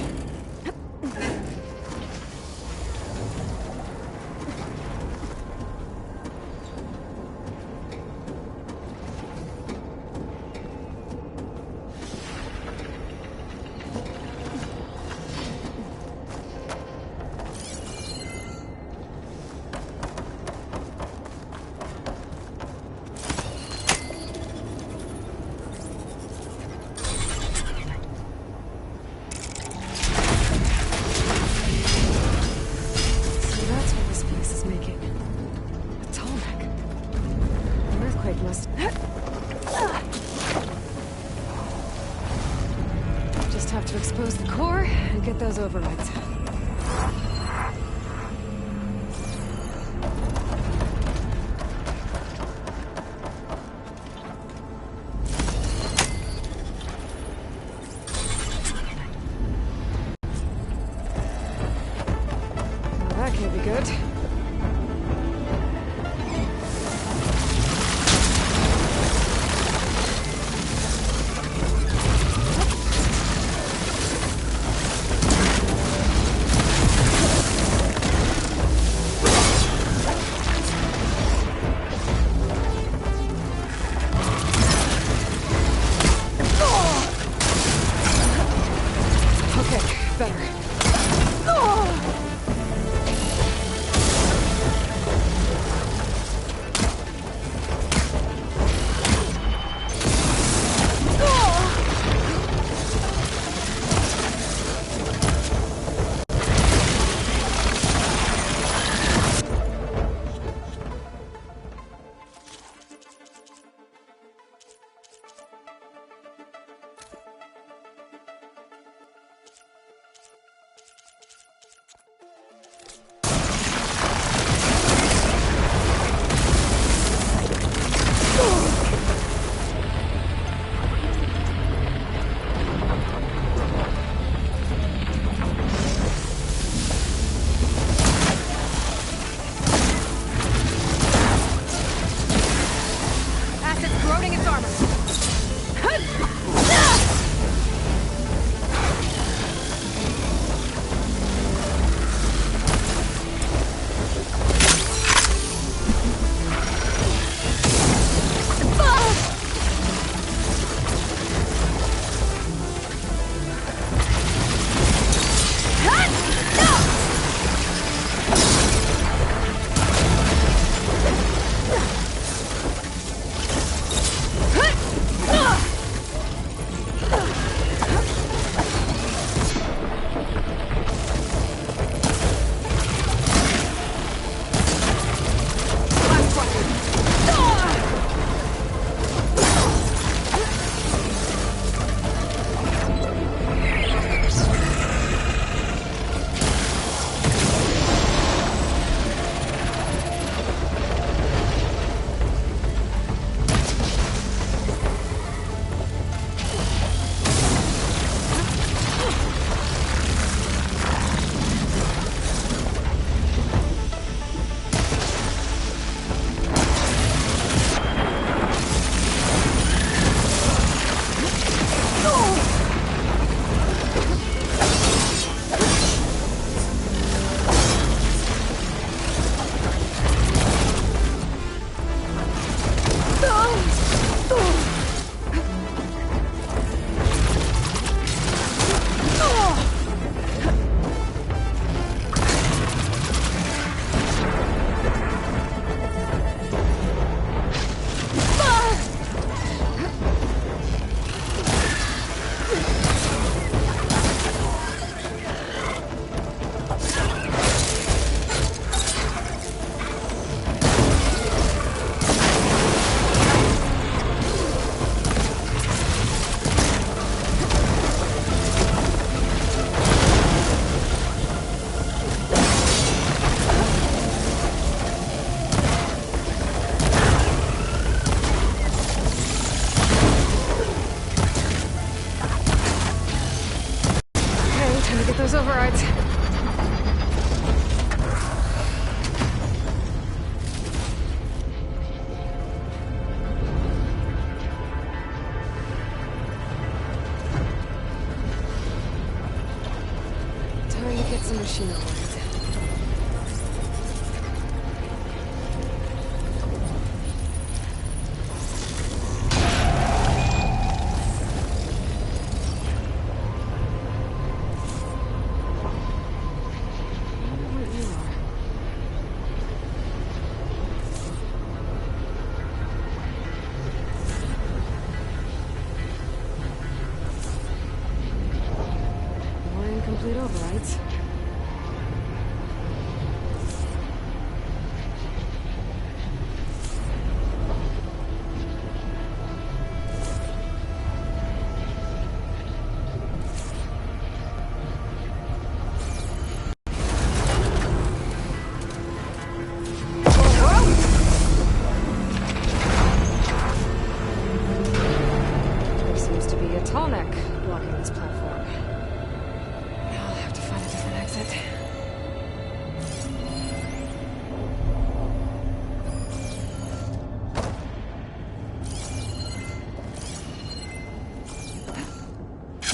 have to expose the core and get those overrides. Well, that can't be good. Those overrides. Time to get some machine overrides. Complete overrides. a tall neck blocking this platform. I'll have to find a different exit.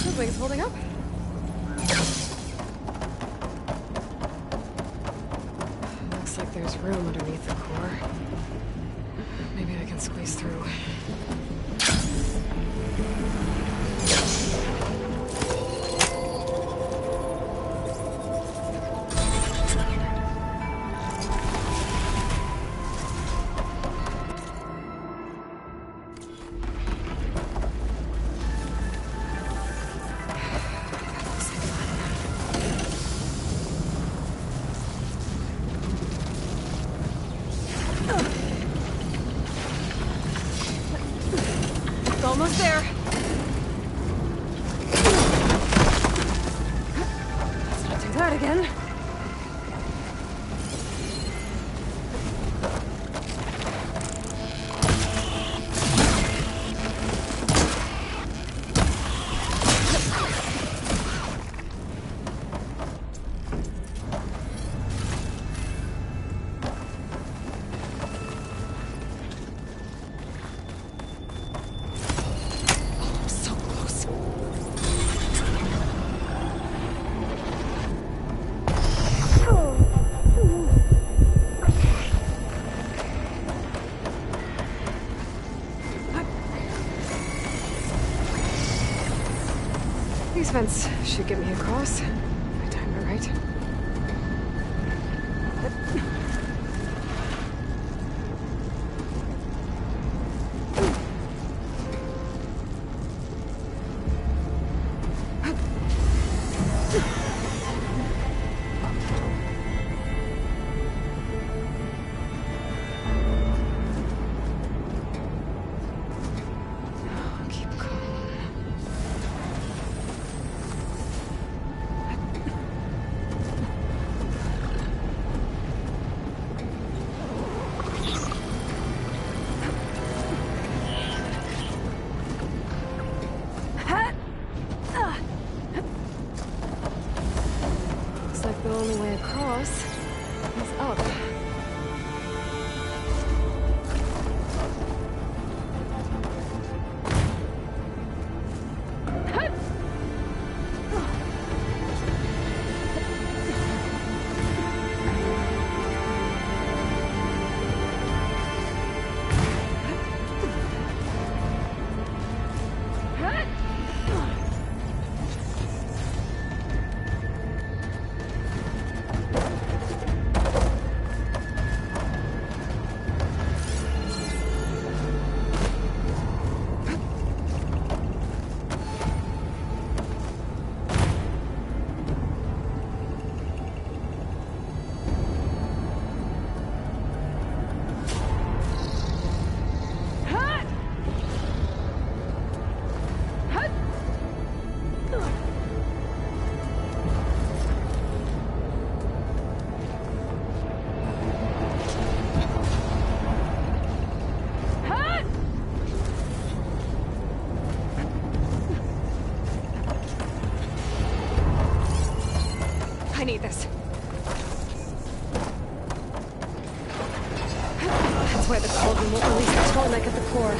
The wing's holding up. Looks like there's room underneath the core. Maybe I can squeeze through. Almost there. Let's not do that again. These vents should get me across. I timed it right. The only way across is up. I need this. That's why the cauldron won't release the tall neck at the core.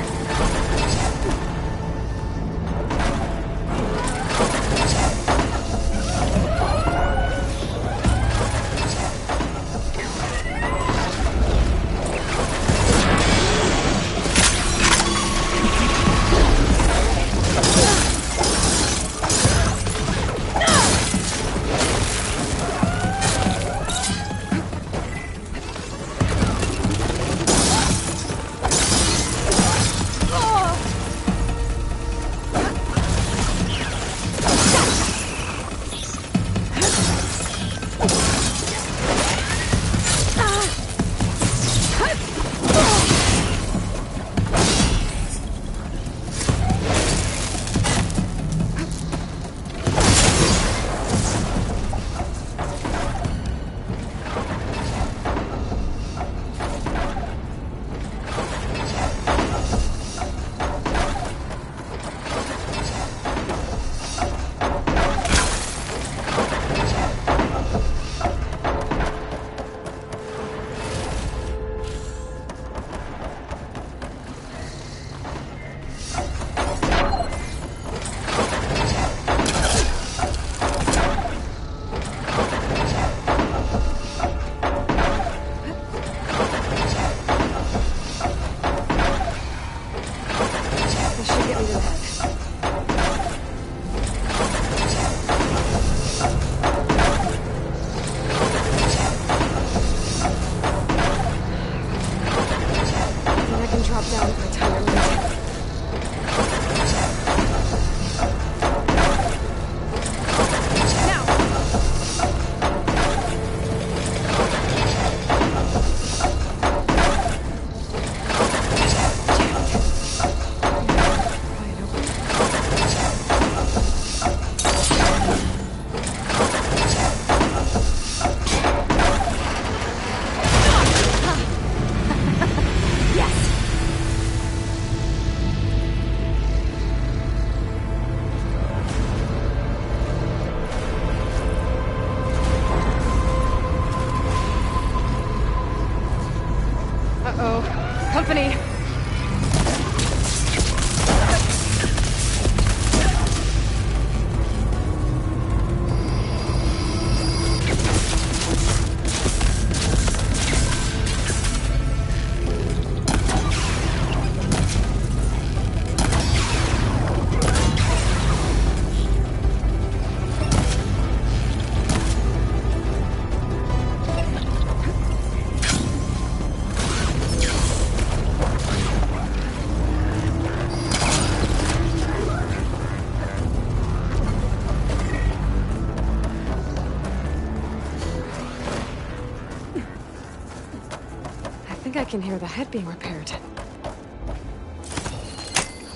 I can hear the head being repaired.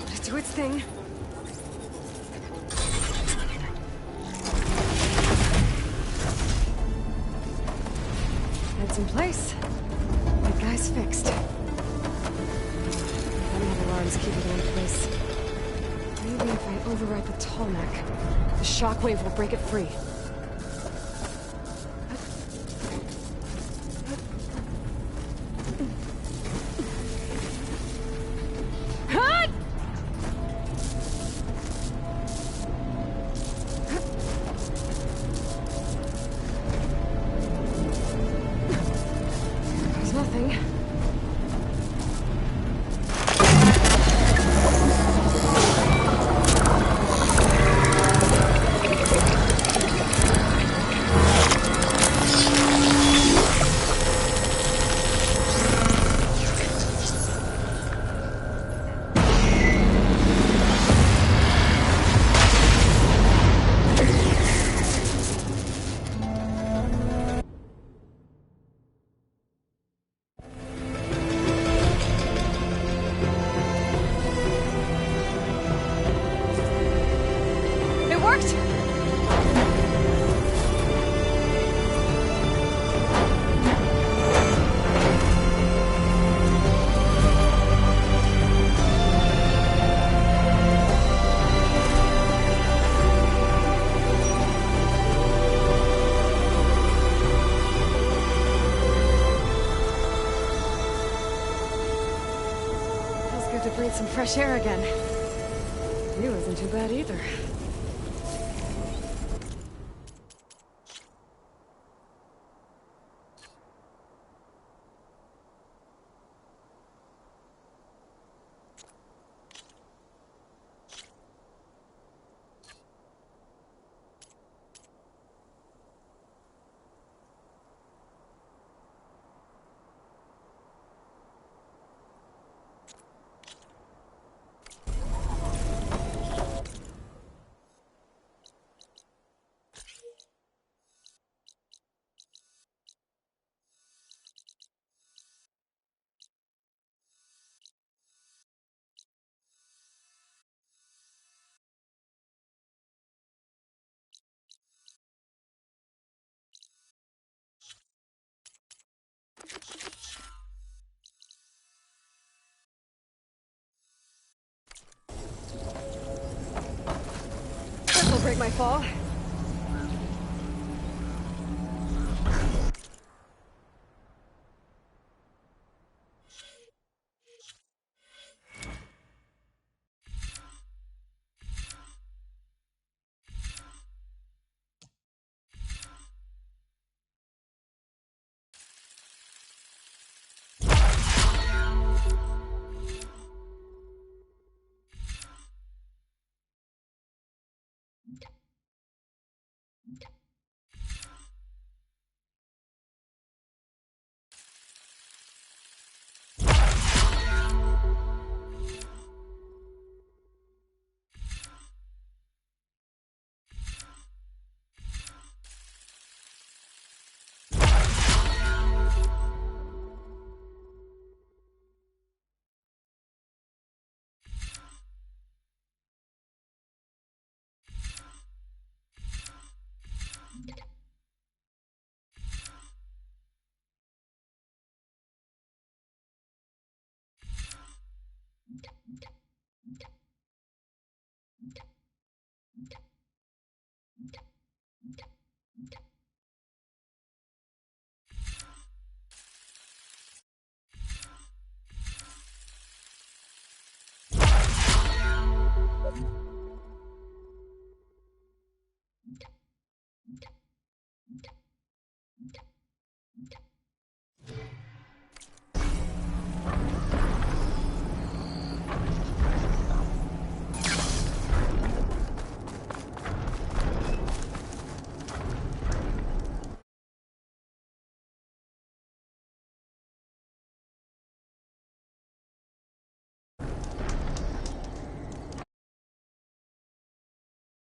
Let it do its thing. Head's in place. The guy's fixed. That alarms keep it in place. Maybe if I override the tall neck, the shockwave will break it free. There's nothing. It worked! Feels good to breathe some fresh air again. You isn't too bad either. This'll break my fall.